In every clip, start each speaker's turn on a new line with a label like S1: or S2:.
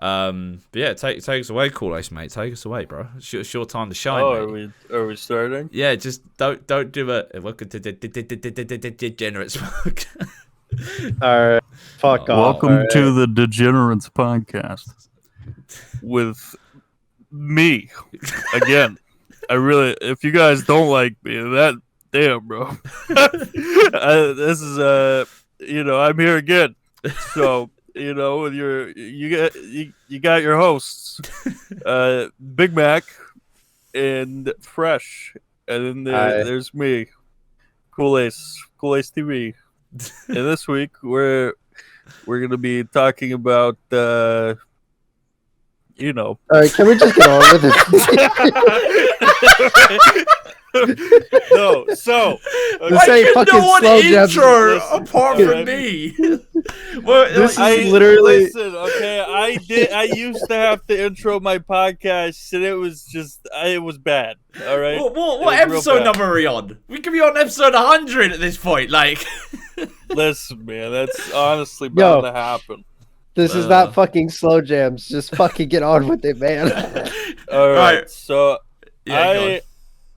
S1: But yeah, take us away, CoolAce, mate. Take us away, bro. It's your time to shine.
S2: Oh,
S1: mate.
S2: are we starting?
S1: Yeah, just don't do it. Welcome to the Degenerates.
S3: All right, fuck off.
S2: Welcome to the Degenerates podcast with me again. If you guys don't like me, that damn, bro. This is I'm here again. So with you got your hosts, Big Mac and Fresh, and then there's me, CoolAceTv. And this week we're gonna be talking about
S3: All right, can we just get on with it?
S2: No, so
S3: This ain't fucking slow jams.
S1: Intro apart from me.
S3: Well, this is literally.
S2: Listen, okay. I used to have to intro my podcast, and it was bad. All right.
S1: What episode number are we on? We could be on episode 100 at this point. Like,
S2: listen, man, that's honestly bound to happen.
S3: This is not fucking slow jams. Just fucking get on with it, man.
S2: All right. So
S1: yeah,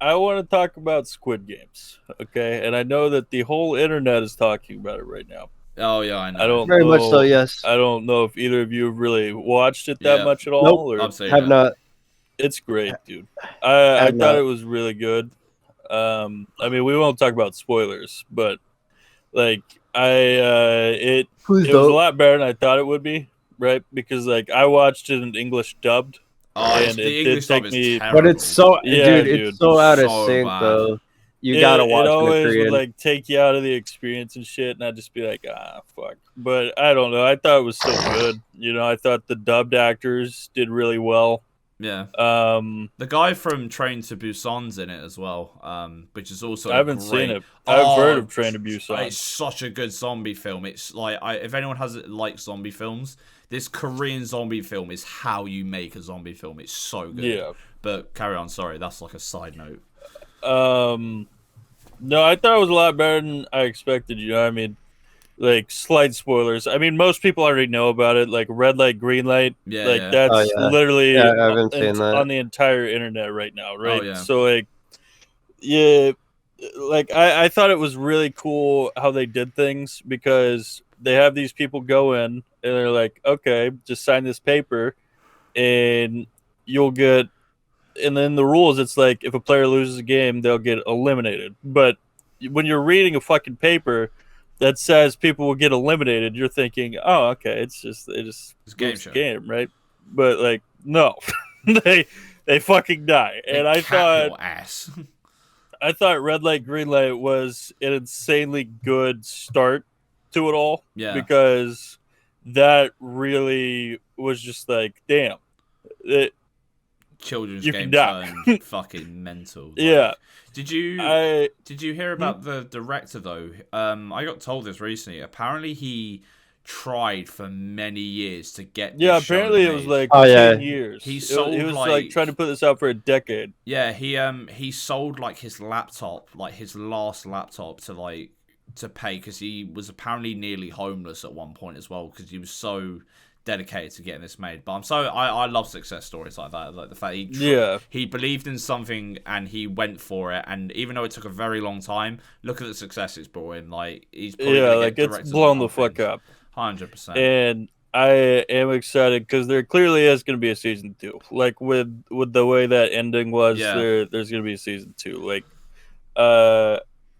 S2: I want to talk about Squid Games, okay? And I know that the whole internet is talking about it right now.
S1: Oh yeah, I know.
S2: I don't
S3: Very
S2: know,
S3: much so, yes.
S2: I don't know if either of you have really watched it that much at all.
S3: Nope,
S2: or
S3: have not.
S2: It's great, dude. I thought it was really good. I mean, we won't talk about spoilers, but like it was a lot better than I thought it would be, right? Because like I watched it in English dubbed.
S1: Oh,
S2: and
S1: the
S2: it
S1: English
S2: did
S1: dub
S2: take
S1: is
S2: me.
S1: terrible.
S3: But it's so, dude, it's so out of
S1: so
S3: sync,
S1: bad.
S3: though. You gotta watch
S2: it. Always
S3: Korean.
S2: would like take you out of the experience and shit, and I'd just be like, fuck. But I don't know. I thought it was so good. I thought the dubbed actors did really well.
S1: Yeah. The guy from Train to Busan's in it as well. Which is also
S2: I haven't seen it. I've heard of Train to Busan.
S1: It's such a good zombie film. It's like if anyone has likes zombie films, this Korean zombie film is how you make a zombie film. It's so good.
S2: Yeah.
S1: But carry on. Sorry, that's like a side note.
S2: No, I thought it was a lot better than I expected. I mean, like slight spoilers. I mean, most people already know about it. Like red light, green light.
S1: Yeah,
S2: like
S1: yeah.
S2: that's literally
S3: I haven't seen that
S2: on the entire internet right now, right?
S1: Oh, yeah.
S2: So like, yeah, like I thought it was really cool how they did things because they have these people go in and they're like, okay, just sign this paper, and you'll get. And then the rules, it's like if a player loses a game, they'll get eliminated. But when you're reading a fucking paper that says people will get eliminated, you're thinking, oh, okay, it's a game, right? But like, no, they fucking die. And I thought, I thought red light, green light was an insanely good start to it all.
S1: Yeah,
S2: because that really was just like, damn.
S1: Children's
S2: you
S1: game
S2: turned
S1: fucking mental. Like,
S2: yeah.
S1: Did you hear about the director though? I got told this recently. Apparently he tried for many years to get this
S2: apparently
S1: show
S2: it was
S1: made.
S2: like 10 years.
S1: He sold
S2: he was like trying to put this out for a decade.
S1: Yeah, he sold like his laptop, like his last laptop to pay because he was apparently nearly homeless at one point as well because he was so dedicated to getting this made. But I love success stories like that, like the fact he believed in something and he went for it, and even though it took a very long time, look at the success it's brought in. Like he's
S2: it's blown the fuck up
S1: 100%.
S2: And I am excited because there clearly is going to be a season 2. Like with the way that ending was, there's going to be a season 2. Like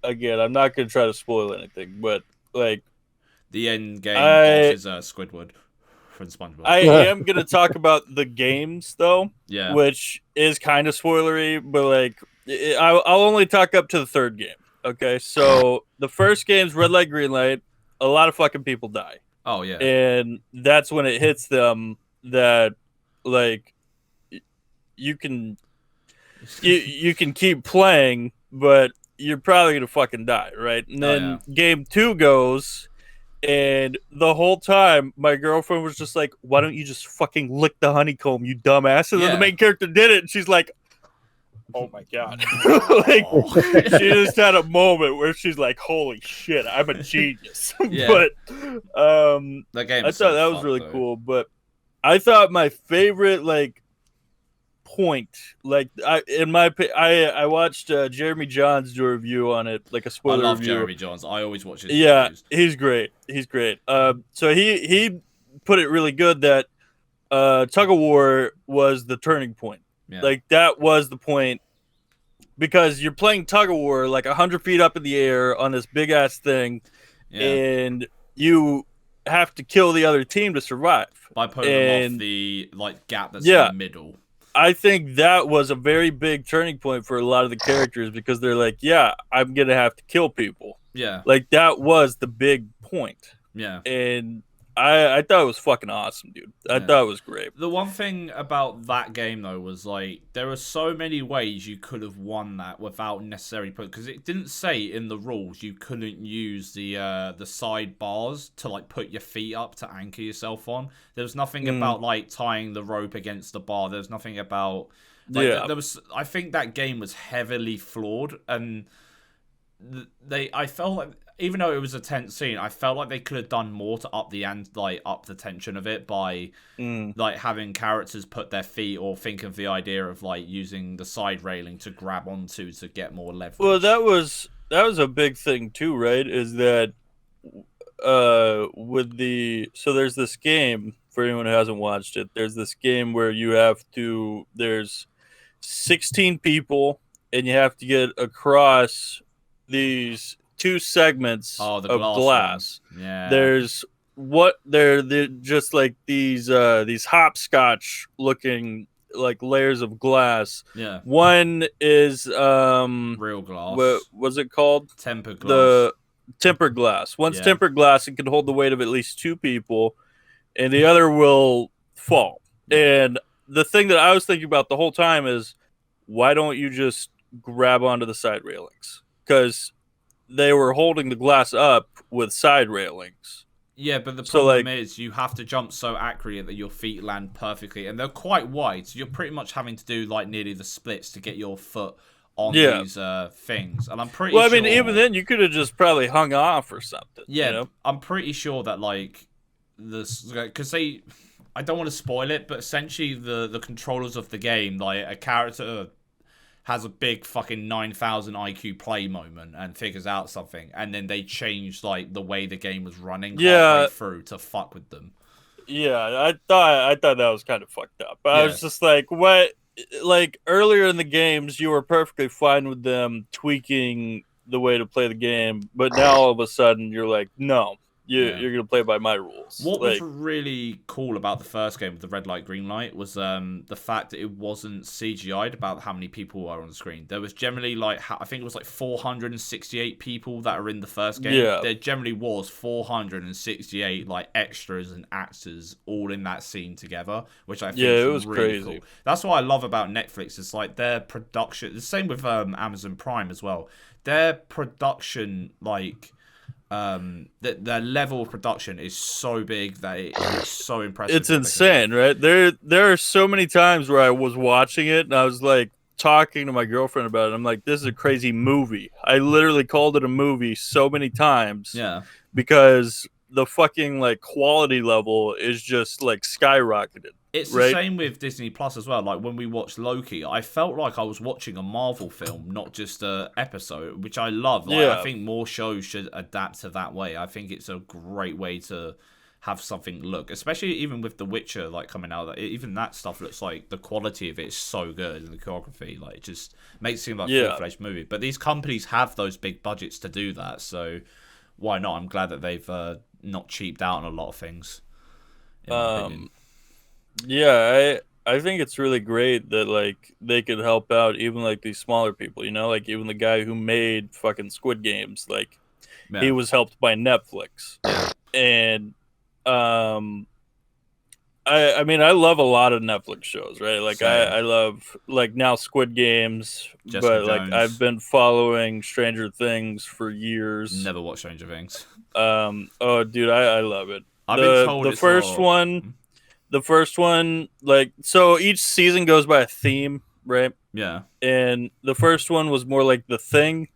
S2: again, I'm not going to try to spoil anything, but like
S1: the end game boss is Squidward from SpongeBob.
S2: I am going to talk about the games though,
S1: yeah,
S2: which is kind of spoilery, but like I'll only talk up to the third game. Okay, so the first game's red light, green light. A lot of fucking people die.
S1: Oh yeah,
S2: and that's when it hits them that like you can keep playing, but you're probably gonna fucking die, right? And then game 2 goes. And the whole time, my girlfriend was just like, why don't you just fucking lick the honeycomb, you dumbass? And then the main character did it, and she's like, oh my God. Like, she just had a moment where she's like, holy shit, I'm a genius. But
S1: that game
S2: I thought that was really cool. But I thought my favorite like point, like I watched Jeremy Johns do a review on it, like a
S1: I
S2: spoiler
S1: love
S2: review.
S1: Jeremy Johns. I always watch his
S2: Yeah,
S1: reviews.
S2: he's great. He's great. So he put it really good that Tug of War was the turning point.
S1: Yeah.
S2: Like that was the point because you're playing Tug of War like 100 feet up in the air on this big ass thing, and you have to kill the other team to survive
S1: by putting them off the like gap that's in the middle.
S2: I think that was a very big turning point for a lot of the characters because they're like, yeah, I'm gonna have to kill people.
S1: Yeah,
S2: like that was the big point.
S1: Yeah,
S2: and I thought it was fucking awesome, dude. I thought it was great.
S1: The one thing about that game though was like there were so many ways you could have won that without necessarily because it didn't say in the rules you couldn't use the side bars to like put your feet up to anchor yourself on. There was nothing about like tying the rope against the bar. There was nothing about like, there was. I think that game was heavily flawed, and I felt like, even though it was a tense scene, I felt like they could have done more to up the tension of it by like having characters put their feet or think of the idea of like using the side railing to grab onto to get more leverage.
S2: Well, that was a big thing too, right? Is that with there's this game for anyone who hasn't watched it. There's this game where there's 16 people and you have to get across these two segments of glass.
S1: Yeah.
S2: They're just like these hopscotch looking like layers of glass.
S1: Yeah.
S2: One is
S1: real glass.
S2: What was it called?
S1: Tempered glass.
S2: The tempered glass. One's tempered glass and can hold the weight of at least two people, and the other will fall. And the thing that I was thinking about the whole time is, why don't you just grab onto the side railings? Because they were holding the glass up with side railings.
S1: Yeah, but the problem is you have to jump so accurately that your feet land perfectly, and they're quite wide, so you're pretty much having to do like nearly the splits to get your foot on these things. And I'm pretty sure...
S2: I mean, even then, you could have just probably hung off or something.
S1: Yeah,
S2: you know?
S1: I'm pretty sure that like this, because I don't want to spoil it, but essentially the controllers of the game, like a character has a big fucking 9,000 IQ play moment and figures out something, and then they change like the way the game was running halfway through to fuck with them.
S2: Yeah, I thought that was kind of fucked up. But I was just like, what? Like earlier in the games, you were perfectly fine with them tweaking the way to play the game, but now all of a sudden you're like, no. You're gonna play by my rules.
S1: What was really cool about the first game with the red light, green light was the fact that it wasn't CGI'd about how many people were on the screen. There was generally like I think it was like 468 people that are in the first game.
S2: Yeah.
S1: There generally was 468 like extras and actors all in that scene together, which I think
S2: it was
S1: really
S2: crazy.
S1: Cool. That's what I love about Netflix. It's like their production. The same with Amazon Prime as well. Their production like. The level of production is so big that it's so impressive.
S2: It's insane, right? There are so many times where I was watching it and I was like talking to my girlfriend about it. I'm like, this is a crazy movie. I literally called it a movie so many times.
S1: Yeah.
S2: Because the fucking like quality level is just like skyrocketed.
S1: It's the same with Disney Plus as well. Like when we watched Loki, I felt like I was watching a Marvel film, not just an episode, which I love. Like, I think more shows should adapt to that way. I think it's a great way to have something look, especially even with The Witcher like coming out. Even that stuff looks like the quality of it is so good, and the choreography like it just makes it seem like a full-fledged movie. But these companies have those big budgets to do that, so why not? I'm glad that they've not cheaped out on a lot of things.
S2: Yeah, I think it's really great that like they could help out even like these smaller people, you know, like even the guy who made fucking Squid Games, like he was helped by Netflix. And I mean I love a lot of Netflix shows, right? Like I love like now Squid Games, but like I've been following Stranger Things for years.
S1: Never watched Stranger Things.
S2: Oh dude, I love it.
S1: I've been told
S2: the first one. The first one, like, so each season goes by a theme, right?
S1: Yeah.
S2: And the first one was more like The Thing,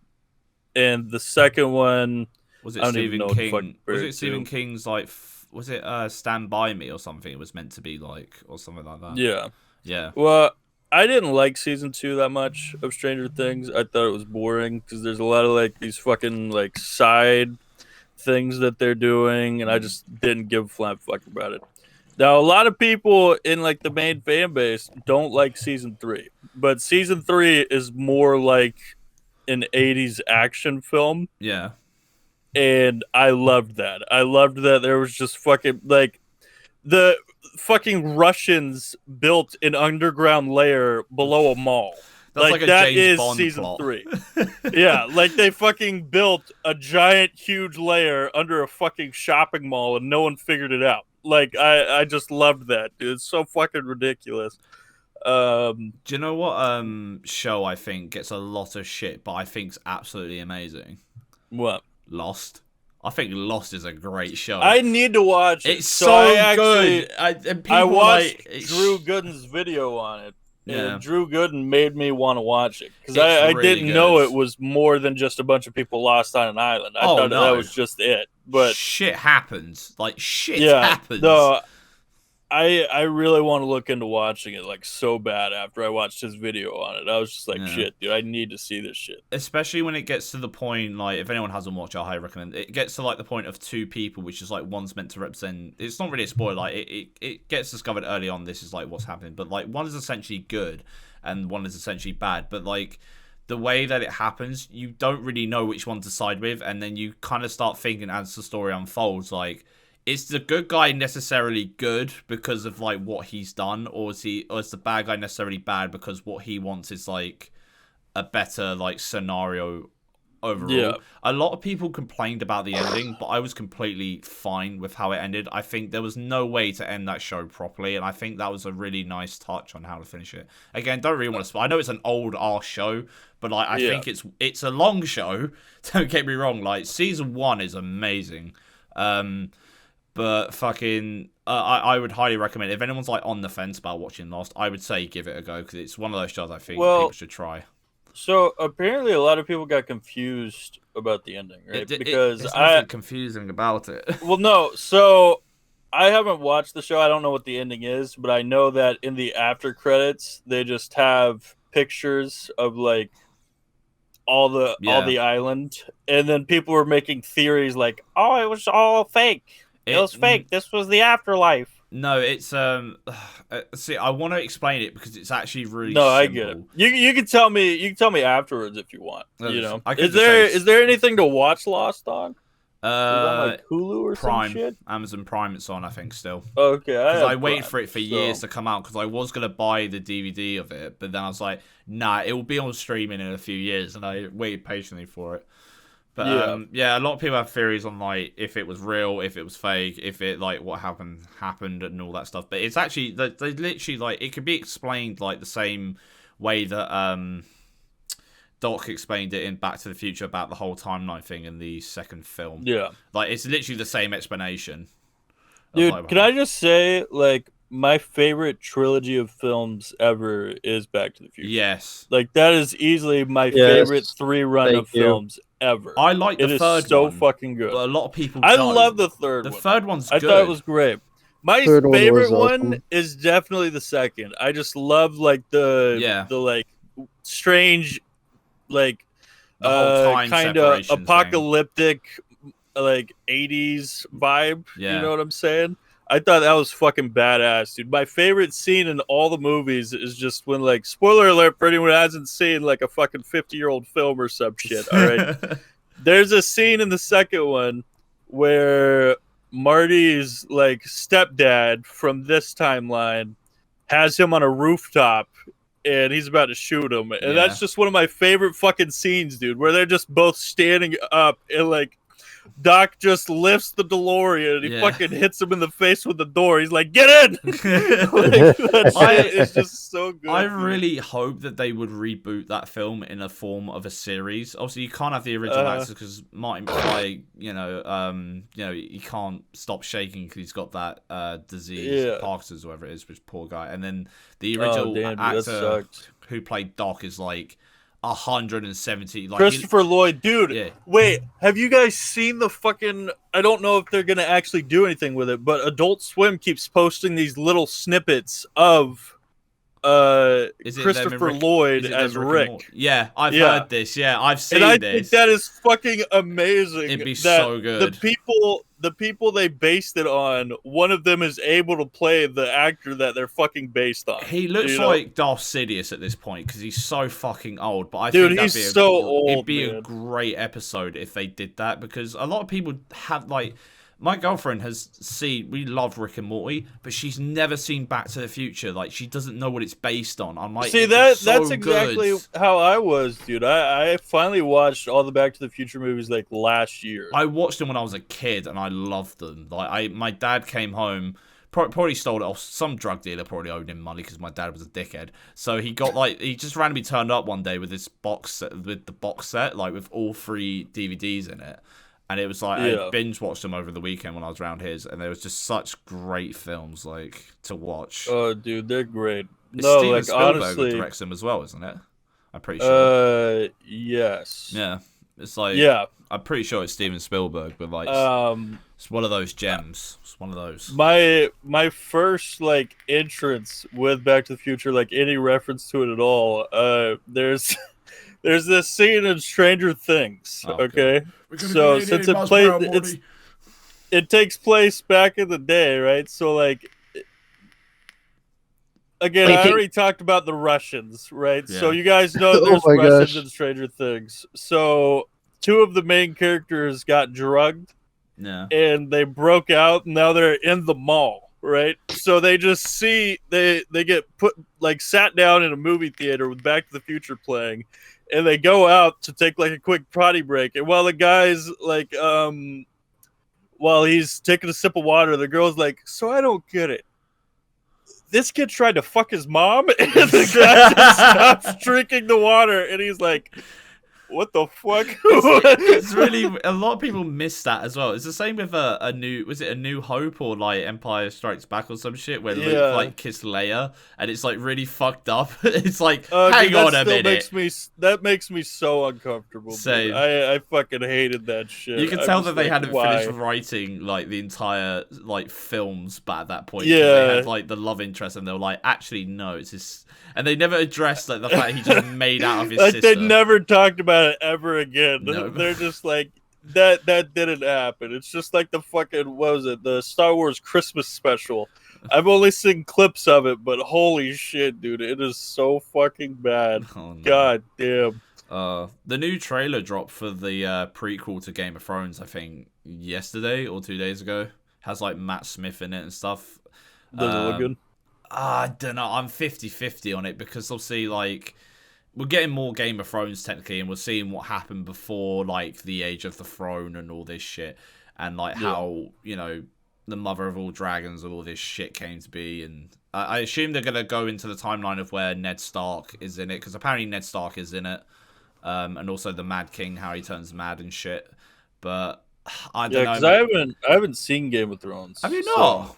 S2: and the second one
S1: was it Stephen King? Was it Stephen King's like was it Stand By Me or something? It was meant to be like, or something like that.
S2: Yeah.
S1: Yeah.
S2: Well, I didn't like season 2 that much of Stranger Things. I thought it was boring because there's a lot of like these fucking like side things that they're doing, and I just didn't give a flap fuck about it. Now, a lot of people in like the main fan base don't like season 3, but season 3 is more like an 80s action film,
S1: Yeah.
S2: and I loved that. I loved that there was just fucking like the fucking Russians built an underground layer below a mall.
S1: That's like a
S2: that
S1: James
S2: is
S1: Bond
S2: season
S1: plot.
S2: 3. Yeah, like they fucking built a giant, huge layer under a fucking shopping mall, and no one figured it out. Like I just loved that, dude. It's so fucking ridiculous.
S1: Do you know what show I think gets a lot of shit, but I think's absolutely amazing?
S2: What?
S1: Lost. I think Lost is a great show.
S2: I need to watch it.
S1: It's so good.
S2: I watched Drew Gooden's video on it.
S1: Yeah.
S2: And Drew Gooden made me want to watch it because
S1: It's
S2: I
S1: really
S2: didn't
S1: good.
S2: know it was more than just a bunch of people lost on an island. I thought
S1: no.
S2: that was just it. But
S1: shit happens. Like shit
S2: yeah,
S1: happens.
S2: no, I really want to look into watching it like so bad after I watched his video on it. I was just like, shit, dude, I need to see this shit.
S1: Especially when it gets to the point, like, if anyone hasn't watched it, I highly recommend it. It gets to, like, the point of two people, which is, like, one's meant to represent... It's not really a spoiler. Like, it gets discovered early on, this is, like, what's happening. But, like, one is essentially good, and one is essentially bad. But, like, the way that it happens, you don't really know which one to side with, and then you kind of start thinking as the story unfolds, like... Is the good guy necessarily good because of like what he's done, or is the bad guy necessarily bad because what he wants is like a better like scenario overall?
S2: Yeah.
S1: A lot of people complained about the ending, but I was completely fine with how it ended. I think there was no way to end that show properly, and I think that was a really nice touch on how to finish it. Again, don't really want to spoil. I know it's an old arse show, but like I think it's a long show. Don't get me wrong. Like season 1 is amazing. But fucking, I would highly recommend it. If anyone's like on the fence about watching Lost, I would say give it a go because it's one of those shows I think people should try.
S2: So apparently, a lot of people got confused about the ending, right?
S1: Because there's nothing confusing about it.
S2: Well, no. So I haven't watched the show. I don't know what the ending is, but I know that in the after credits, they just have pictures of like all the island, and then people were making theories like, "Oh, it was all fake." It was fake. This was the afterlife.
S1: No, it's see, I want to explain it because it's actually really
S2: simple.
S1: I
S2: get it. You can tell me. You can tell me afterwards if you want. You know, is there anything to watch Lost on? Is it on like Hulu or
S1: Prime,
S2: some shit?
S1: Amazon Prime. It's on, I think, still.
S2: Okay,
S1: because I waited for it for years to come out because I was gonna buy the DVD of it, but then I was like, nah, it will be on streaming in a few years, and I waited patiently for it. But a lot of people have theories on like if it was real, if it was fake, if it like what happened and all that stuff. But it's actually they literally like it could be explained like the same way that Doc explained it in Back to the Future about the whole timeline thing in the second film. Yeah, like it's literally the same explanation.
S2: Dude, can I just say like my favorite trilogy of films ever is Back to the Future.
S1: Yes,
S2: like that is easily my favorite 3 run of films ever.
S1: I like the third one.
S2: It is so fucking good.
S1: But a lot of people
S2: I love the third one.
S1: The third one's good.
S2: I thought it was great. My favorite one is definitely the second. I just love like the like strange like
S1: the whole time
S2: kind of apocalyptic like 80s vibe. Yeah. You know what I'm saying? I thought that was fucking badass, dude. My favorite scene in all the movies is just when, like, spoiler alert for anyone who hasn't seen, like, a fucking 50-year-old film or some shit, all right? There's a scene in the second one where Marty's, like, stepdad from this timeline has him on a rooftop, and he's about to shoot him. And that's just one of my favorite fucking scenes, dude, where they're just both standing up and, like, Doc just lifts the DeLorean and he fucking hits him in the face with the door. He's like, "Get in!" It's just so good.
S1: I really hope that they would reboot that film in a form of a series. Obviously, you can't have the original actors because Martin McFly, he can't stop shaking because he's got that disease, Parkinson's, or whatever it is, which poor guy. And then the original actor who played Doc is like 170. Like
S2: Christopher Lloyd, dude.
S1: Yeah.
S2: Wait, have you guys seen the fucking? I don't know if they're gonna actually do anything with it, but Adult Swim keeps posting these little snippets of Christopher Lloyd as Rick.
S1: Yeah, I've heard this. Yeah, I've seen
S2: and I
S1: this.
S2: think that is fucking amazing.
S1: It'd be so good.
S2: The people they based it on, one of them is able to play the actor that they're fucking based on.
S1: He looks like Darth Sidious at this point because he's so fucking old. But I
S2: Dude,
S1: think
S2: he's so old.
S1: It'd be a great episode if they did that because a lot of people have like. My girlfriend has seen. We love Rick and Morty, but she's never seen Back to the Future. Like she doesn't know what it's based on. I'm like,
S2: see that's exactly how I was, dude. I finally watched all the Back to the Future movies like last year.
S1: I watched them when I was a kid, and I loved them. Like my dad came home. Probably stole it off some drug dealer. Probably owed him money because my dad was a dickhead. So he got he just randomly turned up one day with this box set, like with all 3 DVDs in it. And it was like, I binge watched them over the weekend when I was around his, and there was just such great films, like, to watch.
S2: Oh, dude, they're great.
S1: Steven Spielberg who directs them as well, isn't it? I'm pretty sure.
S2: Yes.
S1: Yeah. It's like, I'm pretty sure it's Steven Spielberg, but like, it's one of those gems. It's one of those.
S2: My first, like, entrance with Back to the Future, like, any reference to it at all, there's this scene in Stranger Things, okay? So since it takes place back in the day, right? So like, again, I already talked about the Russians, right? Yeah. So you guys know there's Russians in Stranger Things. So 2 of the main characters got drugged, and they broke out, and now they're in the mall, right? So they just they get sat down in a movie theater with Back to the Future playing. And they go out to take like a quick potty break. And while the guy's like, while he's taking a sip of water, the girl's like, so I don't get it. This kid tried to fuck his mom, and the guy just stops drinking the water, and he's like, what the fuck?
S1: It's really, a lot of people miss that as well. It's the same with a New Hope or like Empire Strikes Back or some shit where Luke like kissed Leia and it's like really fucked up. It's like, hang on a minute.
S2: That makes me so uncomfortable.
S1: Same.
S2: I fucking hated that shit.
S1: You can tell that they hadn't finished writing like the entire like films, but at that point, they had like the love interest and they were like, actually no, it's just. And they never addressed like the fact he just made out of his sister.
S2: They never talked about it ever again.
S1: No.
S2: They're just like that didn't happen. It's just like the fucking the Star Wars Christmas special. I've only seen clips of it, but holy shit, dude, it is so fucking bad. Oh, no. God damn.
S1: The new trailer dropped for the prequel to Game of Thrones, I think yesterday or 2 days ago. Has like Matt Smith in it and stuff.
S2: Does it look good?
S1: I don't know. I'm 50-50 on it because obviously, like, we're getting more Game of Thrones technically, and we're seeing what happened before, like, the Age of the Throne and all this shit, and like how the mother of all dragons and all this shit came to be. And I assume they're gonna go into the timeline of where Ned Stark is in it because apparently Ned Stark is in it, and also the Mad King, how he turns mad and shit. But I don't know.
S2: Because I haven't seen Game of Thrones.
S1: Have you not?
S2: So...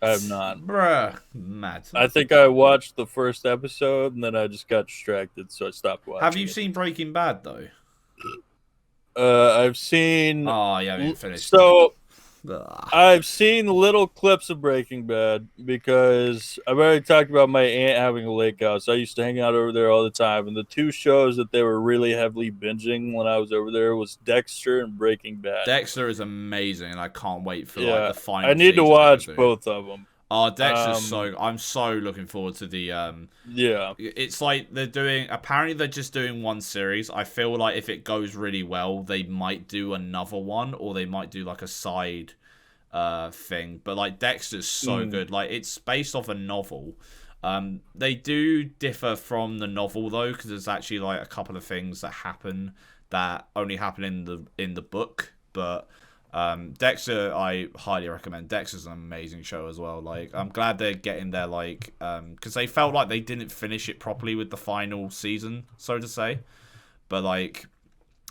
S2: I have not.
S1: Bruh. Mad.
S2: I think I watched the first episode and then I just got distracted, so I stopped watching.
S1: Have you seen Breaking Bad, though?
S2: I've seen...
S1: Oh, yeah, I haven't finished.
S2: So, I've seen little clips of Breaking Bad because I've already talked about my aunt having a lake house. I used to hang out over there all the time, and the 2 shows that they were really heavily binging when I was over there was Dexter and Breaking Bad.
S1: Dexter is amazing, and I can't wait for like the final.
S2: I need to watch both of them.
S1: Oh, Dexter's I'm so looking forward to the It's like apparently they're just doing one series. I feel like if it goes really well, they might do another one, or they might do like a side thing. But like Dexter's so good. Like it's based off a novel. They do differ from the novel though, because there's actually like a couple of things that happen that only happen in the book. But Dexter, I highly recommend. Dexter's an amazing show as well. Like, I'm glad they're getting there, like, because they felt like they didn't finish it properly with the final season, so to say. But like,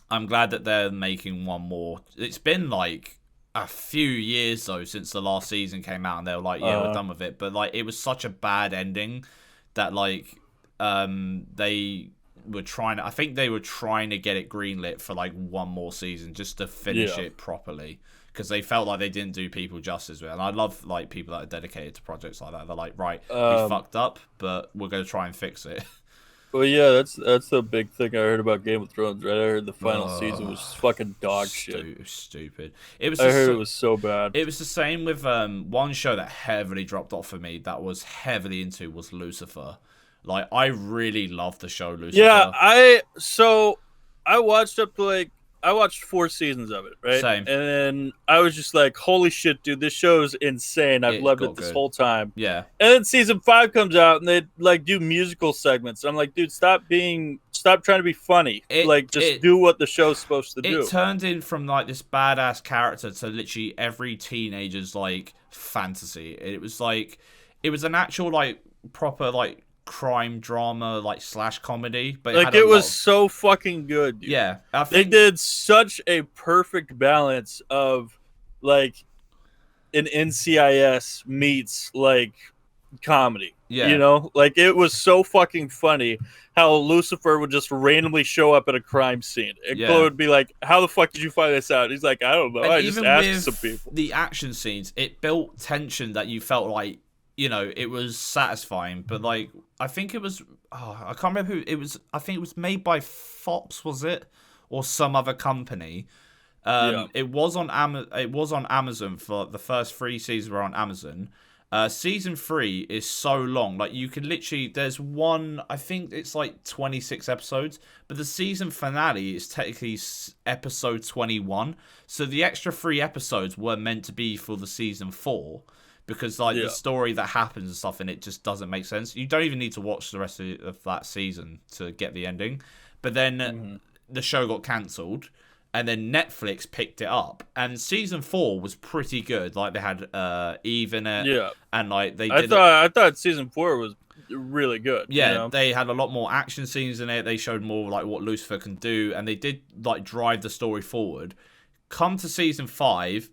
S1: I'm glad that they're making one more. It's been like a few years though since the last season came out, and they were like, "Yeah, we're done with it." But like, it was such a bad ending that like, they were trying. I think they were trying to get it greenlit for like one more season just to finish it properly, because they felt like they didn't do people justice with it. And I love like people that are dedicated to projects like that. They're like, right, we fucked up, but we're gonna try and fix it.
S2: Well, yeah, that's the big thing I heard about Game of Thrones. Right, I heard the final season was fucking dog shit.
S1: Stupid. It was.
S2: I heard it was so bad.
S1: It was the same with one show that heavily dropped off for me. That was heavily into was Lucifer. Like, I really loved the show Lucifer.
S2: Yeah, I watched up to like. I watched 4 seasons of it, right?
S1: Same.
S2: And then I was just like, holy shit, dude, this show is insane. I've loved it this whole time.
S1: Yeah.
S2: And then season 5 comes out and they like do musical segments. I'm like, dude, stop trying to be funny. Just do what the show's supposed to do.
S1: It turned in from like this badass character to literally every teenager's like fantasy. It was an actual like proper like crime drama like / comedy, but
S2: it was so fucking good, dude.
S1: Yeah,
S2: they did such a perfect balance of like an NCIS meets like comedy.
S1: Yeah,
S2: you know, like it was so fucking funny how Lucifer would just randomly show up at a crime scene and Chloe would be like, how the fuck did you find this out? He's like, I don't know,
S1: and
S2: I just asked some people.
S1: The action scenes, it built tension that you felt like, you know, it was satisfying. But like, I think it was, I can't remember who it was. I think it was made by Fox, was it, or some other company? It was on Amazon for the first 3 seasons were on Amazon. Season 3 is so long, like you can literally, there's one, I think it's like 26 episodes, but the season finale is technically episode 21. So the extra 3 episodes were meant to be for the season 4. Because like the story that happens and stuff in it just doesn't make sense. You don't even need to watch the rest of that season to get the ending. But then the show got cancelled, and then Netflix picked it up. And season 4 was pretty good. Like they had Eve in it, and like they.
S2: I thought season 4 was really good.
S1: Yeah,
S2: you know?
S1: They had a lot more action scenes in it. They showed more like what Lucifer can do, and they did like drive the story forward. Come to season 5.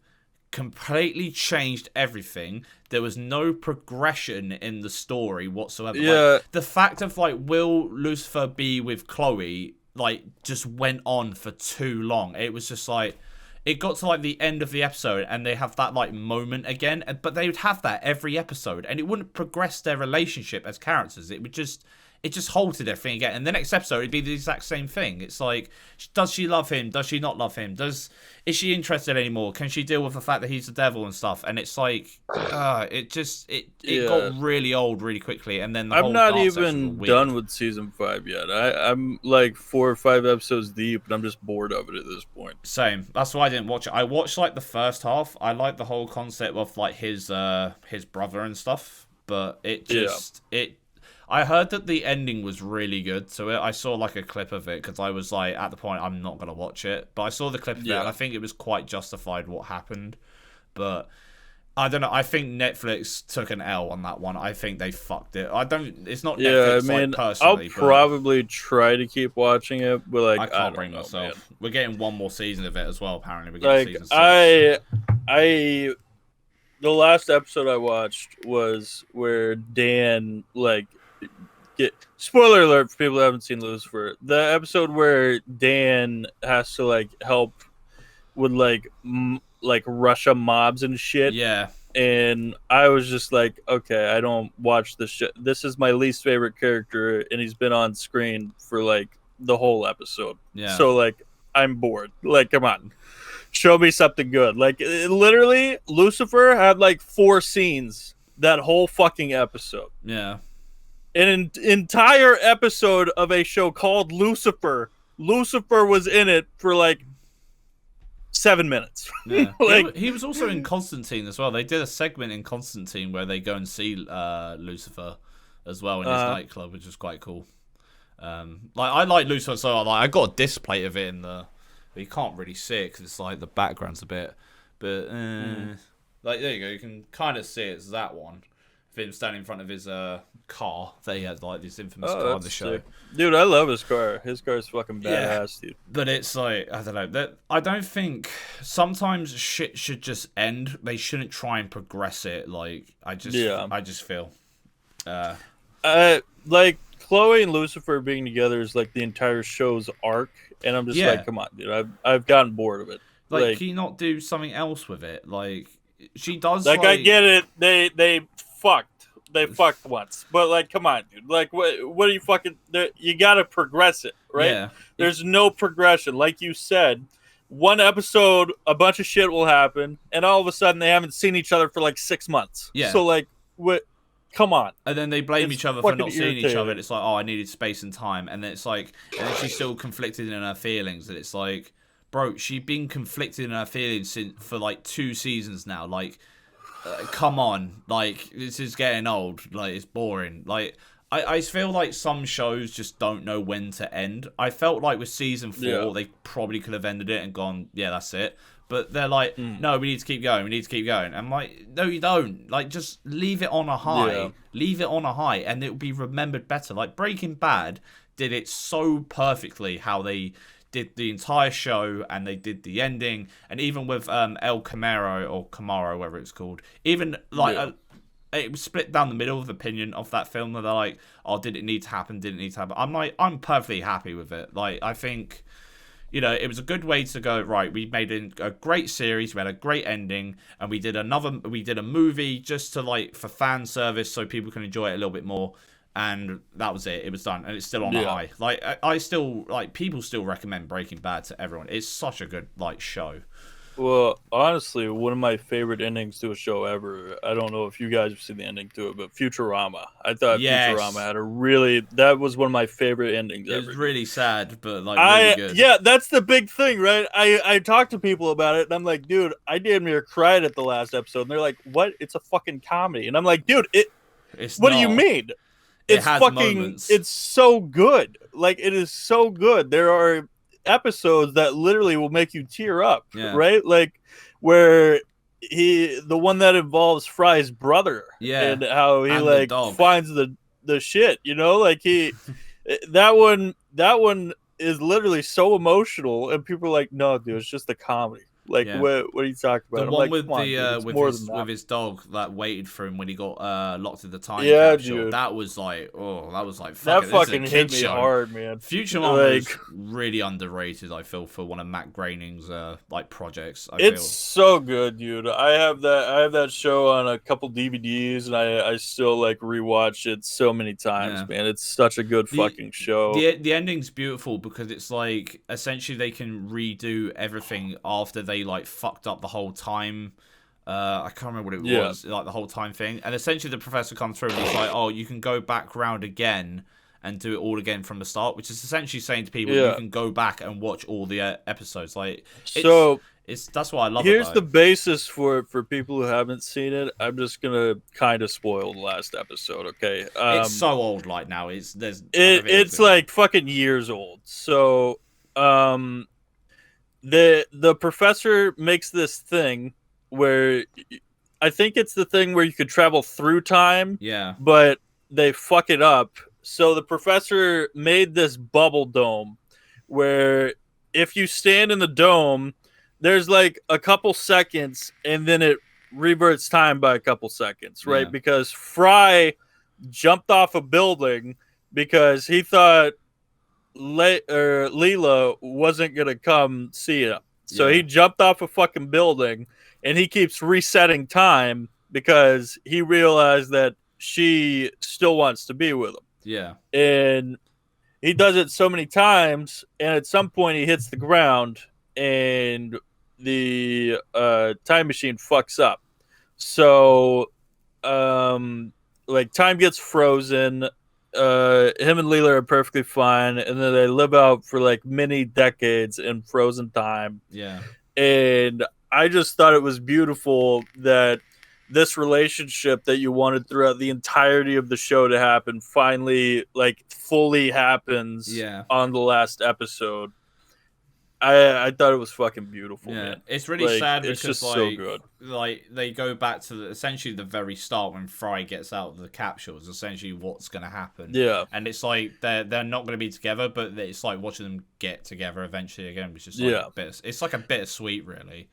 S1: Completely changed everything. There was no progression in the story whatsoever.
S2: Yeah.
S1: Like, the fact of like, will Lucifer be with Chloe, like, just went on for too long. It was just like, it got to like the end of the episode and they have that like moment again, but they would have that every episode and it wouldn't progress their relationship as characters. It just halted everything again. And the next episode, it'd be the exact same thing. It's like, does she love him? Does she not love him? Is she interested anymore? Can she deal with the fact that he's the devil and stuff? And it's like, it got really old really quickly. And then
S2: I'm not even done with season 5 yet. I'm like 4 or 5 episodes deep, and I'm just bored of it at this point.
S1: Same. That's why I didn't watch it. I watched like the first half. I like the whole concept of like his brother and stuff, but I heard that the ending was really good to it. I saw like a clip of it because I was like, at the point, I'm not going to watch it. But I saw the clip of it and I think it was quite justified what happened. But I don't know. I think Netflix took an L on that one. I think they fucked it. It's not Netflix,
S2: I mean,
S1: like, personally.
S2: I'll probably try to keep watching it, but like,
S1: I can't bring myself. Man. We're getting one more season of it as well, apparently. We're getting season 6.
S2: The last episode I watched was where Dan, like, spoiler alert for people who haven't seen Lucifer. The episode where Dan has to like help with like Russia mobs and shit.
S1: Yeah.
S2: And I was just like, okay, I don't watch this shit. This is my least favorite character, and he's been on screen for like the whole episode.
S1: Yeah.
S2: So like, I'm bored. Like, come on, show me something good. Like, literally, Lucifer had like 4 scenes that whole fucking episode.
S1: Yeah.
S2: An entire episode of a show called Lucifer. Lucifer was in it for like 7 minutes.
S1: Yeah.
S2: Like,
S1: he was also in Constantine as well. They did a segment in Constantine where they go and see Lucifer as well in his nightclub, which is quite cool. I like Lucifer, so I got a disc plate of it but you can't really see it because it's like the background's a bit. But like there you go, you can kind of see it's that one. Him standing in front of his car. They had like this infamous car on the show.
S2: Sick. Dude, I love his car. His car's fucking badass, dude.
S1: But it's like, I don't know. I don't think sometimes shit should just end. They shouldn't try and progress it. Like I just feel.
S2: Like Chloe and Lucifer being together is like the entire show's arc, and I'm just
S1: Yeah.
S2: like, come on, dude, I've gotten bored of it.
S1: Like, can you not do something else with it? Like, she does.
S2: Like, I get it. They fucked once, but like, come on, dude. Like, what are you fucking? You gotta progress it, right?
S1: Yeah.
S2: There's no progression, like you said. One episode, a bunch of shit will happen, and all of a sudden they haven't seen each other for like 6 months.
S1: Yeah.
S2: So like, what? Come on.
S1: And then they blame
S2: It's
S1: each other for
S2: fucking
S1: not seeing each other.
S2: irritating.
S1: And it's like, oh, I needed space and time. And then it's like, and then she's still conflicted in her feelings. And it's like, bro, she's been conflicted in her feelings for like 2 seasons now. Like, come on. Like, this is getting old. Like, it's boring. Like, I feel like some shows just don't know when to end. I felt like with season 4, they probably could have ended it and gone, yeah, that's it. But they're like, no, we need to keep going. We need to keep going. I'm like, no, you don't. Like, just leave it on a high.
S2: Yeah.
S1: Leave it on a high, and it'll be remembered better. Like, Breaking Bad did it so perfectly how they did the entire show, and they did the ending, and even with El Camaro, or Camaro, whatever it's called, even, like, it was split down the middle of opinion of that film, where they're like, oh, did it need to happen? Didn't need to happen? I'm like, I'm perfectly happy with it. Like, I think, you know, it was a good way to go, right, we made a great series, we had a great ending, and we did a movie just to, like, for fan service so people can enjoy it a little bit more, and that was it. It was done, and it's still on a high. Like, I still, like, people still recommend Breaking Bad to everyone. It's such a good, like, show.
S2: Well, honestly, one of my favorite endings to a show ever. I don't know if you guys have seen the ending to it, but Futurama. I thought Futurama had that was one of my favorite endings ever.
S1: It was really sad, but like really good.
S2: Yeah, that's the big thing, right? I talk to people about it, and I'm like, dude, I damn near cried at the last episode. And they're like, what? It's a fucking comedy. And I'm like, dude, what do you mean? It's
S1: has
S2: fucking
S1: moments.
S2: It's so good. Like, it is so good. There are episodes that literally will make you tear up, right? Like, where the one that involves Fry's brother, and how he like finds the shit, you know, like that one is literally so emotional, and people are like, no, dude, it's just a comedy. Like, what are you talking about?
S1: The one with his dog that waited for him when he got locked in the time capsule.
S2: Dude.
S1: That was like, fuck
S2: that
S1: it,
S2: fucking hit me hard, man.
S1: Futurama is really underrated, I feel, for one of Matt Groening's like projects.
S2: It's so good, dude. I have that show on a couple DVDs, and I still like rewatch it so many times, man. It's such a good fucking show.
S1: The ending's beautiful because it's like essentially they can redo everything after they like fucked up the whole time. I can't remember what it was, like the whole time thing. And essentially the professor comes through and he's like, oh, you can go back round again and do it all again from the start, which is essentially saying to people you can go back and watch all the episodes. Like, that's why I love it.
S2: Here's the basis for people who haven't seen it. I'm just gonna kind of spoil the last episode, okay?
S1: It's so old, like now.
S2: It's like fucking years old. So, the professor makes this thing where I think it's the thing where you could travel through time.
S1: Yeah.
S2: But they fuck it up. So the professor made this bubble dome where if you stand in the dome, there's like a couple seconds and then it reverts time by a couple seconds, right?
S1: Yeah.
S2: Because Fry jumped off a building because he thought Leela wasn't going to come see him. So he jumped off a fucking building, and he keeps resetting time because he realized that she still wants to be with him.
S1: Yeah.
S2: And he does it so many times, and at some point he hits the ground, and the time machine fucks up. So, like, time gets frozen. Him and Leela are perfectly fine, and then they live out for like many decades in frozen time.
S1: Yeah.
S2: And I just thought it was beautiful that this relationship that you wanted throughout the entirety of the show to happen finally, like, fully happens on the last episode. I thought it was fucking beautiful, man.
S1: It's really sad because
S2: it's just
S1: like,
S2: so good.
S1: Like, they go back to essentially the very start when Fry gets out of the capsule is essentially what's going to happen.
S2: Yeah.
S1: And it's like they're not going to be together, but it's like watching them get together eventually again. It's just like it's like a bittersweet, really,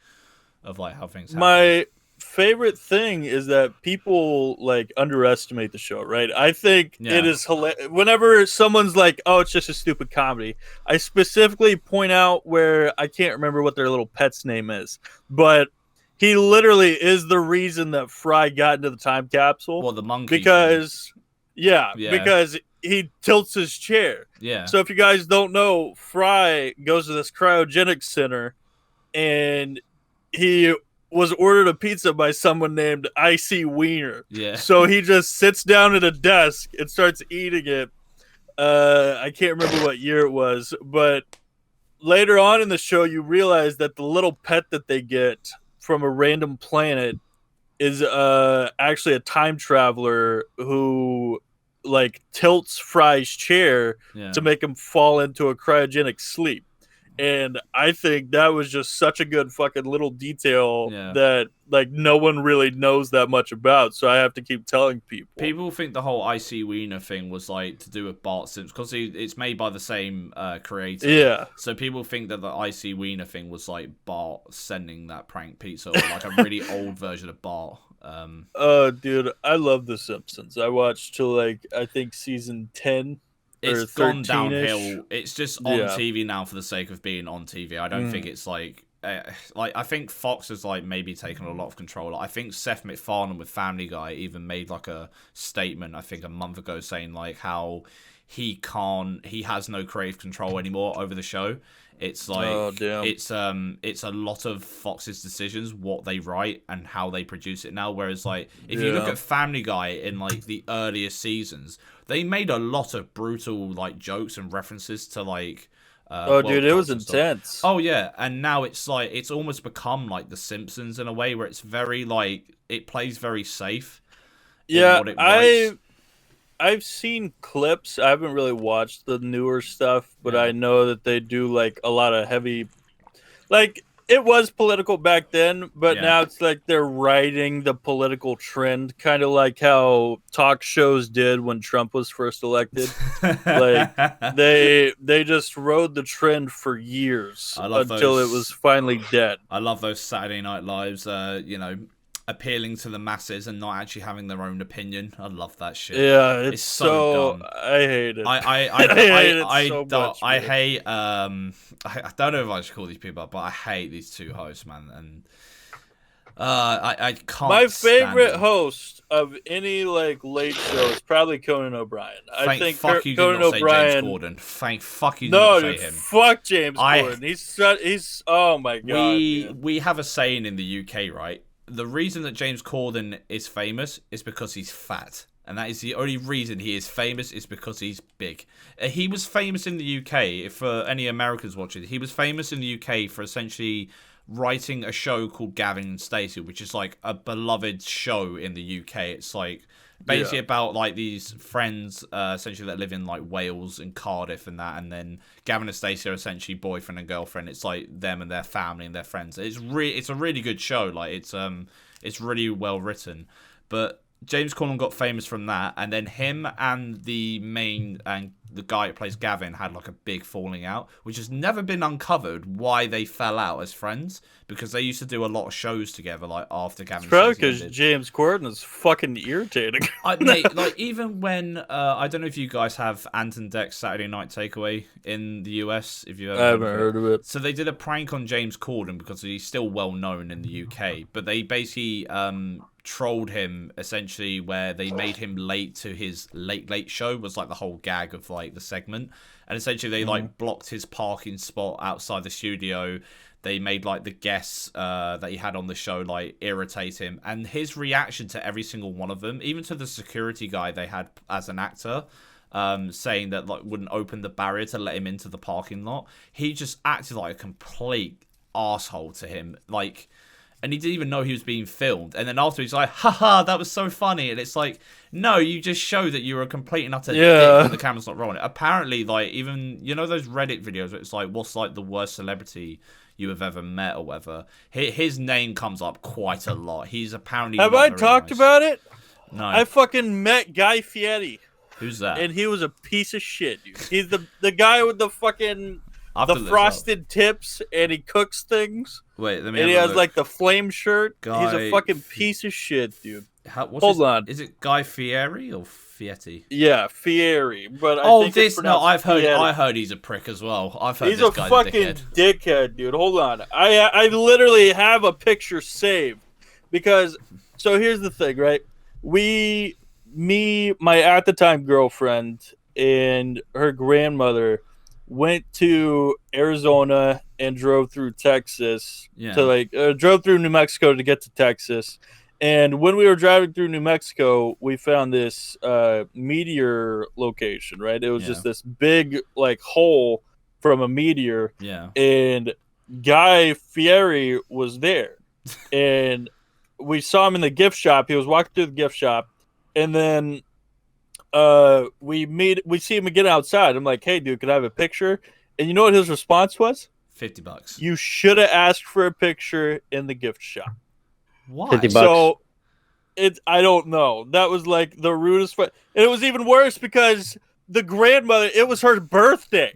S1: of like how things happen.
S2: My favorite thing is that people like underestimate the show, right? I think it is hilarious. Whenever someone's like, "Oh, it's just a stupid comedy," I specifically point out where I can't remember what their little pet's name is, but he literally is the reason that Fry got into the time capsule.
S1: Well, the monkey.
S2: Because because he tilts his chair.
S1: Yeah.
S2: So if you guys don't know, Fry goes to this cryogenic center, and he was ordered a pizza by someone named Icy Wiener.
S1: Yeah.
S2: So he just sits down at a desk and starts eating it. I can't remember what year it was, but later on in the show, you realize that the little pet that they get from a random planet is actually a time traveler who like tilts Fry's chair to make him fall into a cryogenic sleep. And I think that was just such a good fucking little detail that like no one really knows that much about. So I have to keep telling people.
S1: People think the whole IC Wiener thing was like to do with Bart Simpson because it's made by the same creator.
S2: Yeah.
S1: So people think that the IC Wiener thing was like Bart sending that prank pizza, or like a really old version of Bart.
S2: Dude, I love The Simpsons. I watched till like I think season 10.
S1: It's gone downhill. It's just on TV now for the sake of being on TV. I don't think it's like I think Fox has like maybe taken a lot of control. I think Seth MacFarlane with Family Guy even made like a statement I think a month ago saying like how he has no creative control anymore over the show. It's like it's a lot of Fox's decisions, what they write and how they produce it now. Whereas like if you look at Family Guy in like the earlier seasons, they made a lot of brutal like jokes and references to like
S2: dude, it was intense.
S1: Oh yeah, and now it's like it's almost become like The Simpsons in a way where it's very like it plays very safe.
S2: Yeah, I've seen clips. I haven't really watched the newer stuff, but I know that they do like a lot of heavy, like it was political back then, but now it's like they're riding the political trend, kind of like how talk shows did when Trump was first elected. Like they just rode the trend for years until it was finally dead.
S1: I love those Saturday Night Lives, appealing to the masses and not actually having their own opinion. I love that shit.
S2: Yeah, it's so dumb. I hate it.
S1: I
S2: hate it so much.
S1: I hate I don't know if I should call these people, but I hate these two hosts, man. And I can't.
S2: My favorite host of any like late show is probably Conan O'Brien. I think
S1: fuck you
S2: Conan
S1: did not
S2: O'Brien.
S1: Say James Corden. Fuck you did not say him.
S2: Fuck James Corden. He's oh my god.
S1: We have a saying in the UK, right? The reason that James Corden is famous is because he's fat. And that is the only reason he is famous is because he's big. He was famous in the UK, for any Americans watching, he was famous in the UK for essentially writing a show called Gavin and Stacey, which is like a beloved show in the UK. It's like basically about like these friends essentially that live in like Wales and Cardiff and that, and then Gavin and Stacey are essentially boyfriend and girlfriend. It's like them and their family and their friends. It's a really good show. Like it's really well written. But James Corden got famous from that, and then him and the guy who plays Gavin had like a big falling out, which has never been uncovered why they fell out as friends, because they used to do a lot of shows together like after Gavin.
S2: It's probably because James Corden is fucking irritating.
S1: Mate, like even when I don't know if you guys have Ant and Dec's Saturday Night Takeaway in the US. If you
S2: I haven't heard of it.
S1: So they did a prank on James Corden because he's still well known in the UK, but they basically trolled him essentially, where they made him late to his late show was like the whole gag of like the segment, and essentially they like blocked his parking spot outside the studio. They made like the guests that he had on the show like irritate him, and his reaction to every single one of them, even to the security guy they had as an actor, saying that like wouldn't open the barrier to let him into the parking lot, he just acted like a complete asshole to him, like. And he didn't even know he was being filmed. And then after he's like, haha, that was so funny. And it's like, no, you just show that you're a complete and utter dick when the camera's not rolling. Apparently, like, even, you know those Reddit videos where it's like, what's like the worst celebrity you have ever met or whatever? His name comes up quite a lot. He's apparently
S2: Have I talked about it?
S1: No.
S2: I fucking met Guy Fieri.
S1: Who's that?
S2: And he was a piece of shit, dude. He's the guy with the fucking the frosted tips, and he cooks things.
S1: Wait, let me.
S2: And he
S1: have a
S2: has
S1: look.
S2: like the flame shirt.
S1: Guy
S2: He's a fucking piece of shit, dude.
S1: Hold on. Is it Guy Fieri or Fieri?
S2: Yeah, Fieri. But I think it's
S1: I've heard.
S2: Fieri.
S1: I heard he's a prick as well. I've heard
S2: he's
S1: this
S2: a
S1: guy's
S2: fucking dickhead, dude. Hold on. I literally have a picture saved because. So here's the thing, right? My at the time girlfriend and her grandmother went to Arizona and drove through Texas to drove through New Mexico to get to Texas. And when we were driving through New Mexico, we found this meteor location, right? It was just this big like hole from a meteor.
S1: Yeah.
S2: And Guy Fieri was there. And we saw him in the gift shop. He was walking through the gift shop. And then we see him again outside. I'm like, hey, dude, can I have a picture? And you know what his response was?
S1: $50.
S2: You should have asked for a picture in the gift shop.
S1: Why?
S3: $50.
S2: So I don't know. That was like the rudest. And it was even worse because the grandmother, it was her birthday,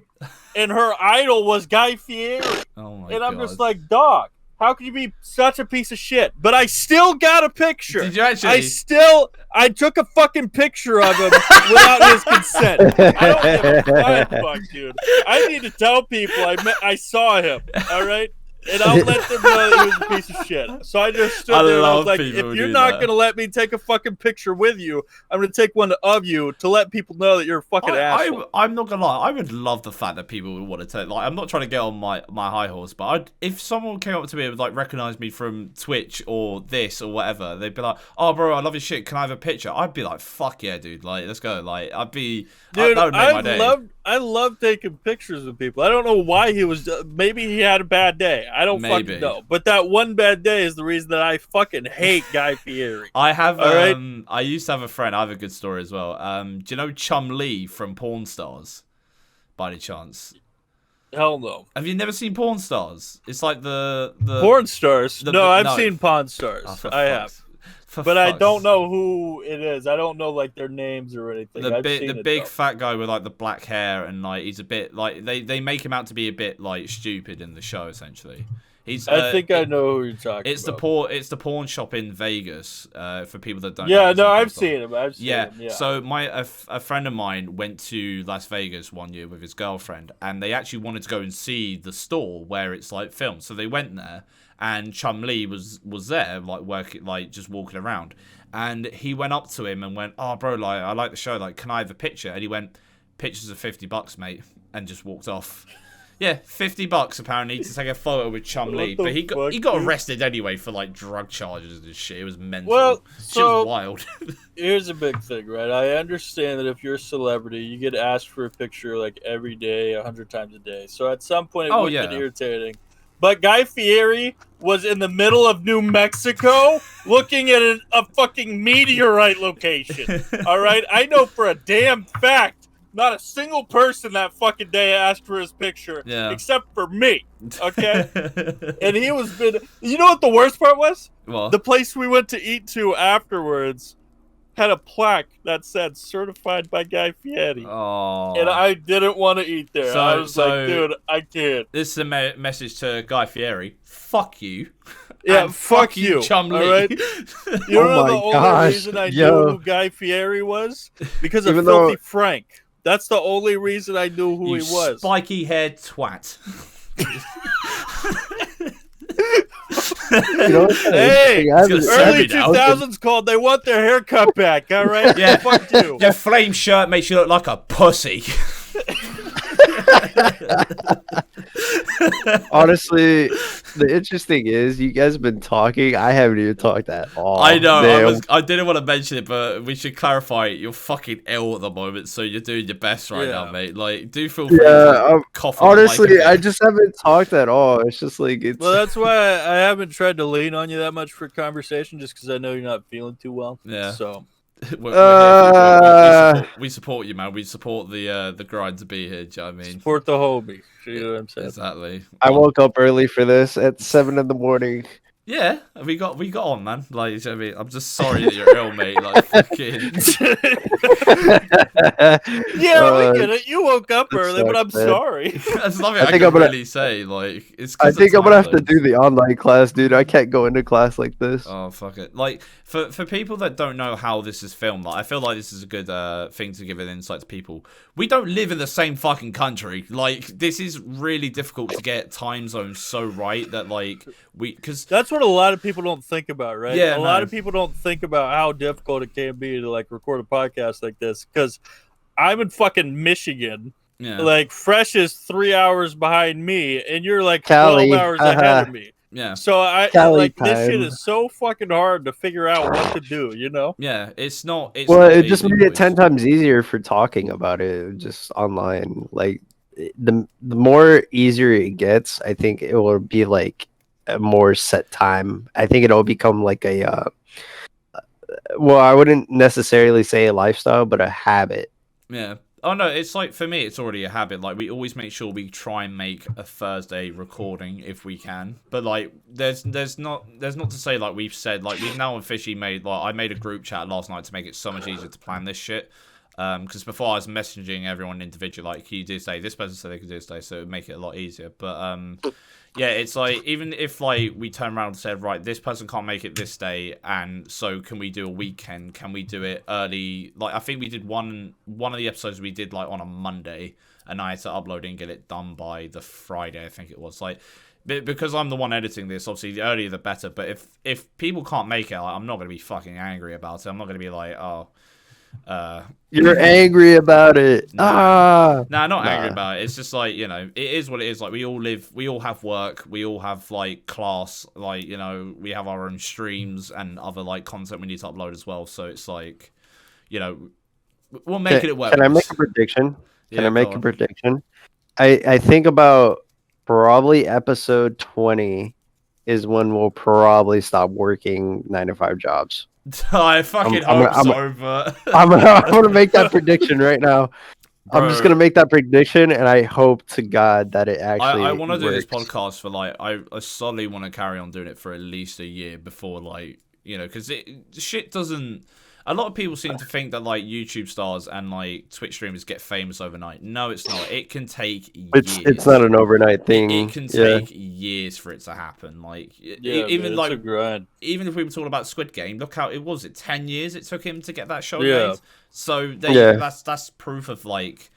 S2: and her idol was Guy Fieri.
S1: Oh my
S2: and I'm
S1: God.
S2: just like, dog, how can you be such a piece of shit? But I still got a picture.
S1: Did you actually?
S2: I took a fucking picture of him without his consent. I don't give a fuck, dude. I need to tell people I saw him. All right. And I'll let them know that he was a piece of shit. So I just stood there and I was like, if you're not going to let me take a fucking picture with you, I'm going to take one of you to let people know that you're a fucking asshole.
S1: I'm not going to lie. I would love the fact that people would want to take... Like, I'm not trying to get on my high horse, but if someone came up to me and like recognise me from Twitch or this or whatever, they'd be like, oh, bro, I love your shit. Can I have a picture? I'd be like, fuck yeah, dude. Like, let's go. Like, I'd be...
S2: Dude,
S1: that would make my day.
S2: I love taking pictures of people. I don't know why he was... maybe he had a bad day. I don't fucking know. But that one bad day is the reason that I fucking hate Guy Fieri.
S1: I have...
S2: All right?
S1: I used to have a friend. I have a good story as well. Do you know Chum Lee from Pawn Stars? By any chance?
S2: Hell no.
S1: Have you never seen Pawn Stars? It's like the
S2: Porn Stars? No, I've seen Pawn Stars.
S1: Oh,
S2: I have. But I don't know who it is. I don't know like their names or anything.
S1: The big fat guy with like the black hair and like he's a bit like they make him out to be a bit like stupid in the show essentially.
S2: I think I know who you're talking about.
S1: It's the pawn shop in Vegas. For people that don't.
S2: Yeah, no, I've seen him. Him. Yeah.
S1: So a friend of mine went to Las Vegas one year with his girlfriend, and they actually wanted to go and see the store where it's like filmed. So they went there, and Chum Lee was there, like just walking around, and he went up to him and went, "Oh, bro, like I like the show. Like, can I have a picture?" And he went, "Pictures are $50, mate," and just walked off. Yeah, $50 apparently to take a photo with Chum Lee, but he got arrested anyway for like drug charges and shit. It was mental.
S2: Well,
S1: shit was wild.
S2: Here's a big thing, right? I understand that if you're a celebrity, you get asked for a picture like every day, 100 times a day. So at some point, it would get irritating. But Guy Fieri was in the middle of New Mexico looking at a fucking meteorite location. All right, I know for a damn fact. Not a single person that fucking day asked for his picture, except for me, okay? And he was you know what the worst part was?
S1: What?
S2: The place we went to eat to afterwards had a plaque that said certified by Guy Fieri.
S1: Oh.
S2: And I didn't want to eat there. I was like, dude, I can't.
S1: This is a message to Guy Fieri. Fuck you.
S2: Yeah, fuck you,
S1: Chum Lee.
S2: All right? You know the only reason I knew who Guy Fieri was? Because of Filthy Frank. That's the only reason I knew who he was.
S1: Spiky-haired twat.
S2: Hey, early 2000s called. They want their haircut back. All right.
S1: Yeah.
S2: Fuck you.
S1: Your flame shirt makes you look like a pussy.
S3: Honestly, the interesting is you guys have been talking. I haven't even talked at all.
S1: I know. I didn't want to mention it, but we should clarify it. You're fucking ill at the moment, so you're doing your best right now, mate. Like, do feel free to cough.
S3: Honestly, I just haven't talked at all. It's just like it's.
S2: Well, that's why I haven't tried to lean on you that much for conversation, just because I know you're not feeling too well.
S1: Yeah.
S2: So.
S1: We support you, man. We support the grind to be here. Do you know what I mean?
S2: Support the homie. You know what I'm saying?
S1: Exactly.
S3: I woke up early for this at 7 in the morning.
S1: Yeah, we got on, man. Like, I mean, I'm just sorry that you're ill, mate. Like, fucking.
S2: Yeah, we get it. You woke up early, but I'm
S3: man.
S2: sorry.
S1: That's nothing
S3: I
S1: I
S3: think
S1: can
S3: I'm gonna-
S1: really say. Like, it's.
S3: I
S1: 'Cause
S3: think
S1: of
S3: I'm gonna have
S1: time
S3: to do
S1: zones.
S3: the online class, dude. I can't go into class like this.
S1: Oh fuck it! Like for people that don't know how this is filmed, like I feel like this is a good thing to give an insight to people. We don't live in the same fucking country. Like this is really difficult to get time zones so right that like because
S2: That's what a lot of people don't think about, right?
S1: Yeah,
S2: a lot
S1: no.
S2: of people don't think about how difficult it can be to like record a podcast like this because I'm in fucking Michigan.
S1: yeah,
S2: Like Fresh is 3 hours behind me, and you're like
S3: Cali,
S2: 12 hours ahead of me.
S1: yeah,
S2: So
S3: Cali
S2: like this shit
S3: time.
S2: is so fucking hard to figure out what to do, you know?
S1: yeah. It's not. It's
S3: Well,
S1: not
S3: it just
S1: easy,
S3: made it
S1: boys.
S3: 10 times easier for talking about it just online. Like the more easier it gets, I think it will be like a more set time. I think it'll become like a well, I wouldn't necessarily say a lifestyle, but a habit.
S1: Yeah. Oh no, it's like for me, it's already a habit. Like we always make sure we try and make a Thursday recording if we can. But like, there's not to say like we've said like we've now officially made like I made a group chat last night to make it so much easier to plan this shit. Because before I was messaging everyone individually, like you did say this person said they could do this day, so it would make it a lot easier. But yeah, it's like even if like we turn around and said right, this person can't make it this day, and so can we do a weekend? Can we do it early? Like I think we did one of the episodes we did like on a Monday, and I had to upload it and get it done by the Friday. I think it was like because I'm the one editing this. Obviously, the earlier the better. But if people can't make it, like, I'm not gonna be fucking angry about it. I'm not gonna be like oh.
S3: You're angry about it.
S1: Nah, not
S3: Nah.
S1: angry about it. It's just like, you know, it is what it is. Like we all have work, we all have like class, like, you know, we have our own streams and other like content we need to upload as well. So it's like, you know, we'll make it work.
S3: Can I make a prediction?
S1: Yeah,
S3: Can I make
S1: go
S3: a
S1: on.
S3: prediction? I think about probably episode 20 is when we'll probably stop working 9 to 5 jobs.
S1: I fucking
S3: I'm-
S1: hope so, but
S3: I'm gonna make that prediction right now. I'm just
S1: Bro.
S3: gonna make that prediction, and I hope to God that it actually.
S1: I want to do this
S3: works.
S1: podcast for like I solidly want to carry on doing it for at least a year before like, you know, because shit doesn't. A lot of people seem to think that like YouTube stars and like Twitch streamers get famous overnight. No, it's not. It can take years.
S3: It's not an overnight thing.
S1: It can take years for it to happen. Like even
S2: man,
S1: like
S2: it's a grind.
S1: even if we were talking about Squid Game, look how it was. It 10 years it took him to get that show
S2: Yeah.
S1: made. So that's proof of like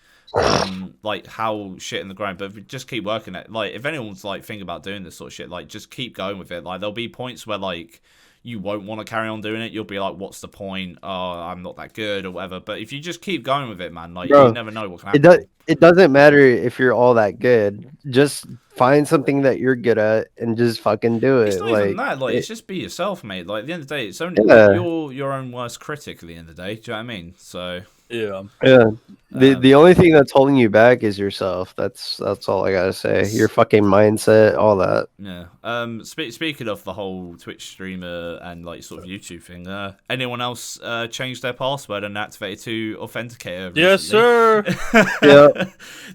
S1: how shit in the grind. But if we just keep working it, like if anyone's like thinking about doing this sort of shit, like just keep going with it. Like there'll be points where like you won't want to carry on doing it. You'll be like, what's the point? Oh, I'm not that good or whatever. But if you just keep going with it, man, like
S3: Bro,
S1: you never know what can happen.
S3: It doesn't matter if you're all that good. Just find something that you're good at and just fucking do it.
S1: It's not even that. Like, it's just be yourself, mate. Like, at the end of the day, it's only you're your own worst critic. At the end of the day, do you know what I mean? So
S2: Yeah.
S3: The only thing that's holding you back is yourself. That's all I gotta say. Your fucking mindset, all that.
S1: yeah. Speaking of the whole Twitch streamer and like sort of YouTube thing, anyone else changed their password and activated to authenticator?
S2: Yes, sir.
S3: Yeah.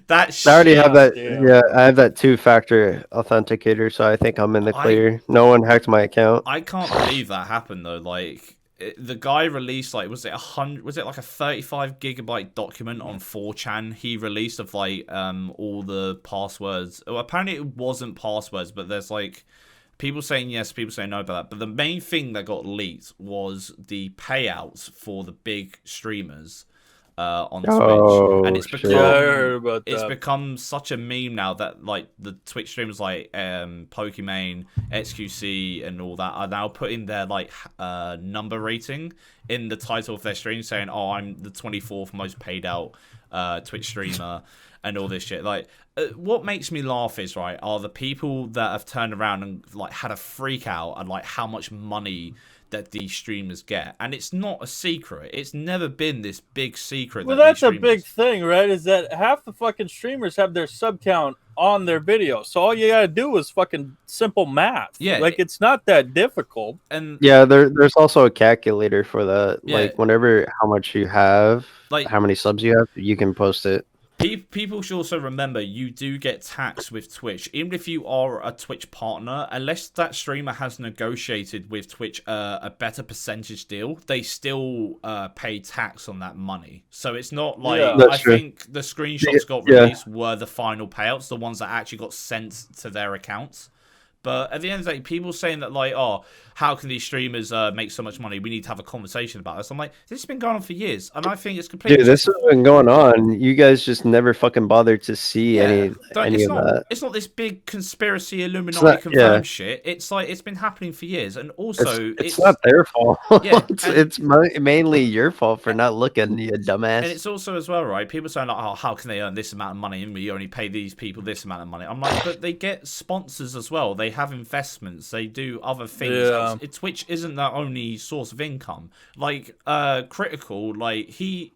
S1: That
S3: I already
S1: shit.
S3: have that.
S2: Yeah.
S3: Yeah, I have that 2-factor authenticator, so I think I'm in the clear. No one hacked my account.
S1: I can't believe that happened though. Like the guy released like was it like a 35 gigabyte document on 4chan he released of like all the passwords. Well, apparently it wasn't passwords, but there's like people saying yes, people saying no about that. But the main thing that got leaked was the payouts for the big streamers on Twitch, and it's
S3: shit.
S1: become
S2: Yeah, I heard about
S1: it's
S2: that.
S1: become such a meme now that like the Twitch streamers like Pokimane, XQC, and all that are now putting their like number rating in the title of their stream, saying, "Oh, I'm the 24th most paid out Twitch streamer," and all this shit. Like, what makes me laugh is right are the people that have turned around and like had a freak out and like how much money that these streamers get, and it's not a secret. It's never been this big secret.
S2: Well,
S1: that
S2: that's
S1: these
S2: a big
S1: streamers...
S2: thing, right? Is that half the fucking streamers have their sub count on their video. So all you gotta do is fucking simple math.
S1: Yeah.
S2: Like, it's not that difficult.
S1: And
S3: Yeah, there's also a calculator for that.
S1: Yeah.
S3: Like whenever how much you have,
S1: like
S3: how many subs you have, you can post it.
S1: People should also remember you do get taxed with Twitch, even if you are a Twitch partner. Unless that streamer has negotiated with Twitch a better percentage deal, they still pay tax on that money. So it's not like I think the screenshots got released were the final payouts, the ones that actually got sent to their accounts. But at the end of the day, people saying that, like, oh, how can these streamers make so much money? We need to have a conversation about this. I'm like, this has been going on for years, and I think it's completely.
S3: Dude, this has been going on. You guys just never fucking bothered to see any of that.
S1: It's not this big conspiracy Illuminati confirmed shit. It's like it's been happening for years, and also
S3: it's not their fault.
S1: Yeah,
S3: it's mainly your fault for not looking, you dumbass.
S1: And it's also as well, right? People saying like, oh, how can they earn this amount of money and we only pay these people this amount of money? I'm like, but they get sponsors as well. They have investments. They do other things.
S2: Yeah.
S1: Twitch isn't their only source of income. Like Critical, like he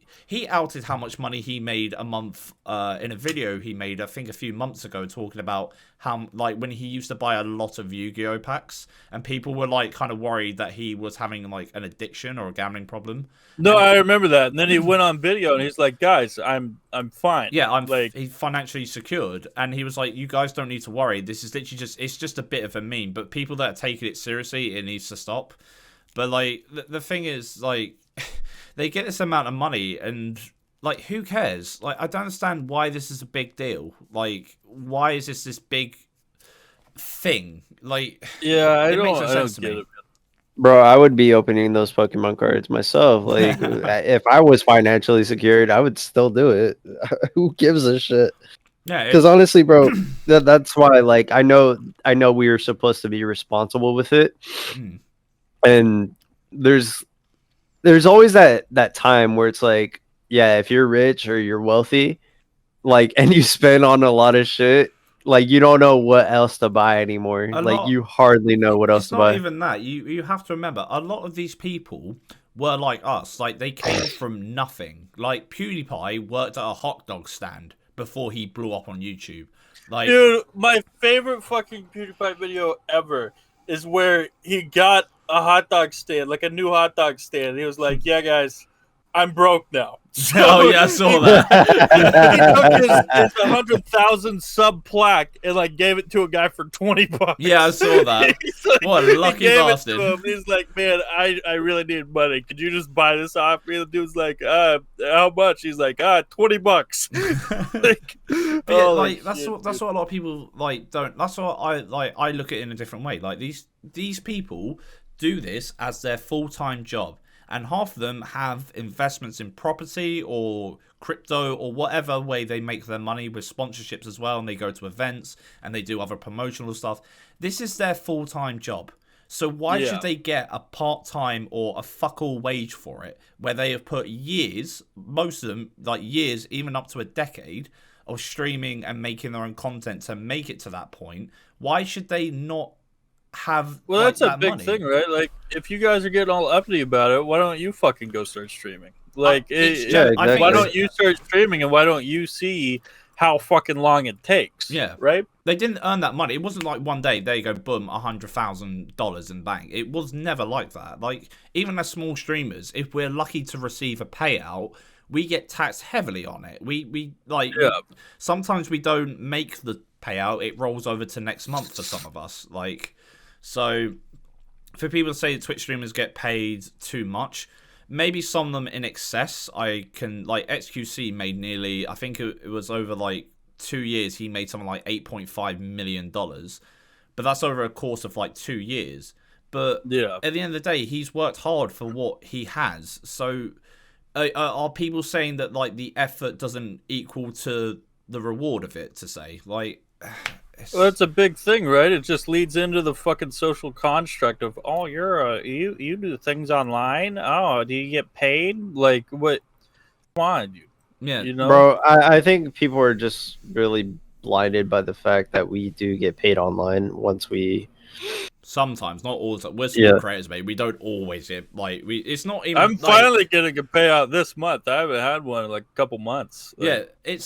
S1: outed how much money he made a month in a video he made, I think a few months ago, talking about how, like, when he used to buy a lot of Yu-Gi-Oh packs, and people were like kind of worried that he was having like an addiction or a gambling problem.
S2: No, I remember that. And then he went on video and he's like, "Guys, I'm fine.
S1: Yeah, I'm
S2: like
S1: he's financially secured." And he was like, "You guys don't need to worry. This is literally it's just a bit of a meme. But people that are taking it seriously, it needs to stop." But like the thing is, like, they get this amount of money and, like, who cares? Like, I don't understand why this is a big deal. Like, why is this big thing? Like,
S2: yeah, I
S1: it makes
S2: don't
S1: no sense to
S2: get
S1: me.
S2: it.
S3: Bro, I would be opening those Pokemon cards myself. Like, if I was financially secured, I would still do it. Who gives a shit?
S1: Yeah,
S3: because honestly, bro, that's why. Like, I know we were supposed to be responsible with it, and there's always that time where it's like, yeah, if you're rich or you're wealthy, like, and you spend on a lot of shit, like, you don't know what else to buy anymore. You hardly know what else to buy.
S1: It's not even that. You have to remember, a lot of these people were like us. Like, they came from nothing. Like, PewDiePie worked at a hot dog stand before he blew up on YouTube. Like,
S2: dude, my favorite fucking PewDiePie video ever is where he got a hot dog stand, like a new hot dog stand. He was like, "Yeah, guys, I'm broke now." So
S1: oh yeah, I saw that.
S2: he took his 100,000 sub plaque and like gave it to a guy for $20.
S1: Yeah, I saw that.
S2: Like,
S1: what a lucky bastard!
S2: He's like, "Man, I really need money. Could you just buy this off me?" The dude's like, "How much?" He's like, $20. Like,
S1: yeah, like that's what a lot of people like don't. That's what I look at it in a different way. Like, these people do this as their full-time job. And half of them have investments in property or crypto or whatever way they make their money, with sponsorships as well. And they go to events and they do other promotional stuff. This is their full-time job. So why should they get a part-time or a fuck all wage for it, where they have put years, most of them, like years, even up to a decade, of streaming and making their own content to make it to that point? Why should they not have
S2: that's
S1: like,
S2: a big
S1: money?
S2: thing, right? Like, if you guys are getting all uppity about it, why don't you fucking go start streaming? Like,
S3: exactly.
S2: Why don't you start streaming, and why don't you see how fucking long it takes?
S1: Yeah,
S2: right.
S1: They didn't earn that money. It wasn't like one day there you go, boom, $100,000 in bank. It was never like that. Like, even as small streamers, if we're lucky to receive a payout, we get taxed heavily on it. We sometimes we don't make the payout. It rolls over to next month for some of us. Like, so for people to say that Twitch streamers get paid too much, maybe some of them in excess. I can, like, XQC made nearly, I think it was over like 2 years, he made something like $8.5 million. But that's over a course of like 2 years. But at the end of the day, he's worked hard for what he has. So are people saying that, like, the effort doesn't equal to the reward of it, to say? Like,
S2: well, that's a big thing, right? It just leads into the fucking social construct of, oh, you do things online. Oh, do you get paid? Like, what? Come on, dude.
S1: Yeah,
S2: you know,
S3: bro. I think people are just really blinded by the fact that we do get paid online once we.
S1: Sometimes, not all the time. We're small creators, mate. We don't always get, like, it's not even.
S2: I'm finally getting a payout this month. I haven't had one in like a couple months.
S1: Like, yeah,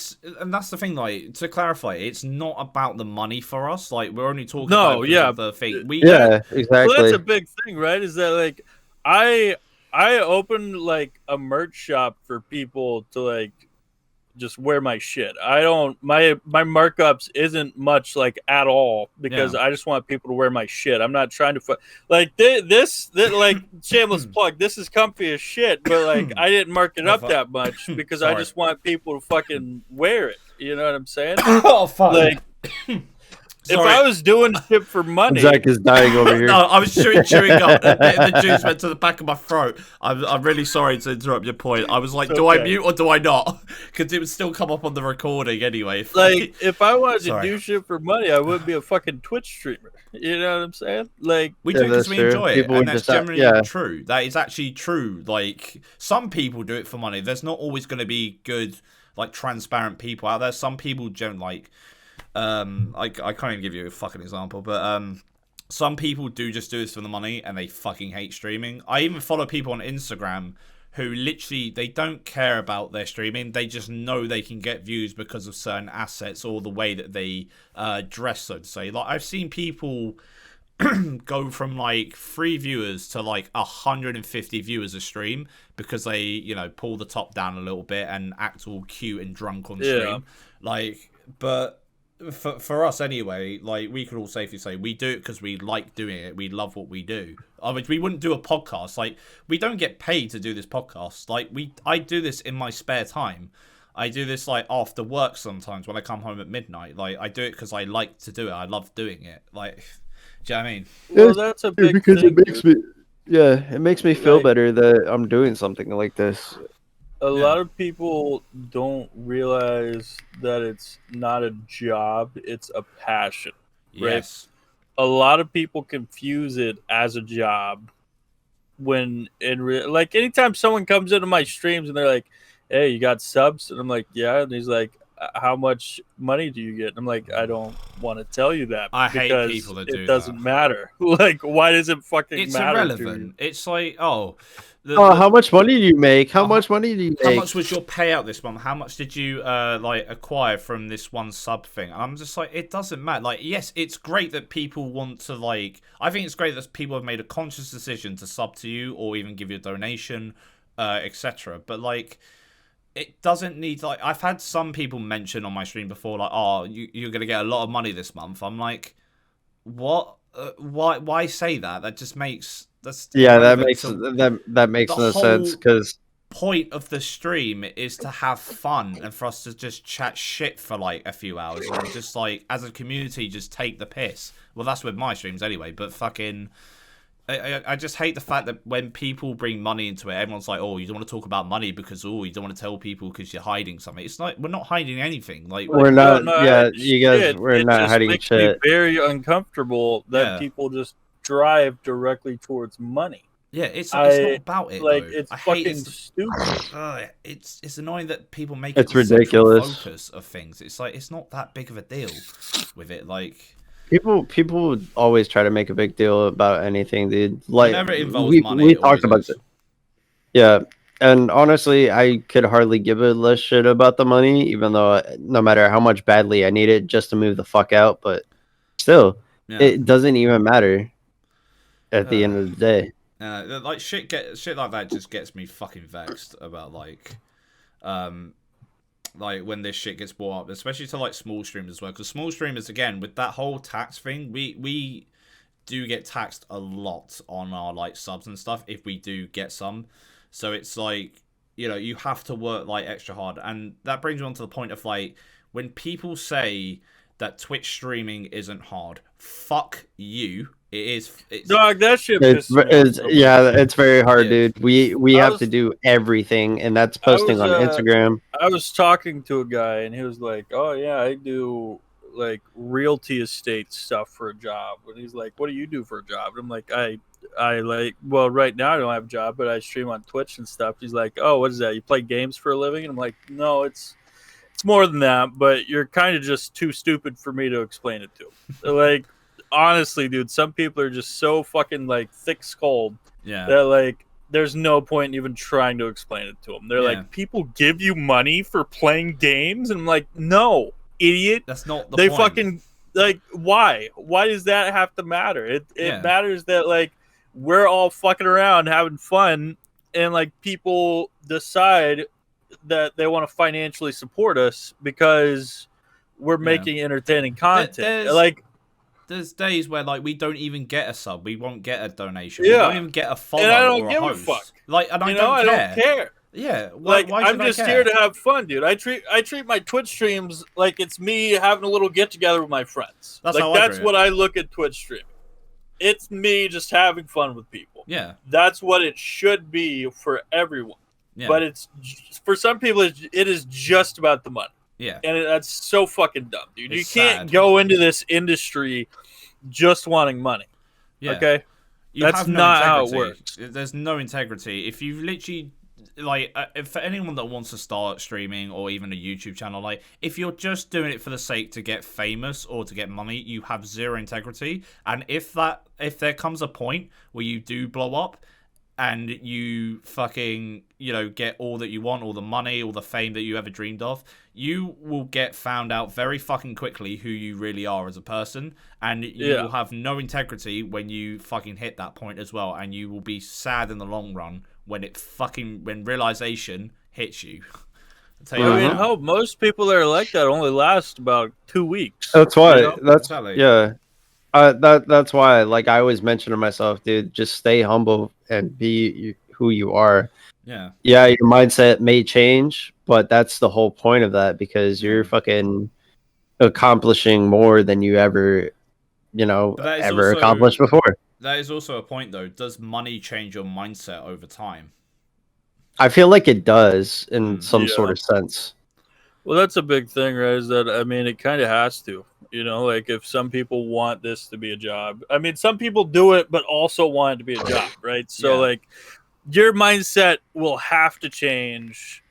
S1: and that's the thing. Like, to clarify, it's not about the money for us. Like, we're only talking about the thing.
S3: Exactly.
S2: Well, that's a big thing, right? Is that, like, I opened like a merch shop for people to, like, just wear my shit. I don't my markups isn't much like at all because I just want people to wear my shit. I'm not trying to like this like shameless plug. This is comfy as shit, but like I didn't mark it up that much because I just want people to fucking wear it. You know what I'm saying?
S1: Oh fuck!
S2: Like. If I was doing shit for money,
S3: Zach is dying over here.
S1: No, I was chewing up. The juice went to the back of my throat. I'm really sorry to interrupt your point. I was like, do I mute or do I not? Because it would still come up on the recording anyway.
S2: Like, if I wanted to do shit for money, I wouldn't be a fucking Twitch streamer. You know what I'm saying? Like,
S1: we do because we enjoy it, and that's generally true. That is actually true. Like, some people do it for money. There's not always going to be good, like, transparent people out there. Some people don't like. I can't even give you a fucking example, but some people do just do this for the money and they fucking hate streaming. I even follow people on Instagram who literally they don't care about their streaming. They just know they can get views because of certain assets or the way that they dress, so to say. Like I've seen people go from like 3 viewers to like 150 viewers a stream because they, you know, pull the top down a little bit and act all cute and drunk on stream. Like, but for us anyway, like we could all safely say we do it because we like doing it. We love what we do. I mean, we wouldn't do a podcast. Like we don't get paid to do this podcast. Like I do this in my spare time. I do this like after work sometimes when I come home at midnight. Like I do it because I like to do it. I love doing it. Like, do you know what I mean?
S2: Well, that's a big
S3: because
S2: thing,
S3: it makes me. Yeah, it makes me feel better that I'm doing something like this.
S2: A lot of people don't realize that it's not a job, it's a passion. Right?
S1: Yes.
S2: A lot of people confuse it as a job when like anytime someone comes into my streams and they're like, "Hey, you got subs?" And I'm like, "Yeah." And he's like, "How much money do you get?" And I'm like, "I don't want to tell you that."
S1: I hate people that do that.
S2: It doesn't matter. Like, why does it fucking
S1: it's
S2: matter?
S1: It's irrelevant. It's like,
S3: how much money do you make? How much money do you make?
S1: How much was your payout this month? How much did you like acquire from this one sub thing? And I'm just like, it doesn't matter. Like, yes, it's great that people want to like. I think it's great that people have made a conscious decision to sub to you or even give you a donation, etc. But like, it doesn't need like. I've had some people mention on my stream before, like, "Oh, you're gonna get a lot of money this month." I'm like, what? Why say that? That just makes. That makes no sense because point of the stream is to have fun and for us to just chat shit for like a few hours and just like as a community just take the piss. Well, that's with my streams anyway, but fucking I just hate the fact that when people bring money into it, everyone's like, "Oh, you don't want to talk about money because you don't want to tell people because you're hiding something." It's like we're not hiding anything. Like
S3: we're not. You guys, we're not hiding shit. It
S2: makes me very uncomfortable that people just drive directly towards money.
S1: Yeah, it's not about it.
S2: Like
S1: though.
S2: it's fucking stupid.
S1: It's annoying that people make
S3: it's ridiculous
S1: focus of things. It's like it's not that big of a deal with it. Like
S3: people always try to make a big deal about anything. Dude. Like
S1: whenever it involves money,
S3: we talked about it. Yeah, and honestly, I could hardly give a less shit about the money, even though no matter how much badly I need it just to move the fuck out, but still, it doesn't even matter. At the end of the day,
S1: like shit like that just gets me fucking vexed about like when this shit gets brought up, especially to like small streamers as well. Because small streamers, again, with that whole tax thing, we do get taxed a lot on our like subs and stuff if we do get some. So it's like, you know, you have to work like extra hard, and that brings me on to the point of like when people say that Twitch streaming isn't hard, fuck you. It is.
S2: Dog, that shit
S3: it's very hard, dude. We have to do everything, and that's posting on Instagram.
S2: I was talking to a guy, and he was like, "Oh yeah, I do like realty estate stuff for a job." And he's like, "What do you do for a job?" And I'm like, I like, well, right now I don't have a job, but I stream on Twitch and stuff. He's like, "Oh, what is that? You play games for a living?" And I'm like, "No, it's more than that, but you're kind of just too stupid for me to explain it to." Like, honestly, dude, some people are just so fucking like thick-skulled that like there's no point in even trying to explain it to them. They're like, people give you money for playing games, and I'm like, no, idiot.
S1: That's not the
S2: point.
S1: They
S2: fucking like, why? Why does that have to matter? It matters that like we're all fucking around having fun, and like people decide that they want to financially support us because we're making entertaining content.
S1: There's days where like we don't even get a sub, we won't get a donation,
S2: Yeah.
S1: we won't even get a follow
S2: And I don't
S1: or
S2: give
S1: a
S2: a
S1: host.
S2: fuck.
S1: Like, and
S2: I don't care.
S1: Yeah,
S2: why I'm
S1: should
S2: just
S1: I care?
S2: here to have fun, dude. I treat my Twitch streams like it's me having a little get together with my friends.
S1: That's
S2: like
S1: how I
S2: that's
S1: do
S2: what
S1: it.
S2: I look at Twitch streaming. It's me just having fun with people.
S1: Yeah,
S2: That's what it should be for everyone.
S1: yeah.
S2: But it's for some people, it is just about the money.
S1: Yeah,
S2: And that's so fucking dumb, dude.
S1: It's
S2: you can't
S1: sad.
S2: go into this industry just wanting money.
S1: yeah.
S2: Okay, that's
S1: have no
S2: not how it
S1: integrity.
S2: works.
S1: There's no integrity. If you literally like, if for anyone that wants to start streaming or even a YouTube channel, like if you're just doing it for the sake to get famous or to get money, you have zero integrity. And if there comes a point where you do blow up and you fucking, get all that you want, all the money, all the fame that you ever dreamed of, you will get found out very fucking quickly who you really are as a person, and you will have no integrity when you fucking hit that point as well, and you will be sad in the long run when realization hits you.
S2: I mean, hope most people that are like that only last about 2 weeks.
S3: That's why. That's
S1: Exactly.
S3: yeah. That's why. Like I always mention to myself, dude, just stay humble and be who you are.
S1: Yeah.
S3: Yeah, your mindset may change, but that's the whole point of that because you're fucking accomplishing more than you ever, accomplished before.
S1: That is also a point, though. Does money change your mindset over time?
S3: I feel like it does in some sort of sense.
S2: Well, that's a big thing, right? Is that, I mean, it kind of has to. Like if some people want this to be a job. I mean, some people do it, but also want it to be a job, right? So, like, your mindset will have to change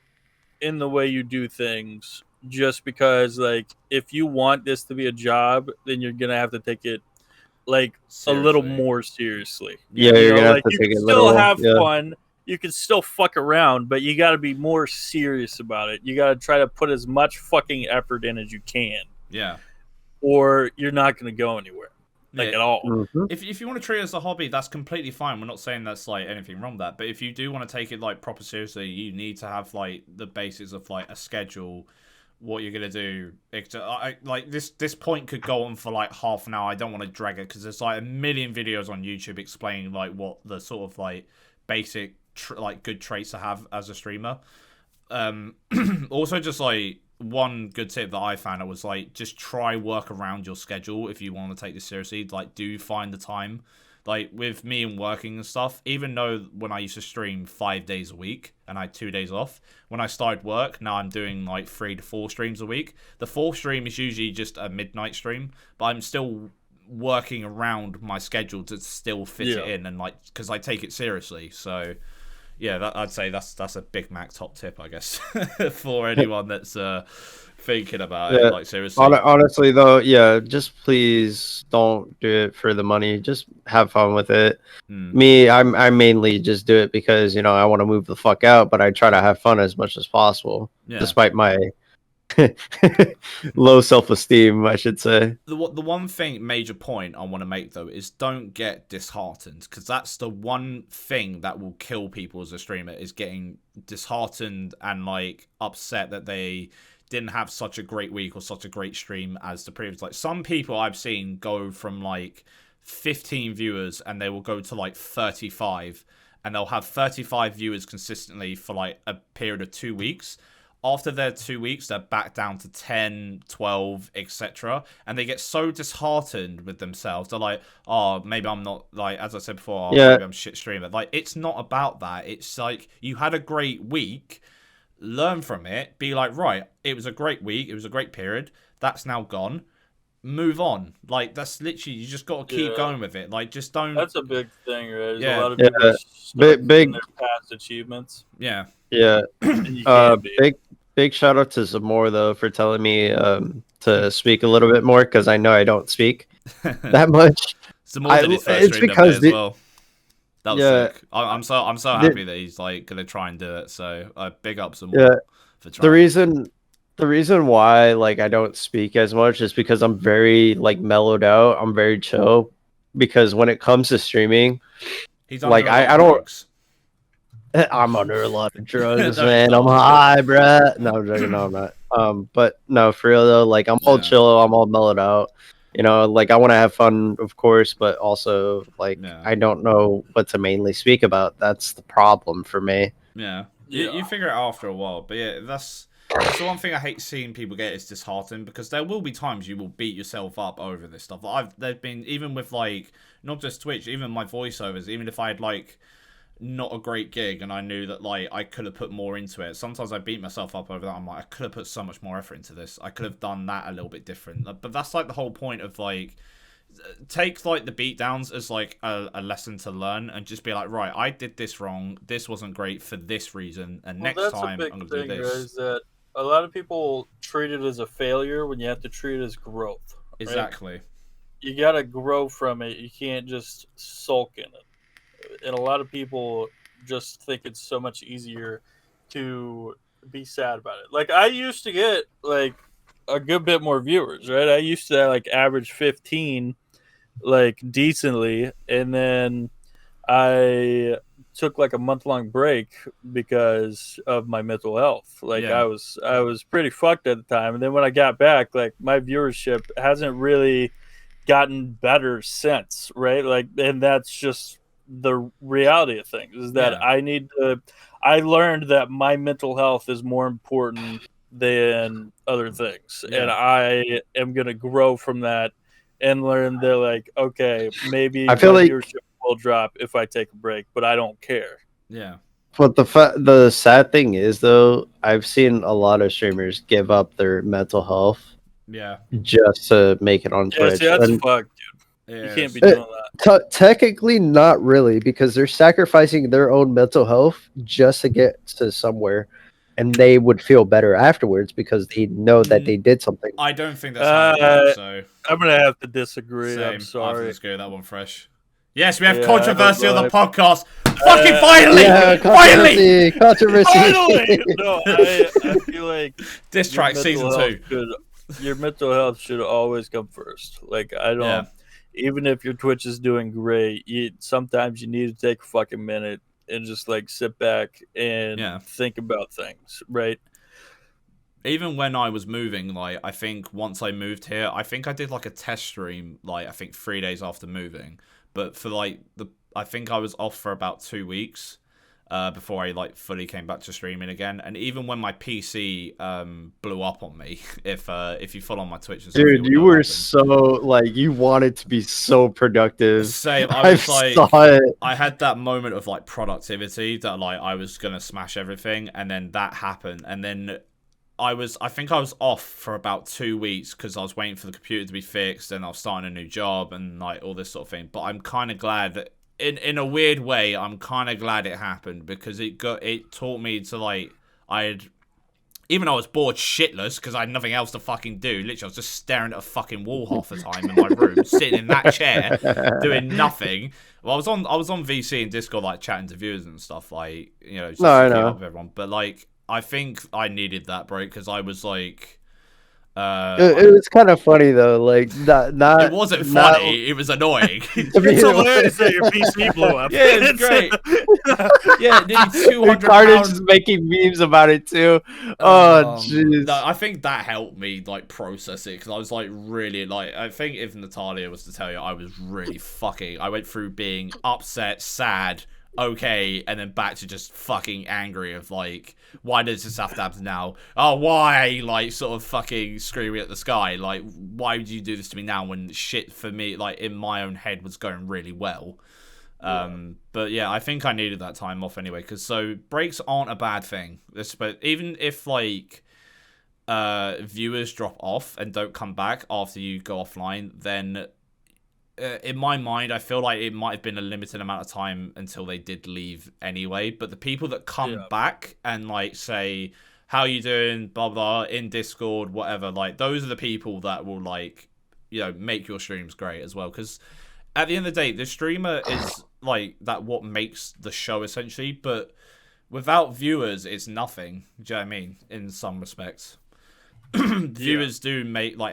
S2: in the way you do things just because, like, if you want this to be a job, then you're going to have to take it, like, a little more seriously.
S3: Yeah, you're going to have to take it a little.
S2: You can still have fun. You can still fuck around, but you got to be more serious about it. You got to try to put as much fucking effort in as you can.
S1: Yeah.
S2: Or you're not going to go anywhere. At all.
S3: Mm-hmm.
S1: If you want to treat it as a hobby, that's completely fine. We're not saying that's like anything wrong with that. But if you do want to take it like proper seriously, you need to have like the basis of like a schedule, what you're gonna do. Like this point could go on for like half an hour. I don't want to drag it because there's like a million videos on YouTube explaining like what the sort of like basic like good traits to have as a streamer. Also, just like one good tip that I found, it was like just try work around your schedule if you want to take this seriously. Like, do find the time. Like with me and working and stuff, even though when I used to stream 5 days a week and I had 2 days off, when I started work, now I'm doing like 3 to 4 streams a week. The 4th stream is usually just a midnight stream, but I'm still working around my schedule to still fit it in, and like because I take it seriously. So yeah, I'd say that's a Big Mac top tip, I guess, for anyone that's thinking about it. Like seriously,
S3: honestly though, just please don't do it for the money. Just have fun with it. Me, I mainly just do it because I want to move the fuck out, but I try to have fun as much as possible, despite my low self-esteem, I should say.
S1: The one major point I want to make though is don't get disheartened, because that's the one thing that will kill people as a streamer, is getting disheartened and like upset that they didn't have such a great week or such a great stream as the previous. Like some people I've seen go from like 15 viewers and they will go to like 35, and they'll have 35 viewers consistently for like a period of 2 weeks. After their 2 weeks, they're back down to 10, 12, etc. And they get so disheartened with themselves. They're like, oh, maybe I'm not, like, as I said before, maybe I'm shit streamer. Like, it's not about that. It's like, you had a great week, learn from it, be like, right, it was a great week, it was a great period, that's now gone. Move on. Like, that's literally, you just got to keep going with it. Like, just don't.
S2: That's a big thing, right? There's a lot of people
S3: big
S2: their past achievements.
S1: Yeah.
S3: Big shout out to Zamor though for telling me to speak a little bit more, because I know I don't speak that much.
S1: Zamor did his first stream because as well. That was sick. I'm so happy that he's like gonna try and do it. So big up Zamor for trying.
S3: The reason why like I don't speak as much is because I'm very like mellowed out. I'm very chill, because when it comes to streaming,
S1: he's
S3: like I don't. I'm under a lot of drugs,
S1: No,
S3: man. I'm
S1: no.
S3: high, bruh. No, I'm joking. No, I'm not. But no, for real though, like I'm all
S1: Yeah.
S3: chill. I'm all mellowed out. You know, like I want to have fun, of course, but also like
S1: Yeah.
S3: I don't know what to mainly speak about. That's the problem for me.
S1: Yeah.
S2: Yeah.
S1: You figure it out after a while, but yeah, that's the one thing I hate seeing people get is disheartened, because there will be times you will beat yourself up over this stuff. There've been, even with like not just Twitch, even my voiceovers, even if I had like not a great gig and I knew that like I could have put more into it, sometimes I beat myself up over that. I'm like, I could have put so much more effort into this. I could have done that a little bit different. But that's like the whole point of like, take like the beatdowns as like a lesson to learn, and just be like, right, I did this wrong, this wasn't great for this reason, and next
S2: that's
S1: time
S2: a big
S1: I'm gonna
S2: thing,
S1: do
S2: right,
S1: this.
S2: is that a lot of people treat it as a failure when you have to treat it as growth. Right?
S1: Exactly.
S2: You gotta grow from it. You can't just sulk in it. And a lot of people just think it's so much easier to be sad about it. Like I used to get like a good bit more viewers, right? I used to like average 15 like decently, and then I took like a month-long break because of my mental health. Like
S1: Yeah.
S2: I was pretty fucked at the time, and then when I got back, like my viewership hasn't really gotten better since, right? Like, and that's just the reality of things, is that
S1: Yeah.
S2: I learned that my mental health is more important than other things, and
S1: Yeah.
S2: I am going to grow from that and learn that, like, okay, maybe
S3: I feel
S2: my
S3: like
S2: viewership will drop if I take a break, but I don't care.
S1: Yeah.
S3: what the sad thing is though, I've seen a lot of streamers give up their mental health
S1: Yeah.
S3: just to make it on
S2: Yeah, see,
S3: Twitch.
S2: that's
S3: And
S2: fucked, dude. You can't
S1: Yes.
S2: be doing that.
S3: technically not really, because they're sacrificing their own mental health just to get to somewhere, and they would feel better afterwards because they know that they did something.
S1: I don't think that's how it works, so
S2: I'm gonna have to disagree. I'm
S1: same. I have to
S2: sorry.
S1: disagree with that one, Fresh. Yes, we have
S2: Yeah, I don't
S1: controversy on the
S2: know.
S1: podcast. Fucking finally!
S3: Yeah,
S1: Finally!
S3: controversy.
S2: Finally! No, I feel like
S1: Diss
S2: your
S1: track
S2: mental
S1: season
S2: health
S1: 2.
S2: your mental health should always come first. Like I don't,
S1: Yeah.
S2: even if your Twitch is doing great, sometimes you need to take a fucking minute and just like sit back and think about things, right?
S1: Even when I was moving, like, I think once I moved here, I think I did like a test stream, like, I think 3 days after moving. But for like I think I was off for about 2 weeks before I like fully came back to streaming again. And even when my PC blew up on me, if you follow my Twitch and stuff,
S3: Dude, you were so like, you wanted to be so productive.
S1: Same. I was like,
S3: saw it.
S1: I had that moment of like productivity that like I was gonna smash everything, and then that happened, and then I think I was off for about 2 weeks because I was waiting for the computer to be fixed, and I was starting a new job and like all this sort of thing. But I'm kind of glad that, in a weird way, I'm kind of glad it happened, because it taught me to like, even though I was bored shitless because I had nothing else to fucking do. Literally, I was just staring at a fucking wall half the time in my room, sitting in that chair, doing nothing. Well, I was on VC and Discord, like chatting to viewers and stuff, like, you know, just to keep up with everyone. But like, I think I needed that break because I was like,
S3: it was kind of funny though, like not.
S1: It wasn't funny. It was annoying.
S2: It's hilarious that your PC blew up.
S1: Yeah, it's great. Yeah, nearly 200
S3: Carnage is making memes about it too. Oh jeez.
S1: No, I think that helped me like process it, because I was like really like, I think if Natalia was to tell you, I was really fucking. I went through being upset, sad, okay, and then back to just fucking angry of like, why does this have to happen now? Oh, why? Like, sort of fucking screaming at the sky. Like, why would you do this to me now when shit for me, like, in my own head was going really well? But yeah, I think I needed that time off anyway, because so breaks aren't a bad thing. But even if like viewers drop off and don't come back after you go offline, then in my mind, I feel like it might have been a limited amount of time until they did leave anyway. But the people that come back and like say, how you doing, blah blah, in Discord, whatever, like those are the people that will like, you know, make your streams great as well. Because at the end of the day, the streamer is like that what makes the show essentially. But without viewers, it's nothing. Do you know what I mean? In some respects, viewers do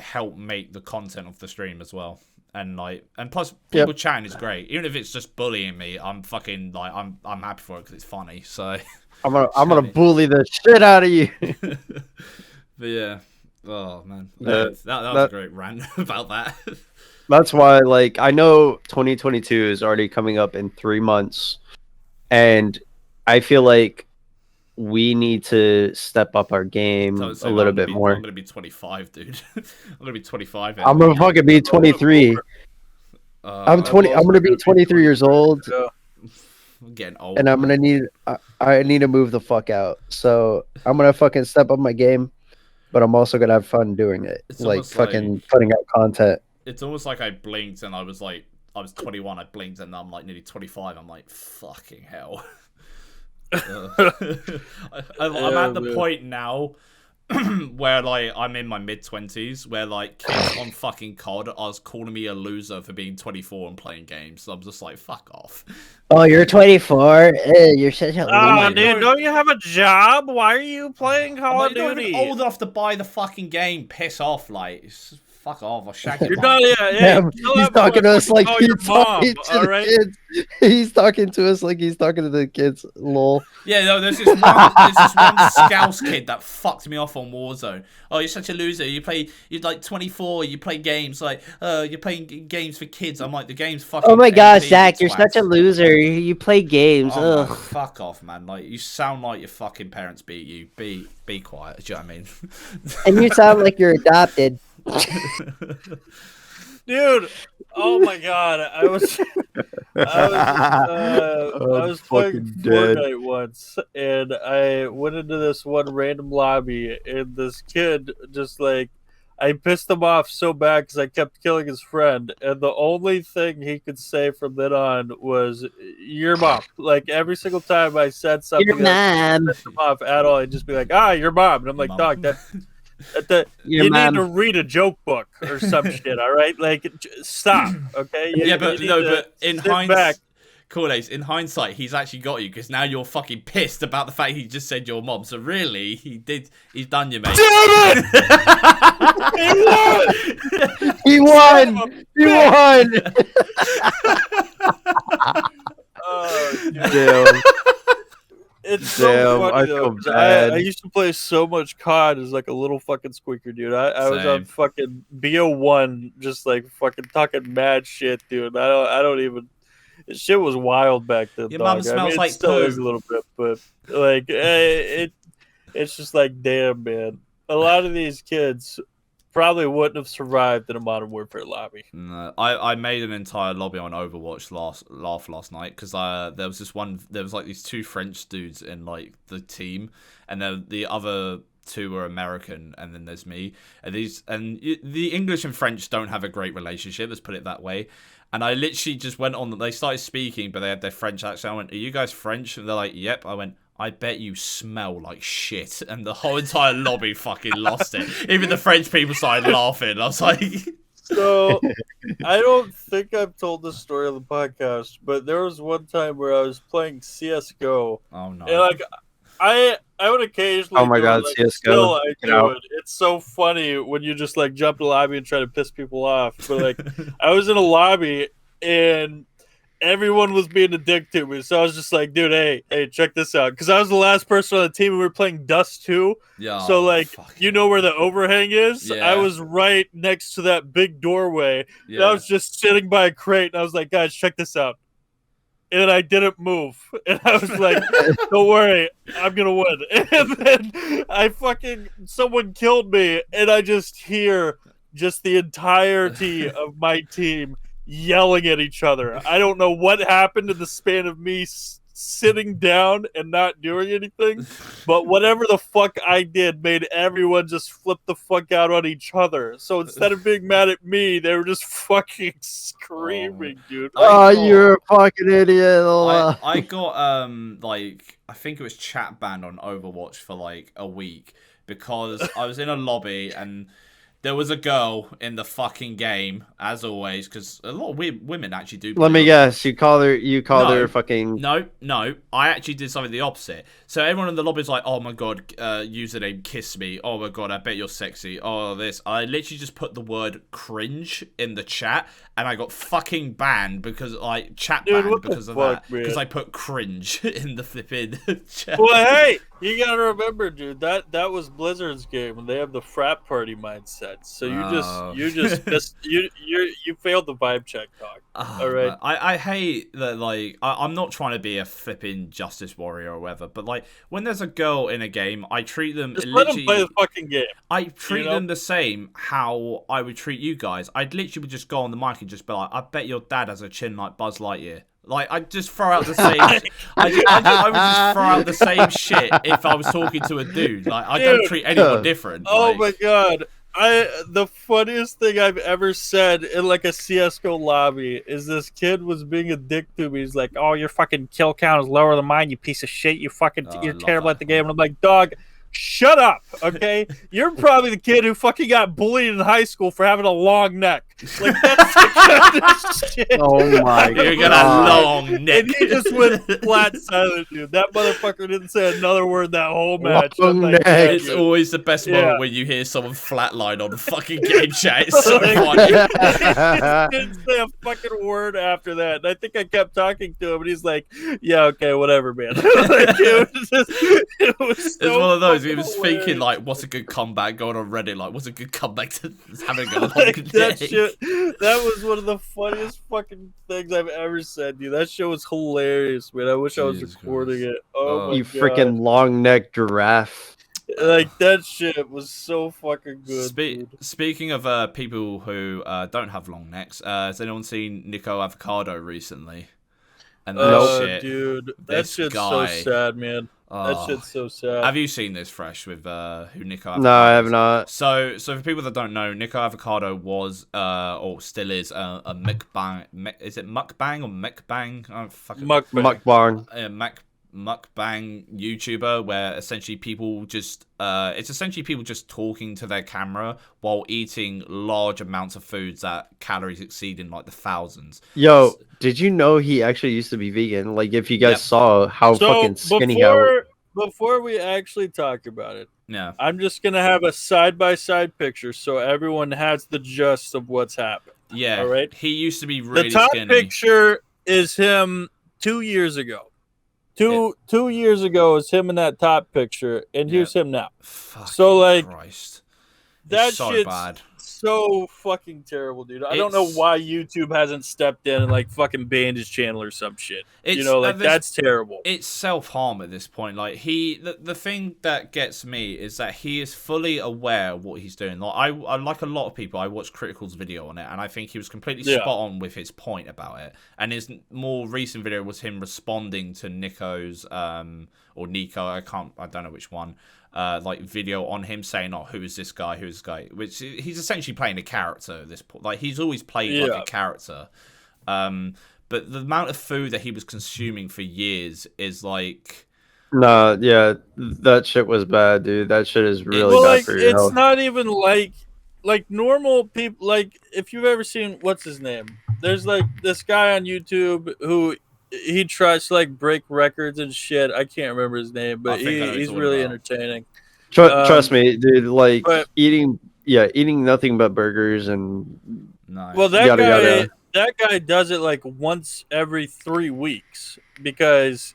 S1: help make the content of the stream as well. and plus people chatting is great. Even if it's just bullying me, I'm fucking like I'm happy for it because it's funny. So
S3: I'm gonna bully the shit out of you.
S1: But yeah, oh man, that was a great rant about that.
S3: That's why, like, I know 2022 is already coming up in 3 months, and I feel like we need to step up our game a little bit more.
S1: I'm gonna be 25, dude. I'm gonna be 25.
S3: I'm gonna fucking be 23. I'm 20. I'm gonna be 23 years old.
S1: I'm getting old,
S3: and I'm gonna need. I need to move the fuck out. So I'm gonna fucking step up my game, but I'm also gonna have fun doing it.
S1: It's
S3: like fucking putting out content.
S1: It's almost like I blinked and I was 21. I blinked and I'm like nearly 25. I'm like fucking hell. I'm at the point now where like I'm in my mid-20s where like kids on fucking COD are calling me a loser for being 24 and playing games. So I'm just like, fuck off.
S3: Oh, you're 24. You're such a loser.
S2: Dude, don't you have a job? Why are you playing Call of Duty?
S1: You're not even old enough to buy the fucking game. Piss off, like. Fuck off! I'll shag your
S3: mom. He's talking to us like he's talking to the kids. He's talking to us like he's talking to the kids. Lol.
S1: Yeah, no, there's this one Scouse kid that fucked me off on Warzone. Oh, you're such a loser. You're like 24. You play games like you're playing games for kids. I'm like the game's fucking.
S3: Oh my gosh, Zach, you're such a loser. You play games.
S1: Oh, man, fuck off, man. Like you sound like your fucking parents beat you. Be quiet. Do you know what I mean?
S3: And you sound like you're adopted.
S2: Dude, oh my god, I was playing Fortnite once, and I went into this one random lobby, and this kid just like, I pissed him off so bad because I kept killing his friend, and the only thing he could say from then on was "your mom." Like every single time I said something that pissed him off at all, I'd just be like, "your mom," and I'm like, "Dog, you need to read a joke book or some shit, all right? Like, stop, okay?"
S1: But in hindsight, he's actually got you because now you're fucking pissed about the fact he just said your mom. So really, he's done you, mate.
S2: Damn it!
S3: He won! He won!
S2: Oh,
S3: damn.
S2: It's so funny, though, I used to play so much COD as like a little fucking squeaker, dude. I was on fucking BO1 just like fucking talking mad shit, dude. I don't even. Shit was wild back then.
S1: Your mom smells like
S2: it still is a little bit, but like it's just like, damn, man. A lot of these kids probably wouldn't have survived in a Modern Warfare lobby.
S1: No, I made an entire lobby on Overwatch last night because there was like these two French dudes in like the team, and then the other two were American, and then there's me, and the English and French don't have a great relationship, let's put it that way. And I literally just went on. They started speaking, but they had their French accent. I went, "Are you guys French?" And they're like, "Yep." I went, "I bet you smell like shit." And the whole entire lobby fucking lost it. Even the French people started laughing. I was like...
S2: So, I don't think I've told this story on the podcast, but there was one time where I was playing CSGO.
S1: Oh, no.
S2: And, like, I would occasionally...
S3: Oh, my God,
S2: like,
S3: CSGO.
S2: Still, I do it. It's so funny when you just, like, jump in the lobby and try to piss people off. But, like, I was in a lobby, and... everyone was being a dick to me, so I was just like, "Dude, hey, check this out." Because I was the last person on the team, and we were playing Dust 2.
S1: Yeah.
S2: So, like, you know where the overhang is?
S1: Yeah.
S2: I was right next to that big doorway. Yeah. And I was just sitting by a crate, and I was like, "Guys, check this out." And I didn't move. And I was like, "Don't worry, I'm gonna win." And then someone killed me, and I just hear the entirety of my team yelling at each other. I don't know what happened in the span of me sitting down and not doing anything, but whatever the fuck I did made everyone just flip the fuck out on each other. So instead of being mad at me, they were just fucking screaming, dude.
S3: You're a fucking idiot.
S1: I got like, I think it was chat banned on Overwatch for like a week because I was in a lobby and There was a girl in the fucking game, as always, because a lot of women actually do.
S3: Let me guess. You called her fucking.
S1: No. I actually did something the opposite. So everyone in the lobby is like, "Oh my god, username kiss me. Oh my god, I bet you're sexy. Oh this." I literally just put the word cringe in the chat, and I got fucking banned because banned because of that. Because I put cringe in the flipping chat.
S2: Well, hey, you gotta remember, dude, that was Blizzard's game, and they have the frat party mindset. So you failed the vibe check, dog. All right.
S1: I hate that. Like, I'm not trying to be a flipping justice warrior or whatever, but like when there's a girl in a game, I treat them
S2: just
S1: literally.
S2: Let them play the fucking game.
S1: I treat them the same how I would treat you guys. I'd literally would just go on the mic and just be like, "I bet your dad has a chin like Buzz Lightyear." Like, I'd just throw out the same. I would just throw out the same shit if I was talking to a dude. Like, I don't treat anyone different.
S2: Oh my god. The funniest thing I've ever said in like a CS:GO lobby is this kid was being a dick to me. He's like, "Oh, your fucking kill count is lower than mine, you piece of shit. You fucking you're terrible at the game." And I'm like, "Dog, shut up, okay? You're probably the kid who fucking got bullied in high school for having a long neck. Like, that's the kind of shit."
S3: Oh my god.
S1: You're gonna long neck.
S2: And he just went flat silent, dude. That motherfucker didn't say another word that whole match. Like,
S1: it's always the best moment when you hear someone flatline on the fucking game chat. It's so funny.
S2: He didn't say a fucking word after that. And I think I kept talking to him, and he's like, "Yeah, okay, whatever, man." Like, it was so
S1: it's one of those. He was
S2: hilarious.
S1: thinking like, "What's a good comeback?" Going on Reddit, like, "What's a good comeback to having a long
S2: Like,
S1: day?"
S2: that was one of the funniest fucking things I've ever said, dude. That show was hilarious, man. I wish I was recording it. Oh my
S3: you
S2: god,
S3: freaking long neck giraffe.
S2: like that shit was so fucking good.
S1: Speaking of people who don't have long necks, has anyone seen Niko Avocado recently? And shit,
S2: dude, that shit's so sad, man. That shit's so sad.
S1: Have you seen this, Fresh, with who Niko Avocado
S3: No, I have not.
S1: So for people that don't know, Niko Avocado was, or still is, a mukbang. Is it mukbang or mukbang? Oh,
S2: Mukbang.
S1: Mukbang YouTuber, where essentially people just, it's essentially people just talking to their camera while eating large amounts of foods that calories exceeding like the thousands.
S3: Yo, did you know he actually used to be vegan? Like, if you guys saw how fucking skinny he was.
S2: Before we actually talk about it,
S1: yeah,
S2: I'm just gonna have a side-by-side picture so everyone has the gist of what's happened.
S1: Yeah,
S2: all right.
S1: He used to be really
S2: the top
S1: skinny.
S2: Picture is him 2 years ago. Two years ago is him in that top picture, and here's him now.
S1: Fucking
S2: so like,
S1: Christ.
S2: That
S1: so
S2: shit's
S1: bad.
S2: So fucking terrible, dude. I don't know why YouTube hasn't stepped in and like fucking banned his channel or some shit. You know, like that's terrible.
S1: It's self-harm at this point. Like the thing that gets me is that he is fully aware of what he's doing. Like I like a lot of people, I watched Critical's video on it, and I think he was completely spot on with his point about it. And his more recent video was him responding to Niko's or Niko, I don't know which one. Like video on him saying, "Oh, who is this guy? Who is this guy?" Which he's essentially playing a character at this point. Like he's always played like a character. But the amount of food that he was consuming for years is like,
S3: nah, yeah, that shit was bad, dude. That shit is really bad
S2: like,
S3: for your health.
S2: It's not even like normal people. Like if you've ever seen what's his name, there's like this guy on YouTube who. He tries to like break records and shit. I can't remember his name, but he's really entertaining.
S3: Trust me, dude. Like eating nothing but burgers and.
S1: Nice.
S2: Well, that guy does it like once every 3 weeks because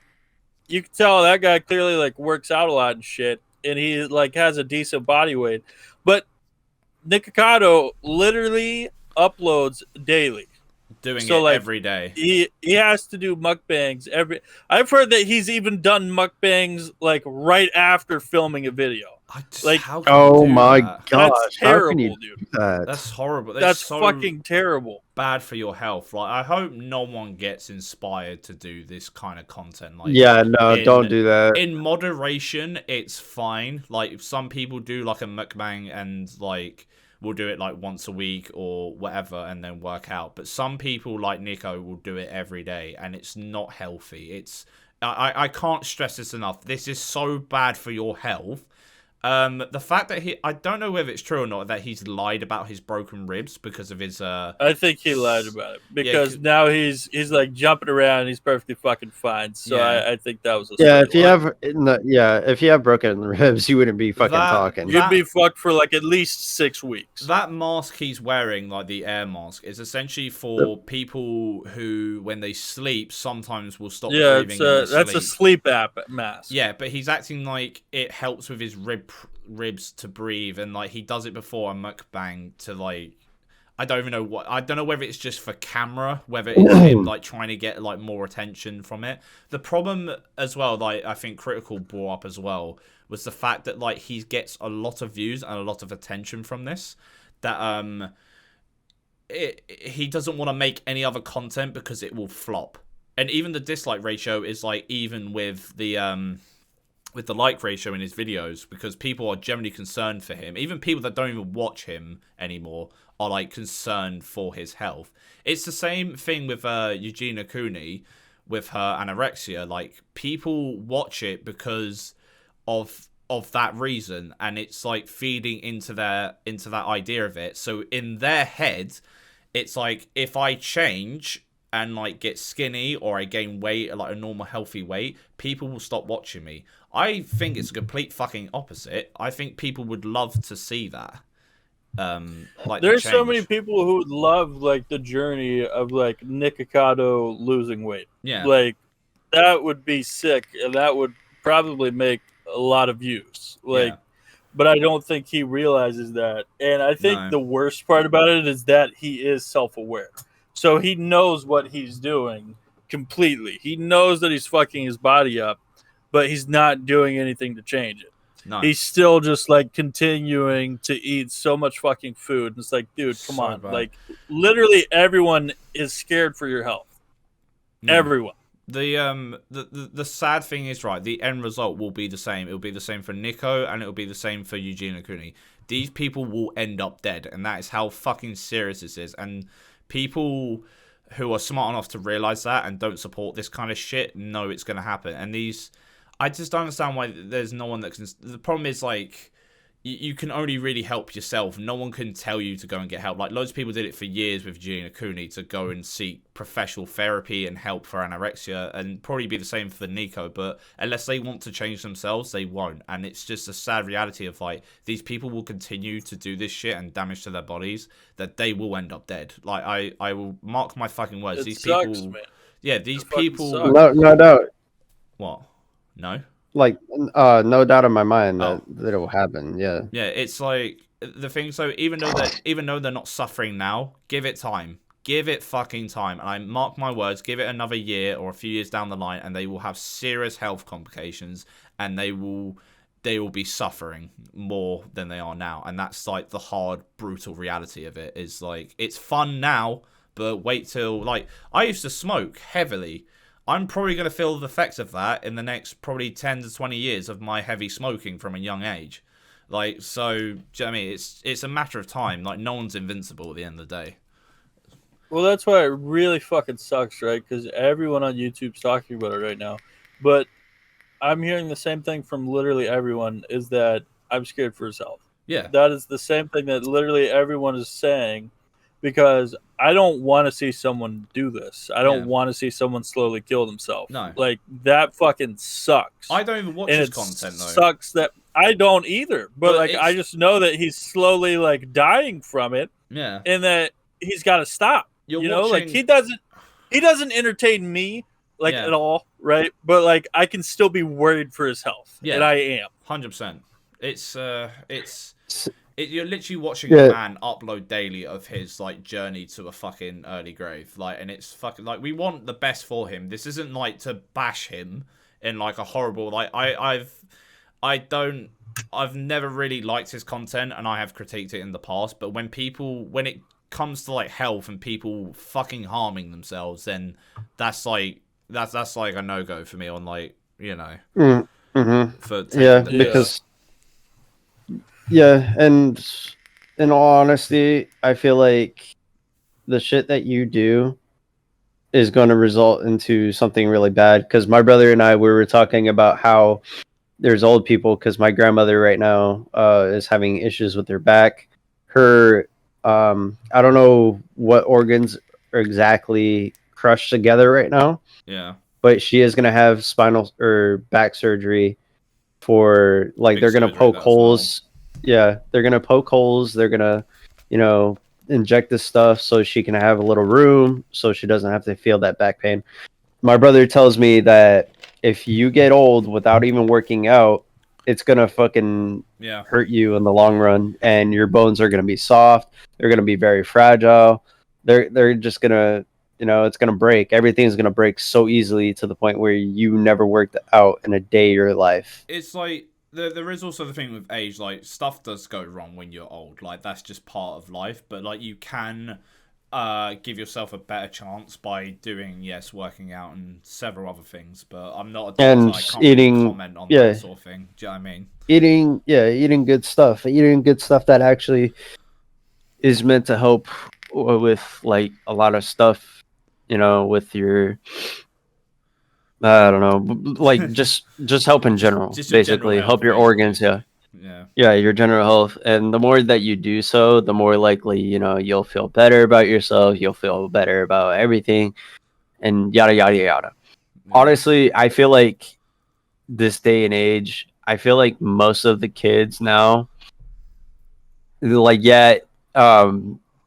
S2: you can tell that guy clearly like works out a lot and shit, and he like has a decent body weight. But Niko Avocado literally uploads daily.
S1: Doing it like, every day.
S2: He has to do mukbangs every. I've heard that he's even done mukbangs like right after filming a video.
S3: Like, oh my gosh,
S2: that's terrible, dude.
S1: That's horrible.
S2: That's so fucking terrible.
S1: Bad for your health. Like, I hope no one gets inspired to do this kind of content. Like,
S3: yeah, no, don't do that.
S1: In moderation, it's fine. Like, if some people do like a mukbang and like. We'll do it like once a week or whatever and then work out. But some people like Niko will do it every day and it's not healthy. I can't stress this enough. This is so bad for your health. The fact that I don't know whether it's true or not that he's lied about his broken ribs because of his
S2: I think he lied about it because
S1: yeah,
S2: now he's like jumping around. He's perfectly fucking fine. So
S1: Yeah.
S2: I think that was a
S3: Yeah,
S2: straight lie.
S3: if you have broken ribs, you wouldn't be fucking talking.
S2: You'd be fucked for like at least 6 weeks.
S1: That mask he's wearing, like the air mask, is essentially for people who, when they sleep, sometimes will stop breathing.
S2: That's a sleep app mask.
S1: Yeah, but he's acting like it helps with his ribs to breathe, and like he does it before a mukbang to like. I don't even know what. I don't know whether it's just for camera, whether it's him like trying to get like more attention from it. The problem as well, like I think Critical brought up as well, was the fact that like he gets a lot of views and a lot of attention from this. That he doesn't want to make any other content because it will flop. And even the dislike ratio is like even with the like ratio in his videos, because people are generally concerned for him. Even people that don't even watch him anymore are like concerned for his health. It's the same thing with Eugenia Cooney with her anorexia. Like people watch it because of that reason, and it's like feeding into that idea of it. So in their head, it's like if I change and like get skinny or I gain weight, like a normal healthy weight, people will stop watching me. I think it's a complete fucking opposite. I think people would love to see that. Like
S2: there's so many people who would love like the journey of like Niko Avocado losing weight.
S1: Yeah,
S2: like that would be sick, and that would probably make a lot of views. Like, but I don't think he realizes that. And I think the worst part about it is that he is self-aware. So he knows what he's doing completely. He knows that he's fucking his body up, but he's not doing anything to change it.
S1: No.
S2: He's still just like continuing to eat so much fucking food. And it's like, dude, come on.
S1: Bad.
S2: Like literally everyone is scared for your health. No. Everyone.
S1: The sad thing is, right, the end result will be the same. It'll be the same for Niko, and it'll be the same for Eugenia Cooney. These people will end up dead, and that is how fucking serious this is. And people who are smart enough to realize that and don't support this kind of shit know it's going to happen. And I just don't understand why there's no one that can. The problem is, like, you can only really help yourself. No one can tell you to go and get help. Like, loads of people did it for years with Eugenia Cooney to go and seek professional therapy and help for anorexia, and probably be the same for Niko. But unless they want to change themselves, they won't. And it's just a sad reality of, like, these people will continue to do this shit and damage to their bodies, that they will end up dead. Like, I will mark my fucking words. These people,
S2: man.
S1: Yeah, these people.
S3: No doubt.
S1: What? No?
S3: Like, no doubt in my mind that it will happen. Yeah.
S1: Yeah, it's like the thing. So even though they're not suffering now, give it time. Give it fucking time. And I mark my words, give it another year or a few years down the line, and they will have serious health complications, and they will be suffering more than they are now. And that's like the hard, brutal reality of it. Is like, it's fun now, but wait till, like, I used to smoke heavily. I'm probably going to feel the effects of that in the next probably 10 to 20 years of my heavy smoking from a young age. Like, so, do you know what I mean? It's a matter of time. Like, no one's invincible at the end of the day.
S2: Well, that's why it really fucking sucks, right? Because everyone on YouTube's talking about it right now. But I'm hearing the same thing from literally everyone, is that I'm scared for his health.
S1: Yeah.
S2: That is the same thing that literally everyone is saying, because I don't want to see someone do this. I don't want to see someone slowly kill themselves.
S1: No.
S2: Like, that fucking sucks.
S1: I don't even watch his content, though.
S2: Sucks that I don't either. But like, I just know that he's slowly like dying from it.
S1: Yeah.
S2: And that he's got to stop. You know, like he doesn't entertain me like at all, right? But like, I can still be worried for his health. Yeah. And I am.
S1: 100%. You're literally watching a man upload daily of his like journey to a fucking early grave, like, and it's fucking like, we want the best for him. This isn't like to bash him in like a horrible, like, I've never really liked his content, and I have critiqued it in the past. But when it comes to like health and people fucking harming themselves, then that's like a no-go for me on, like, you know, for
S3: because. Yeah, and in all honesty, I feel like the shit that you do is going to result into something really bad. Because my brother and I, we were talking about how there's old people, because my grandmother right now is having issues with her back. Her I don't know what organs are exactly crushed together right now,
S1: Yeah.
S3: but she is gonna have spinal or back surgery for like
S1: Big
S3: they're gonna
S1: surgery
S3: poke
S1: that as well.
S3: holes. Yeah, they're gonna poke holes. They're gonna, you know, inject this stuff so she can have a little room, so she doesn't have to feel that back pain. My brother tells me that if you get old without even working out, it's gonna fucking
S1: Yeah.
S3: hurt you in the long run, and your bones are gonna be soft. They're gonna be very fragile. They're just gonna, it's gonna break. Everything's gonna break so easily to the point where you never worked out in a day of your life.
S1: It's like there is also the thing with age, like stuff does go wrong when you're old. Like that's just part of life. But like you can give yourself a better chance by doing working out and several other things. But I'm not a doctor.
S3: And
S1: I can't
S3: eating,
S1: really comment on
S3: yeah,
S1: that sort of thing. Do you know what I mean?
S3: eating good stuff. Eating good stuff that actually is meant to help with like a lot of stuff, with your, I don't know, like just help in general,
S1: Just your general
S3: basically
S1: health,
S3: help your
S1: basically.
S3: organs. Yeah,
S1: Yeah.
S3: yeah, your general health. And the more that you do so, the more likely, you'll feel better about yourself. You'll feel better about everything, and yada yada yada.
S1: Yeah.
S3: Honestly, I feel like this day and age, I feel like most of the kids now, like, yeah,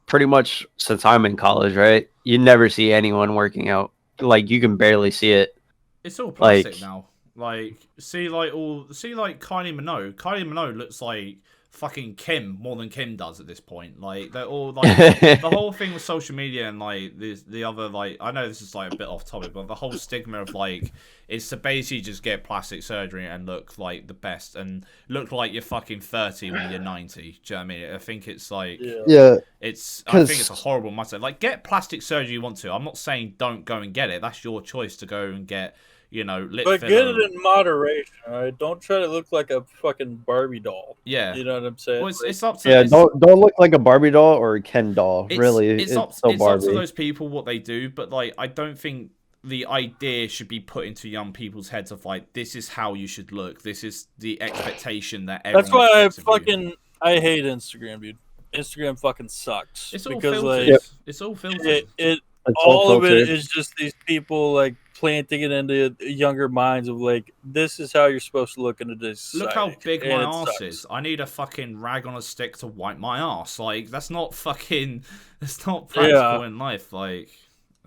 S3: pretty much since I'm in college, right? You never see anyone working out. Like, you can barely see it.
S1: It's all plastic
S3: Like,
S1: now. Like see like Kylie Minogue. Kylie Minogue looks like fucking Kim more than Kim does at this point. Like they're all like the whole thing with social media and like the other, like, I know this is like a bit off topic, but the whole stigma of like is to basically just get plastic surgery and look like the best and look like you're fucking 30 when you're 90. Do you know what I mean? I think it's like
S3: yeah,
S1: I think it's a horrible mindset. Like, get plastic surgery you want to. I'm not saying don't go and get it. That's your choice to go and get, lip
S2: But
S1: filler.
S2: get it in moderation, all right? Don't try to look like a fucking Barbie doll.
S1: Yeah.
S2: You know what I'm saying?
S1: Well, it's up to
S3: don't look like a Barbie doll or a Ken doll. Really,
S1: it's up
S3: so
S1: it's up to
S3: Barbie.
S1: those people what they do, but like I don't think the idea should be put into young people's heads of like, this is how you should look. This is the expectation that everyone.
S2: That's why
S1: expects of you.
S2: I hate Instagram, dude. Instagram fucking sucks.
S1: It's all
S2: because
S1: filtered.
S2: like
S1: It's all filtered.
S2: it
S3: It's
S2: all of it
S3: filtered.
S2: is just these people like planting it into younger minds of like, this is how you're supposed to look in today's society.
S1: Look how big
S2: and
S1: my
S2: it
S1: ass
S2: sucks.
S1: is. I need a fucking rag on a stick to wipe my ass. Like, that's not fucking. That's not practical in life. Like,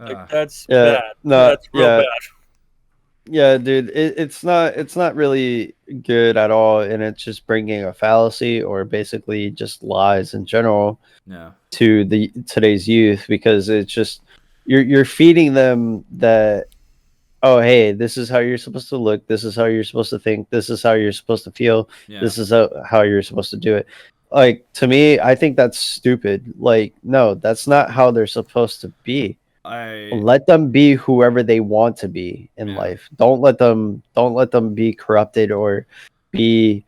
S2: Like, that's
S3: Yeah,
S2: bad.
S3: no,
S2: That's real
S3: yeah.
S2: bad.
S3: Yeah, dude, it's not really good at all, and it's just bringing a fallacy or basically just lies in general
S1: yeah,
S3: to the today's youth, because it's just you're feeding them that, oh, hey, this is how you're supposed to look, this is how you're supposed to think, this is how you're supposed to feel,
S1: yeah.
S3: this is how you're supposed to do it. Like, to me, I think that's stupid. Like, no, that's not how they're supposed to be. Let them be whoever they want to be in life. Don't let them be corrupted or be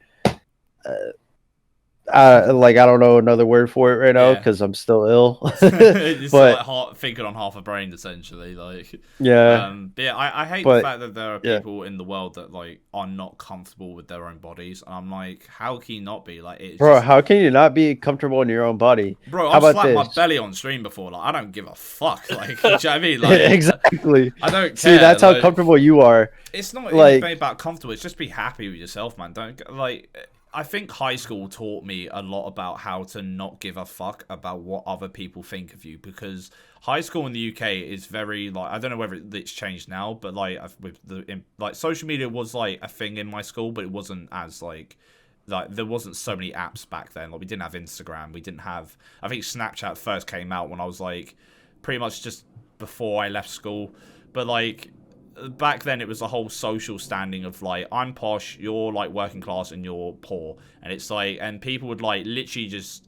S3: like, I don't know another word for it right now because I'm still ill.
S1: It's
S3: But
S1: like thinking on half a brain, essentially. Like,
S3: yeah,
S1: but yeah, I hate
S3: but
S1: the fact that there are
S3: yeah.
S1: people in the world that like are not comfortable with their own bodies. And I'm like, how can you not be? Like, it's
S3: Bro,
S1: just,
S3: how can you not be comfortable in your own body?
S1: bro,
S3: How
S1: I've
S3: about
S1: slapped my
S3: this?
S1: belly on stream before. Like, I don't give a fuck. Like, do you know what I mean? Like,
S3: Exactly.
S1: I don't care.
S3: See, that's
S1: like,
S3: how comfortable you are.
S1: It's not
S3: Like,
S1: even about comfortable. It's just be happy with yourself, man. Don't like. I think high school taught me a lot about how to not give a fuck about what other people think of you, because high school in the UK is very like, I don't know whether it's changed now, but like with like social media was like a thing in my school, but it wasn't as like there wasn't so many apps back then. Like, we didn't have Instagram, we didn't have, I think Snapchat first came out when I was like pretty much just before I left school, but like back then it was a whole social standing of like, I'm posh, you're like working class, and you're poor, and it's like, and people would like literally just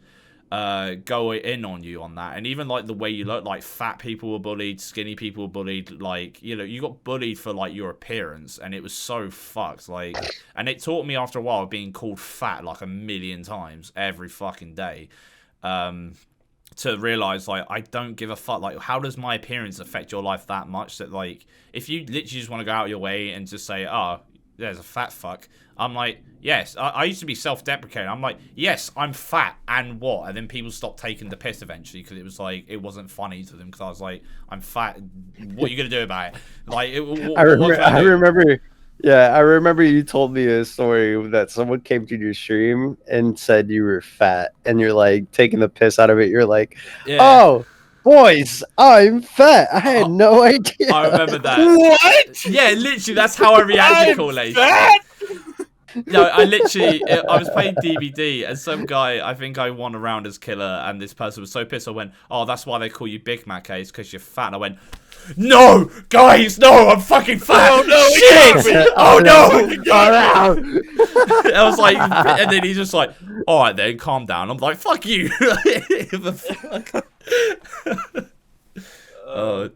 S1: go in on you on that. And even like the way you look, like fat people were bullied, skinny people were bullied, like, you got bullied for like your appearance, and it was so fucked. Like, and it taught me after a while being called fat like a million times every fucking day, to realize like, I don't give a fuck. Like, how does my appearance affect your life that much that like, if you literally just want to go out your way and just say, oh, there's a fat fuck. I'm like, yes. I used to be self-deprecating. I'm like, yes, I'm fat, and what? And then people stopped taking the piss eventually because it was like it wasn't funny to them because I was like, I'm fat. What are you gonna do about it? Like,
S3: I remember. Yeah, I remember you told me a story that someone came to your stream and said you were fat, and you're like taking the piss out of it. You're like,
S1: Yeah.
S3: "Oh, boys, I'm fat. I had no idea."
S1: I remember that.
S2: What?
S1: Yeah, literally, that's how I reacted, CoolAce. No, I was playing DVD, and some guy, I think I won a round as killer, and this person was so pissed. I went, "Oh, that's why they call you BigMacKaz, because you're fat." And I went, "No, guys, no, I'm fucking fat.
S2: Oh no,
S1: shit! Oh no!"
S3: I
S1: I was like, and then he's just like, "All right, then, calm down." I'm like, "Fuck you." The fuck?
S3: Oh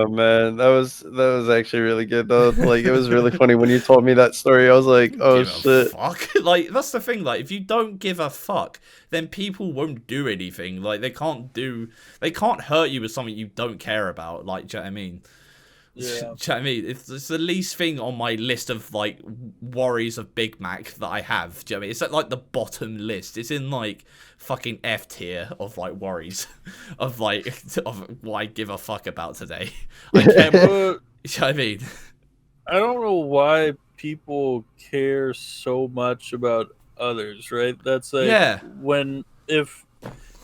S3: man, that was actually really good though. Like it was really funny when you told me that story. I was like, oh
S1: Give a
S3: shit.
S1: fuck. Like, that's the thing. Like, if you don't give a fuck, then people won't do anything. Like, they can't hurt you with something you don't care about. Like, do you know what I mean?
S2: Yeah.
S1: Do you know what I mean? It's the least thing on my list of like worries of Big Mac that I have. Do you know what I mean? It's at like the bottom list. It's in like fucking F tier of like worries of like of what I give a fuck about today. I can't. Do you know what I mean?
S2: I don't know why people care so much about others, right? That's like if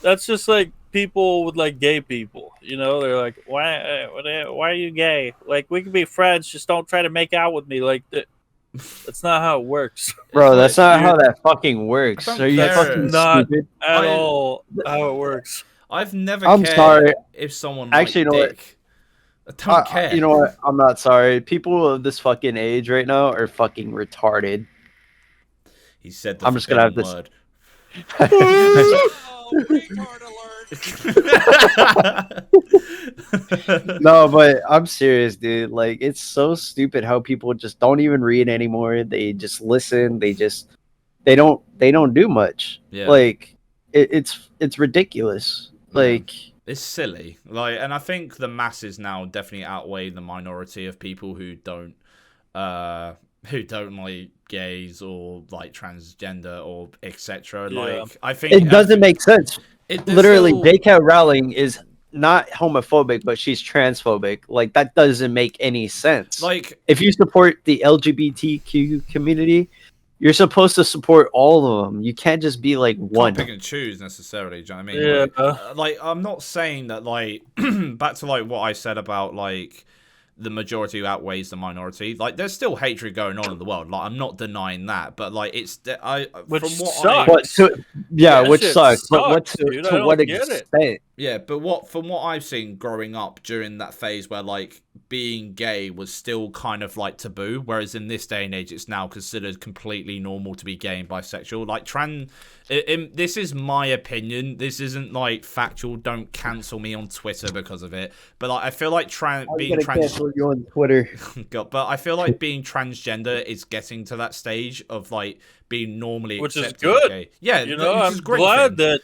S2: that's just like people with like gay people, you know, they're like, why are you gay? Like, we can be friends, just don't try to make out with me. Like, that's not how it works,
S3: bro. That's not how that fucking works. Are you fucking stupid?
S2: At all how it works.
S1: I've never.
S3: I'm
S1: cared
S3: sorry.
S1: if someone
S3: Actually, you know what?
S1: dick. I don't care.
S3: You know what? I'm not sorry. People of this fucking age right now are fucking retarded.
S1: He said the
S3: I'm just gonna have this.
S1: word.
S4: Retard alert.
S3: No, but I'm serious, dude. Like, it's so stupid how people just don't even read anymore. They just listen. They don't do much.
S1: Yeah.
S3: Like, it's ridiculous. Like,
S1: it's silly. Like, and I think the masses now definitely outweigh the minority of people who don't like gays or like transgender or etc.
S2: Yeah.
S1: Like, I think
S3: it doesn't make sense. Literally, J.K. Rowling is not homophobic, but she's transphobic. Like, that doesn't make any sense.
S1: Like,
S3: if you support the LGBTQ community, you're supposed to support all of them. You can't just be like one.
S1: Can't pick and choose necessarily. Do you know what I mean?
S2: Yeah.
S1: Like, I'm not saying that. Like, back to like what I said about like the majority outweighs the minority. Like, there's still hatred going on in the world. Like, I'm not denying that, but like, it's
S2: which
S1: from what
S2: sucks.
S3: Which sucks. But what
S2: dude,
S3: to what extent?
S1: Yeah, but from what I've seen growing up during that phase where like being gay was still kind of like taboo, whereas in this day and age it's now considered completely normal to be gay and bisexual. Like this is my opinion. This isn't like factual. Don't cancel me on Twitter because of it. But like, I feel like being
S3: cancel you on Twitter.
S1: God, but I feel like being transgender is getting to that stage of like being normally
S2: which is
S1: accepted
S2: good.
S1: Gay. Yeah,
S2: you know, I'm glad that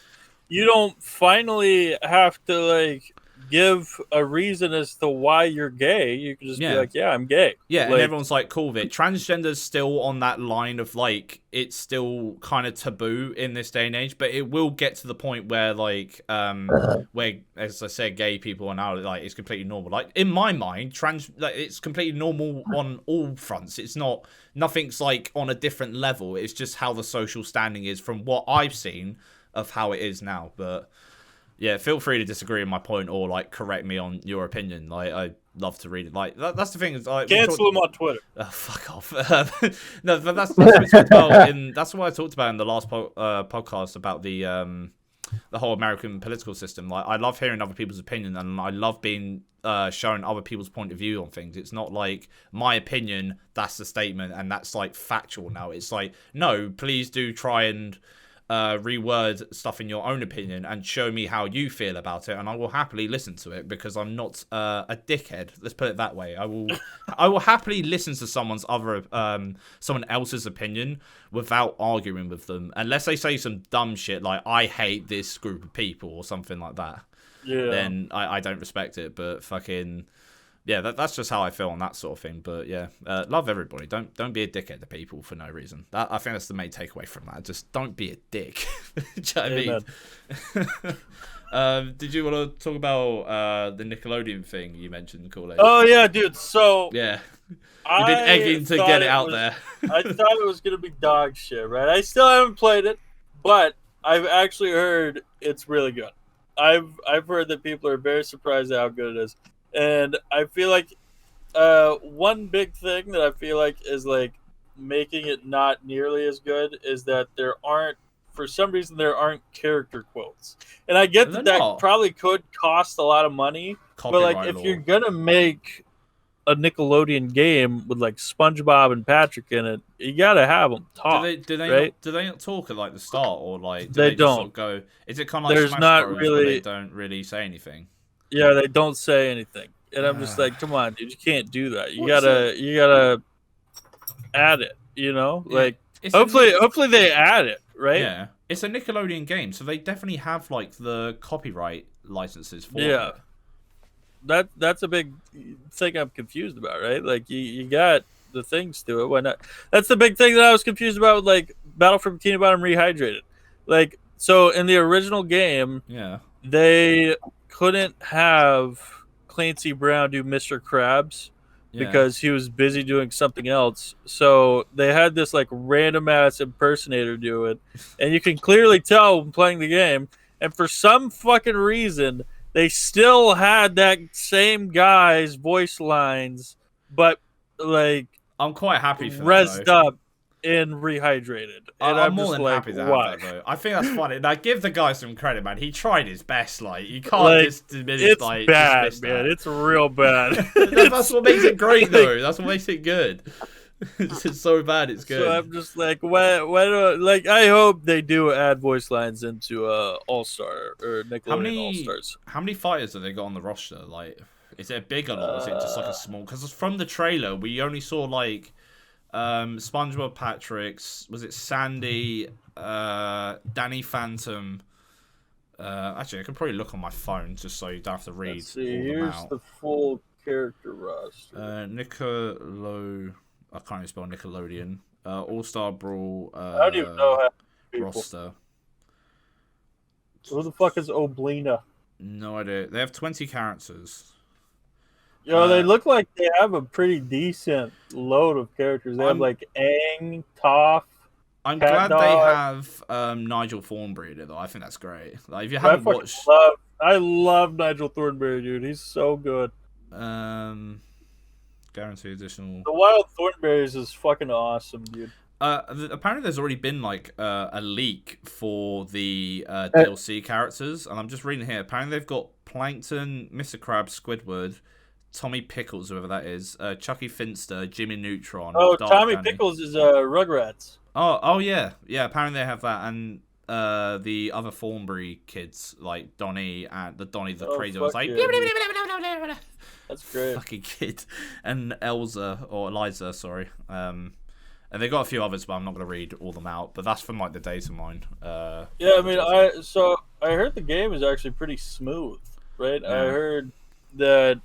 S2: you don't finally have to like give a reason as to why you're gay. You can just be like, yeah, I'm gay.
S1: Yeah,
S2: like,
S1: and everyone's like, cool with it. Transgender's still on that line of like, it's still kind of taboo in this day and age, but it will get to the point where like, where, as I said, gay people are now like, it's completely normal. Like, in my mind, it's completely normal on all fronts. It's not, nothing's like on a different level. It's just how the social standing is from what I've seen of how it is now. But yeah, feel free to disagree with my point or like correct me on your opinion. Like, I love to read it. Like, that's the thing. Is, like,
S2: cancel him on Twitter.
S1: Fuck off. No, but that's what we talked about that's what I talked about in the last podcast about the whole American political system. Like, I love hearing other people's opinion, and I love being showing other people's point of view on things. It's not like my opinion, that's the statement, and that's like factual now. It's like, no, please do try and reword stuff in your own opinion and show me how you feel about it, and I will happily listen to it because I'm not a dickhead. Let's put it that way. I will happily listen to someone else's opinion without arguing with them, unless they say some dumb shit like I hate this group of people or something like that. Yeah. Then I don't respect it. But fucking yeah, that's just how I feel on that sort of thing. But yeah, love everybody. Don't be a dickhead to people for no reason. I think that's the main takeaway from that. Just don't be a dick. Do you know what I mean? Did you want to talk about the Nickelodeon thing you mentioned, Kool-Ace?
S2: Oh yeah, dude. So
S1: yeah, you've been egging to get it out there.
S2: I thought it was gonna be dog shit, right? I still haven't played it, but I've actually heard it's really good. I've heard that people are very surprised at how good it is, and I feel like one big thing that I feel like is like making it not nearly as good is that for some reason there aren't character quotes, and I get that probably could cost a lot of money, but like if you're gonna make a Nickelodeon game with like SpongeBob and Patrick in it, you gotta have them talk.
S1: Do they
S2: right?
S1: do they not talk at like the start, or like
S2: they
S1: just
S2: don't
S1: sort of go? Is it kind of like
S2: There's
S1: Smash
S2: not
S1: Bros,
S2: really.
S1: They don't really say anything.
S2: Yeah, they don't say anything, and I'm just like, come on, dude, you can't do that. You gotta add it. You know,
S1: Yeah.
S2: like hopefully they add it, right?
S1: Yeah, it's a Nickelodeon game, so they definitely have like the copyright licenses for
S2: Yeah.
S1: it.
S2: That's a big thing I'm confused about, right? Like you got the things to it. Why not? That's the big thing that I was confused about with like Battle for Bikini Bottom Rehydrated. Like, so in the original game,
S1: Yeah,
S2: they couldn't have Clancy Brown do Mr. Krabs because he was busy doing something else. So they had this like random ass impersonator do it, and you can clearly tell when playing the game. And for some fucking reason, they still had that same guy's voice lines, but like
S1: I'm quite happy for
S2: rezzed
S1: that,
S2: up and rehydrated. And
S1: I'm
S2: just
S1: more than
S2: like,
S1: happy to
S2: why?
S1: have that though. I think that's funny. Like, give the guy some credit, man. He tried his best. Like, you can't
S2: Like,
S1: just diminish.
S2: it's
S1: like,
S2: bad,
S1: dismiss
S2: man.
S1: that.
S2: It's real bad.
S1: That's what makes it great, though. That's what makes it good. It's so bad, it's good.
S2: So I'm just like, why like, I hope they do add voice lines into All Star or Nickelodeon All Stars.
S1: How many fighters have they got on the roster? Like, is it big or not? Or is it just like a small? Because from the trailer, we only saw like SpongeBob, Patrick's. Was it Sandy, Danny Phantom? Actually, I can probably look on my phone just so you don't have to read.
S2: Let's see.
S1: All
S2: Here's
S1: them out.
S2: the full character roster.
S1: I can't even spell Nickelodeon. All Star Brawl.
S2: I don't even know how people.
S1: Roster.
S2: Who the fuck is Oblina?
S1: No idea. They have 20 characters.
S2: Yo, they look like they have a pretty decent load of characters. They have like Aang, Toph.
S1: I'm
S2: Cat
S1: glad
S2: Dog.
S1: they have Nigel Thornberry though. I think that's great. Like, if you haven't watched,
S2: I love Nigel Thornberry, dude. He's so good.
S1: Guaranteed additional.
S2: The Wild Thornberries is fucking awesome, dude.
S1: Apparently, there's already been like a leak for the DLC characters, and I'm just reading here. Apparently, they've got Plankton, Mr. Krabs, Squidward, Tommy Pickles, whoever that is, Chucky Finster, Jimmy Neutron.
S2: Oh,
S1: Dark
S2: Tommy
S1: Danny.
S2: Pickles is Rugrats.
S1: Oh yeah. Apparently, they have that, and the other Thornberry kids like Donnie and the crazy one was like.
S2: Yeah, that's great.
S1: Fucking kid, and Eliza, sorry. And they got a few others, but I'm not gonna read all them out. But that's from like the data mine.
S2: Yeah, I mean, I heard the game is actually pretty smooth, right?
S1: Yeah.
S2: I heard that.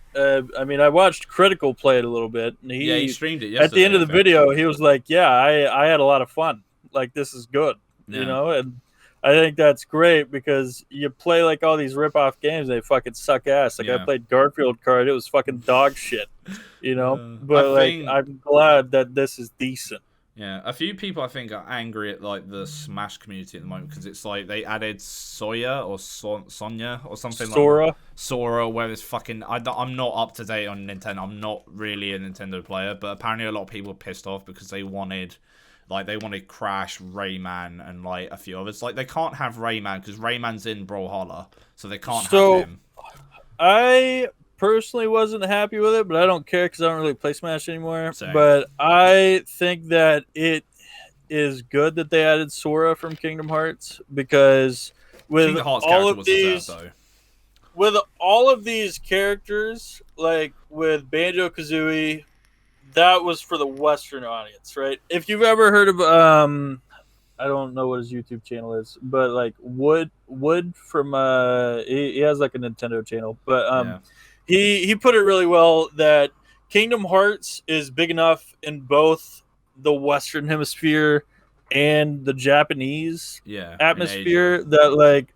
S2: I mean, I watched Critical play it a little bit, and
S1: he streamed it yesterday,
S2: at the end of the video. He was like, "Yeah, I had a lot of fun. Like, this is good,
S1: Yeah.
S2: you know." And I think that's great because you play like all these rip-off games, they fucking suck ass. Like, I played Garfield Kart, it was fucking dog shit, you know. But I'm glad that this is decent.
S1: Yeah, a few people I think are angry at like the Smash community at the moment because it's like they added Soya or Sonya or something like Sora, where it's fucking. I'm not up to date on Nintendo. I'm not really a Nintendo player, but apparently a lot of people are pissed off because they wanted Crash, Rayman, and like a few others. Like, they can't have Rayman because Rayman's in Brawlhalla, so they can't have him.
S2: I personally wasn't happy with it, but I don't care because I don't really play Smash anymore.
S1: Same.
S2: But I think that it is good that they added Sora from Kingdom Hearts because with all of these characters, like with Banjo-Kazooie, that was for the Western audience, right? If you've ever heard of I don't know what his YouTube channel is, but like Wood from he has like a Nintendo channel, but he put it really well that Kingdom Hearts is big enough in both the Western Hemisphere and the Japanese atmosphere that like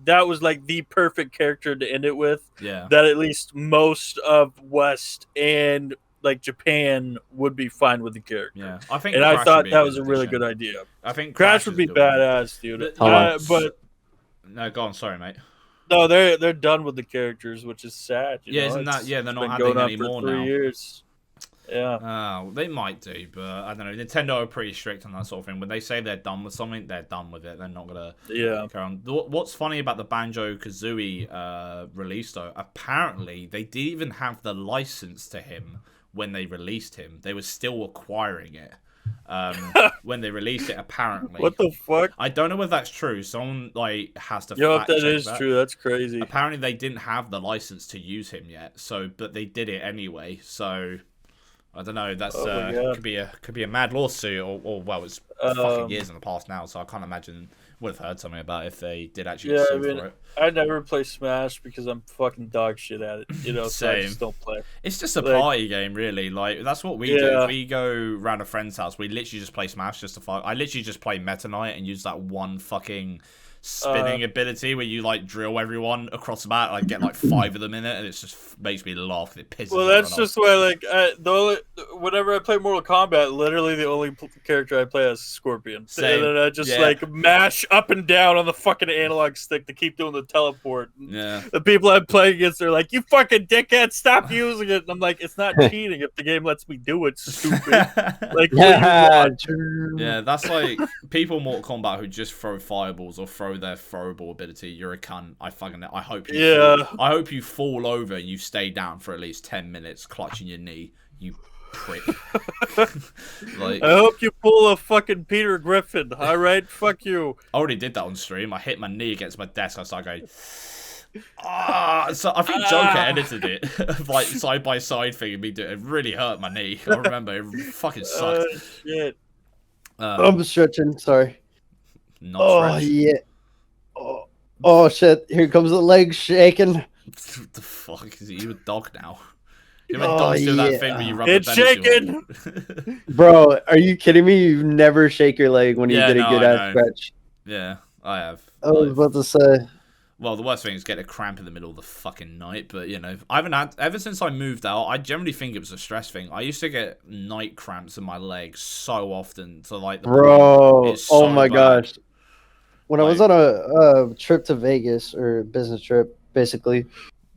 S2: that was like the perfect character to end it with.
S1: Yeah.
S2: That at least most of West and like Japan would be fine with the character.
S1: Yeah, I think,
S2: and
S1: Crash
S2: I thought
S1: would be
S2: that
S1: a
S2: was a
S1: good
S2: really
S1: addition.
S2: good idea.
S1: I think
S2: Crash would
S1: is
S2: be
S1: a good one.
S2: badass, dude.
S3: But
S1: No, go on. Sorry, mate.
S2: no, they're done with the characters, which is sad. You
S1: Yeah,
S2: know?
S1: isn't that?
S2: It's
S1: Yeah, they're not
S2: been
S1: adding
S2: going on
S1: any
S2: for
S1: more
S2: 3
S1: now.
S2: years. Yeah.
S1: They might do, but I don't know. Nintendo are pretty strict on that sort of thing. When they say they're done with something, they're done with it. They're not gonna carry on. What's funny about the Banjo-Kazooie release, though, apparently they didn't even have the license to him when they released him. They were still acquiring it when they released it, apparently.
S2: What the fuck?
S1: I don't know whether that's true. Someone like has to
S2: Yo, if
S1: fact
S2: that
S1: check
S2: is true, that's crazy.
S1: Apparently they didn't have the license to use him yet, but they did it anyway. So I don't know. That's could be a mad lawsuit, or well, it's fucking years in the past now. So I can't imagine would have heard something about it if they did actually sue for it.
S2: I never play Smash because I'm fucking dog shit at it. You know, so I just don't play.
S1: It's just a party game, really. Like that's what we do. If we go round a friend's house, we literally just play Smash just to fight. I literally just play Meta Knight and use that one fucking spinning ability where you like drill everyone across the map. I get like 5 of them in it, and it just makes me laugh. It pisses.
S2: Well, that's just why, like, whenever I play Mortal Kombat, literally the only character I play is Scorpion.
S1: Same.
S2: And then I just like mash up and down on the fucking analog stick to keep doing the teleport.
S1: Yeah.
S2: The people I'm playing against are like, "You fucking dickhead, stop using it." And I'm like, "It's not cheating if the game lets me do it, stupid." Like,
S1: yeah, that's like people in Mortal Kombat who just throw fireballs or throw their throwable ability. You're a cunt. I hope you I hope you fall over and you stay down for at least 10 minutes clutching your knee, you prick. Like,
S2: I hope you pull a fucking Peter Griffin. All right, fuck you.
S1: I already did that on stream. I hit my knee against my desk. I started going. So I think Joker edited it, like side by side thing, and me doing it really hurt my knee. I remember it fucking sucked.
S2: Shit.
S3: I'm stretching. Sorry.
S1: Not stretch.
S3: Yeah. Oh shit! Here comes the leg shaking.
S1: What the fuck is it? You a dog now? You know when dogs do that thing where you rub
S2: it's shaking.
S3: Bro, are you kidding me? You never shake your leg when you get a good ass stretch.
S1: Yeah, I have.
S3: I was about to say.
S1: Well, the worst thing is get a cramp in the middle of the fucking night. But you know, I haven't had ever since I moved out. I generally think it was a stress thing. I used to get night cramps in my legs so often. So like,
S3: bro, oh my gosh. When I was on a trip to Vegas, or business trip, basically,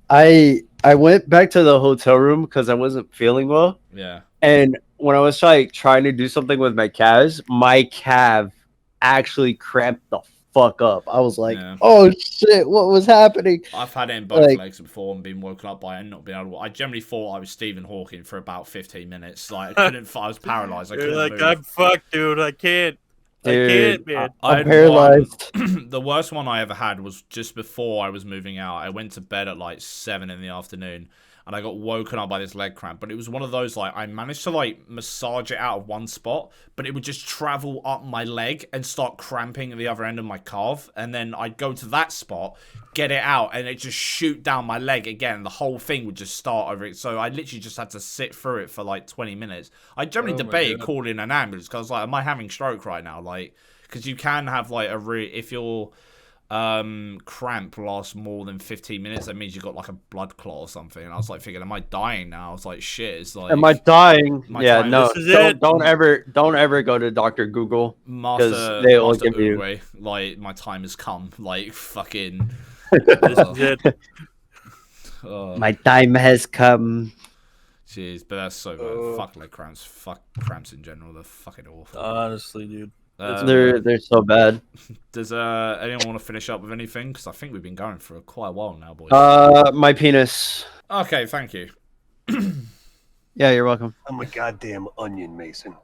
S3: I went back to the hotel room because I wasn't feeling well.
S1: Yeah.
S3: And when I was trying to do something with my calves, my calf actually cramped the fuck up. I was like, oh shit, what was happening?
S1: I've had it in both legs before and been woken up by it and not being able to. I generally thought I was Stephen Hawking for about 15 minutes. Like, I was paralyzed. I couldn't move.
S2: I'm fucked, dude. I can't.
S3: Dude,
S2: I can't, man.
S3: I'm paralyzed.
S1: The worst one I ever had was just before I was moving out. I went to bed at like 7 in the afternoon, and I got woken up by this leg cramp. But it was one of those, like, I managed to like massage it out of one spot, but it would just travel up my leg and start cramping at the other end of my calf. And then I'd go to that spot, get it out, and it just shoot down my leg again. The whole thing would just start over it. So I literally just had to sit through it for like 20 minutes. I generally debated calling an ambulance because I was like, am I having stroke right now? Like, because you can have like if your cramp lasts more than 15 minutes, that means you got like a blood clot or something. And I was like thinking, am I dying now? I was like, shit, it's like,
S3: am I dying? Yeah, no, don't ever go to Dr. Google, because they will give you
S1: like, my time has come, like, fucking
S2: this is it.
S3: My time has come.
S1: Jeez, but that's so bad. Fuck leg cramps. Fuck cramps in general. They're fucking awful.
S2: Honestly, dude.
S3: They're so bad.
S1: Does anyone want to finish up with anything? Because I think we've been going for quite a while now, boys.
S3: My penis.
S1: Okay, thank you.
S3: Yeah, you're welcome.
S5: I'm a goddamn onion, Mason.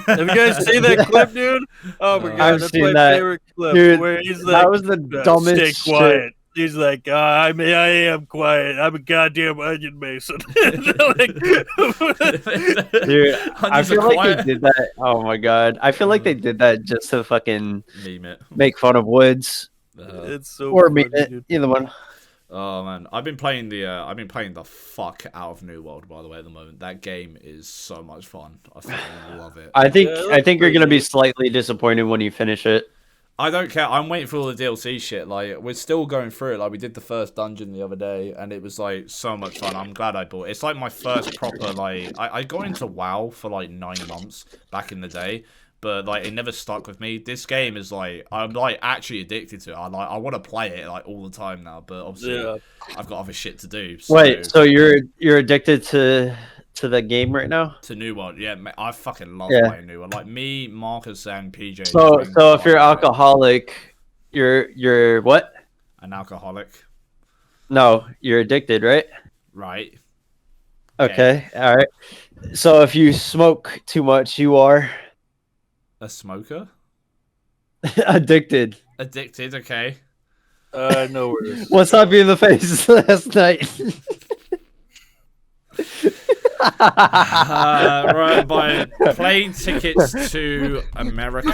S2: Have you guys seen that clip, dude? Oh my god, that's my favorite clip.
S3: Dude,
S2: where he's like,
S3: that was the dumbest
S2: stay quiet. Shit. He's like, I am quiet. I'm a goddamn onion, Mason.
S3: Dude, I feel like they did that. Oh my god, I feel like they did that just to fucking
S1: meme it,
S3: make fun of Woods.
S2: It's so
S3: or meme it, either one.
S1: Oh man, I've been playing the fuck out of New World, by the way, at the moment. That game is so much fun. I fucking love it.
S3: I think
S2: Yeah, it
S3: I think you're
S2: looks
S3: gonna be
S2: pretty
S3: slightly disappointed when you finish it.
S1: I don't care. I'm waiting for all the DLC shit. Like, we're still going through it. Like, we did the first dungeon the other day, and it was like so much fun. I'm glad I bought it. It's like my first proper like. I got into WoW for like 9 months back in the day, but like it never stuck with me. This game is like I'm like actually addicted to it. I want to play it like all the time now, but obviously
S2: Yeah.
S1: I've got other shit to do. So.
S3: Wait, so you're addicted to the game right now?
S1: To New World, yeah, I fucking love
S3: Yeah.
S1: playing New World. Like me, Marcus, and PJ.
S3: So
S1: just
S3: if you're
S1: been
S3: alcoholic, you're what?
S1: an alcoholic,
S3: No, you're addicted, right?
S1: right?
S3: Okay, all right. So if you smoke too much, you are
S1: A smoker,
S3: addicted.
S1: addicted. Okay.
S2: I know where this is.
S3: What's up in the face last night?
S1: Right, by plane tickets to America.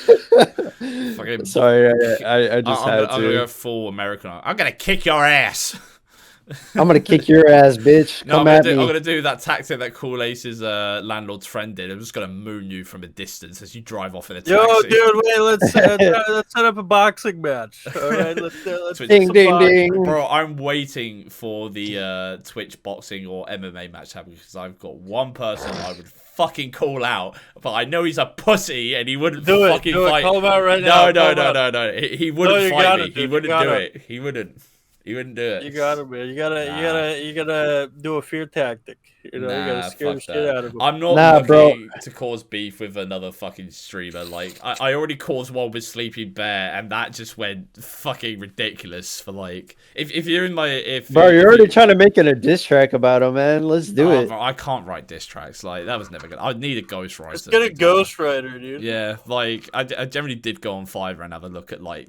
S1: Fucking,
S3: Sorry, I just
S1: I'm
S3: had
S1: gonna
S3: to.
S1: go full American. I'm gonna kick your ass.
S3: I'm gonna kick your ass, bitch.
S1: No,
S3: Come
S1: I'm
S3: at
S1: gonna, do,
S3: me.
S1: I'm gonna do that tactic that CoolAce's landlord's friend did. I'm just gonna moon you from a distance as you drive off in a taxi.
S2: Yo, dude, wait, let's set up a boxing match. All right, let's
S1: Twitch-
S3: Ding,
S2: some
S3: ding,
S2: boxing.
S3: ding.
S1: Bro, I'm waiting for the Twitch boxing or MMA match to happen because I've got one person I would fucking call out, but I know he's a pussy and he wouldn't
S2: Do it,
S1: fucking
S2: do it.
S1: fight.
S2: Call him out right now.
S1: No,
S2: Call him
S1: no,
S2: out.
S1: no, no. He wouldn't
S2: you
S1: fight
S2: got
S1: me.
S2: it,
S1: He
S2: dude.
S1: wouldn't
S2: You got
S1: do
S2: it.
S1: it. He wouldn't. He wouldn't do it.
S2: You got him, man. You gotta do a fear tactic. You know, you
S1: Nah,
S2: gotta scare the
S1: fuck
S2: shit
S1: that.
S2: out of him.
S1: I'm not
S3: Nah,
S1: looking
S3: bro.
S1: to cause beef with another fucking streamer. Like, I already caused one with Sleeping Bear, and that just went fucking ridiculous. For like, if you're in my
S3: Bro,
S1: if
S3: you're already trying to make a diss track about him, man. Let's do it.
S1: Bro, I can't write diss tracks. Like, that was never good. I'd need a ghostwriter.
S2: Just get a
S1: to do that.
S2: ghostwriter, dude.
S1: Yeah, like I generally did go on Fiverr and have a look at like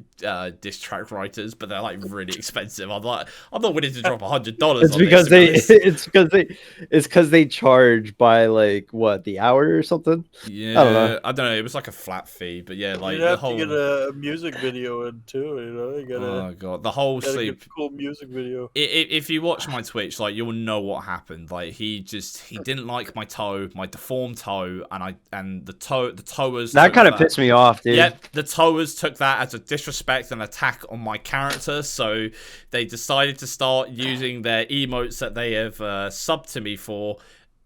S1: diss track writers, but they're like really expensive. I'm not willing to drop $100.
S3: It's because it's because they charge by like what, the hour or something.
S1: Yeah,
S3: I don't know.
S1: I don't know. It was like a flat fee, but yeah, like
S2: You'd
S1: the
S2: have
S1: whole.
S2: to get a music video in too. You know, you gotta,
S1: Oh god, the whole
S2: gotta
S1: sleep.
S2: get a cool music video.
S1: If you watch my Twitch, like you'll know what happened. Like he didn't like my toe, my deformed toe, and the towers.
S3: That
S1: took
S3: kind of pissed me off, dude.
S1: Yep, the towers took that as a disrespect and attack on my character, so they decided to start using their emotes that they have subbed to me for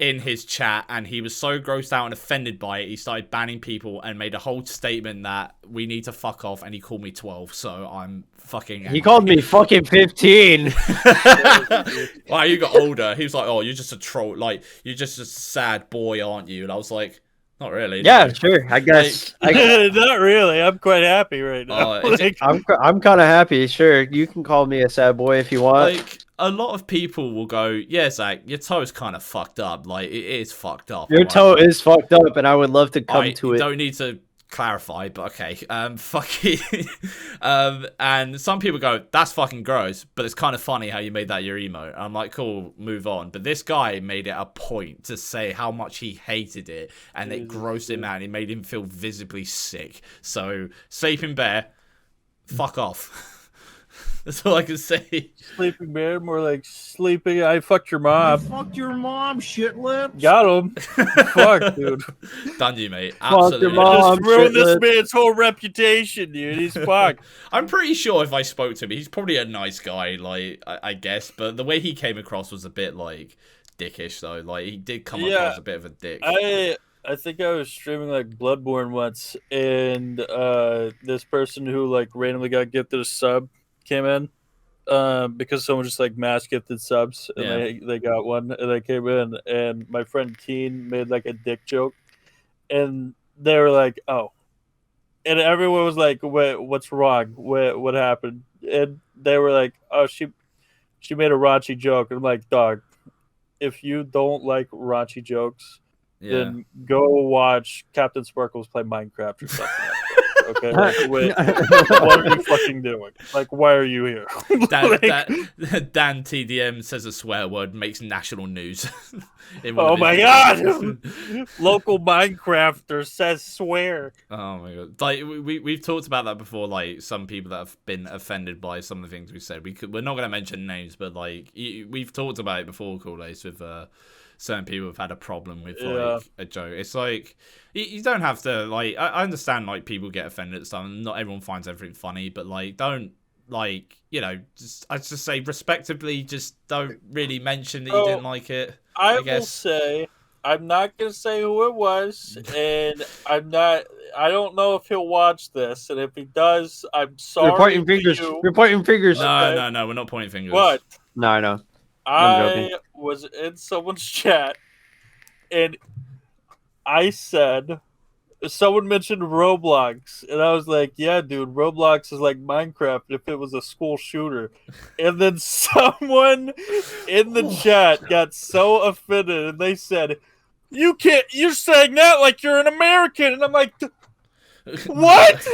S1: in his chat, and he was so grossed out and offended by it, he started banning people and made a whole statement that we need to fuck off, and he called me 12, so I'm fucking angry.
S3: He called me fucking 15.
S1: Wow, you got older. He was like, oh, you're just a troll, like, you're just a sad boy, aren't you? And I was like, not really.
S3: Yeah,
S1: no.
S3: sure. I guess.
S2: Not really. I'm quite happy right now.
S1: Is
S2: Like,
S3: I'm kind of happy. Sure, you can call me a sad boy if you want.
S1: Like, a lot of people will go, yeah, Zach, your toe's kind of fucked up. Like, it is fucked up.
S3: Your
S1: right?
S3: toe is fucked up, and I would love to come
S1: You
S3: to it.
S1: don't need to clarify, but okay. Fucking. And some people go, that's fucking gross, but it's kind of funny how you made that your emote. I'm like, cool, move on. But this guy made it a point to say how much he hated it, and it grossed him out. It made him feel visibly sick. So, Sleeping Bear, fuck off. That's all I can say.
S2: sleeping bear, more like sleeping. I fucked your mom.
S4: Fucked your mom, shit lips.
S2: Got him. Fuck, dude.
S1: Done you, mate.
S3: Fuck your
S1: Absolutely.
S3: mom.
S2: Just ruined this
S3: shitless.
S2: man's whole reputation, dude. He's fucked.
S1: I'm pretty sure if I spoke to him, he's probably a nice guy, like, I guess. But the way he came across was a bit, like, dickish, though. Like, he did come
S2: Yeah.
S1: across a bit of a dick.
S2: I think I was streaming like Bloodborne once, and this person who like randomly got gifted a sub came in because someone just like mass gifted subs, and
S1: Yeah.
S2: they got one, and they came in, and my friend Keen made like a dick joke, and they were like, "Oh," and everyone was like, "What's wrong? What happened?" And they were like, "Oh, she made a raunchy joke." And I'm like, "Dog, if you don't like raunchy jokes,
S1: Yeah.
S2: then go watch Captain Sparkles play Minecraft or something. Like that, Okay, like, wait, what are you fucking doing? Like, why are you here?
S1: Dan TDM says a swear word, makes national news.
S2: Oh my god! Local Minecrafter says swear.
S1: Oh my god! Like we've talked about that before. Like some people that have been offended by some of the things we said. We're not going to mention names, but like we've talked about it before. CoolAce with certain people have had a problem with like a joke. It's like you don't have to like. I understand like people get offended at stuff, and not everyone finds everything funny. But like don't. Like, you know, I just say respectively, just don't really mention that you didn't like it. I guess.
S2: Will say, I'm not going to say who it was, and I don't know if he'll watch this, and if he does, I'm sorry.
S3: You're pointing fingers. You're pointing fingers.
S1: No, we're not pointing fingers.
S2: What?
S3: No, I know.
S2: I was in someone's chat, and I said, someone mentioned Roblox, and I was like, yeah, dude, Roblox is like Minecraft if it was a school shooter. And then someone in the chat got so offended, and they said, you're saying that like you're an American. And I'm like, what?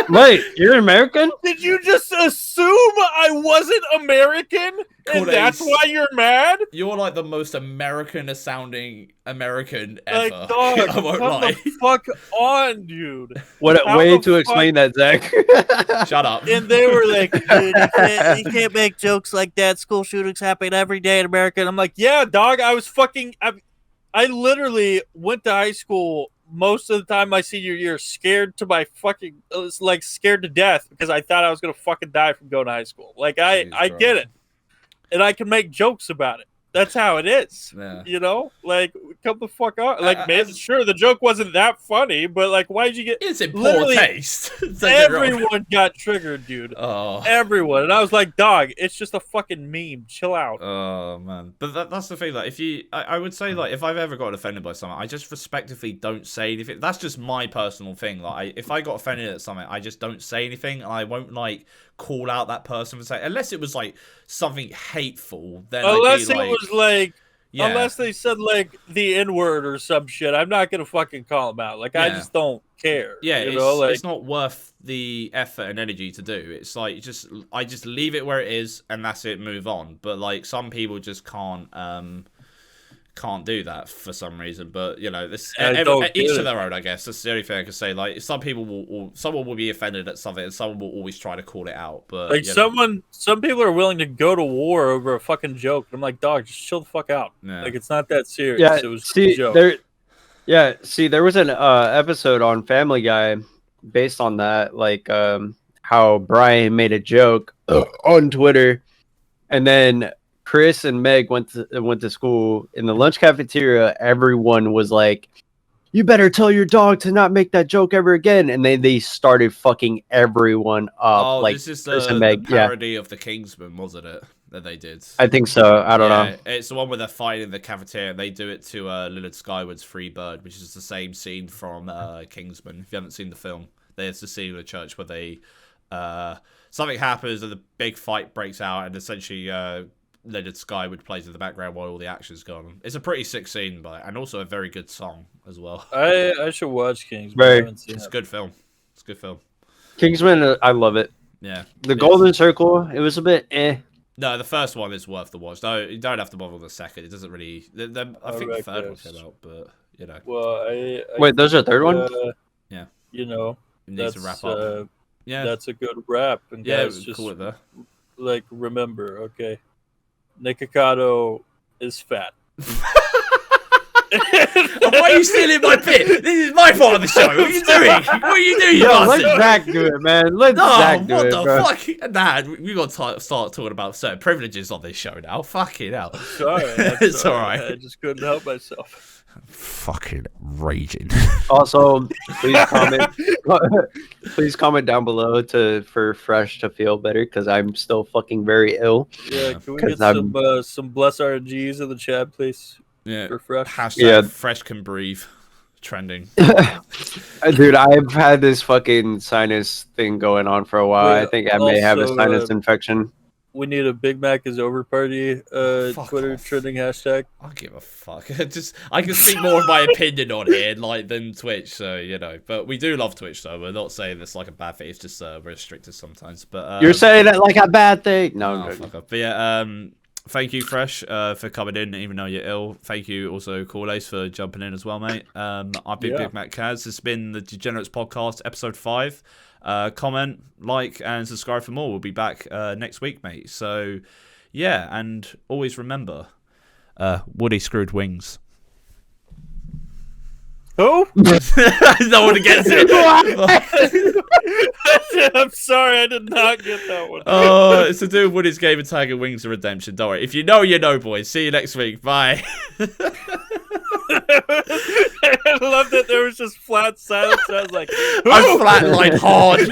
S3: Wait, you're American?
S2: Did you just assume I wasn't American? And that's why you're mad?
S1: You're like the most American-sounding American ever.
S2: Like, dog,
S1: I won't lie.
S2: the fuck on, dude.
S3: What a way to explain that, Zach.
S1: Shut up.
S2: And they were like, dude, you can't make jokes like that. School shootings happen every day in America. And I'm like, yeah, dog, I literally went to high school most of the time my senior year scared to my fucking, like scared to death because I thought I was going to fucking die from going to high school. Like, I get it. And I can make jokes about it. That's how it is. Yeah. You know? Like, come the fuck on. Like, man, sure, the joke wasn't that funny, but, like, why'd you get...
S1: It's in poor taste.
S2: Everyone got triggered, dude.
S1: Oh.
S2: Everyone. And I was like, dog, it's just a fucking meme. Chill out.
S1: Oh, man. But that's the thing. Like, if you... I would say, like, if I've ever got offended by something, I just respectively don't say anything. That's just my personal thing. Like, if I got offended at something, I just don't say anything, and I won't, like, call out that person for saying... Unless it was, like, something hateful, then
S2: unless
S1: I'd be, like...
S2: was like, unless they said like the N-word or some shit, I'm not gonna fucking call them out. Like, I just don't care.
S1: Yeah,
S2: you know? Like,
S1: it's not worth the effort and energy to do. It's like I just leave it where it is and that's it. Move on. But like some people just can't do that for some reason. But you know, this each to their own. I guess that's the only thing I can say. Like some people someone will be offended at something, and someone will always try to call it out. But
S2: like some people are willing to go to war over a fucking joke. I'm like, dog, just chill the fuck out.
S1: Yeah.
S2: Like it's not that serious.
S3: Yeah,
S2: it was a joke.
S3: There was an episode on Family Guy based on that, like how Brian made a joke on Twitter, and then Chris and Meg went to school. In the lunch cafeteria, everyone was like, you better tell your dog to not make that joke ever again. And they started fucking everyone up.
S1: Oh,
S3: like
S1: this is
S3: Chris
S1: the
S3: and Meg.
S1: parody of the Kingsman, wasn't it? That they did.
S3: I think so. I don't know.
S1: It's the one where they're fighting in the cafeteria. They do it to Lillard Skyward's Free Bird, which is the same scene from Kingsman. If you haven't seen the film, there's the scene in the church where they something happens and the big fight breaks out, and essentially Lillard Skyward plays in the background while all the action's going on. It's a pretty sick scene, and also a very good song as well.
S2: I should watch Kingsman.
S1: It's a good film. It's a good film.
S3: Kingsman, I love it.
S1: Yeah.
S3: The Golden Circle, it was a bit eh.
S1: No, the first one is worth the watch. No, you don't have to bother with the second. It doesn't really. I think the third one came out, but you know.
S2: Well,
S3: wait, there's a third one.
S1: Yeah.
S2: You know,
S1: it needs to wrap up.
S2: Yeah, that's a good wrap. And
S1: yeah,
S2: guys, just
S1: call it there.
S2: Like, remember, okay, Niko Avocado is fat.
S1: Why are you stealing my bit? This is my part of the show. What are you doing? What are you doing,
S3: let Zach do it, man. Let Zach do it, bro.
S1: What the fuck? Nah, we got to start talking about certain privileges on this show now. Fucking hell.
S2: Sorry,
S1: it's alright.
S2: I just couldn't help myself.
S1: Fucking raging.
S3: Also, please comment down below for Fresh to feel better, because I'm still fucking very ill.
S2: Yeah, can we get some bless RNGs in the chat, please?
S1: Yeah.
S2: For Fresh.
S1: Hashtag Fresh can breathe. Trending.
S3: Dude, I've had this fucking sinus thing going on for a while. I think I may have a sinus infection.
S2: we need a Big Mac is over party
S1: Fuck
S2: Twitter
S1: off.
S2: trending hashtag.
S1: I don't give a fuck. Just I can speak more of my opinion on here, like than Twitch. So you know, but we do love Twitch, though. We're not saying it's like a bad thing. It's just restricted sometimes. But
S3: You're saying it like a bad thing. No,
S1: oh, fuck off. But yeah, thank you, Fresh, for coming in, even though you're ill. Thank you also, CoolAce, for jumping in as well, mate. I've been BigMacKaz. This has been the Degenerates podcast, episode 5. Comment, like, and subscribe for more. We'll be back next week, mate. So, yeah, and always remember, Woody screwed wings.
S2: Who?
S1: No one gets it.
S2: I'm sorry, I did not get that one.
S1: Oh, it's to do with Woody's gamer tag and Wings of Redemption. Don't worry. If you know, you know, boys. See you next week. Bye.
S2: I love that there was just flat silence. I was like,
S1: I flatlined hard.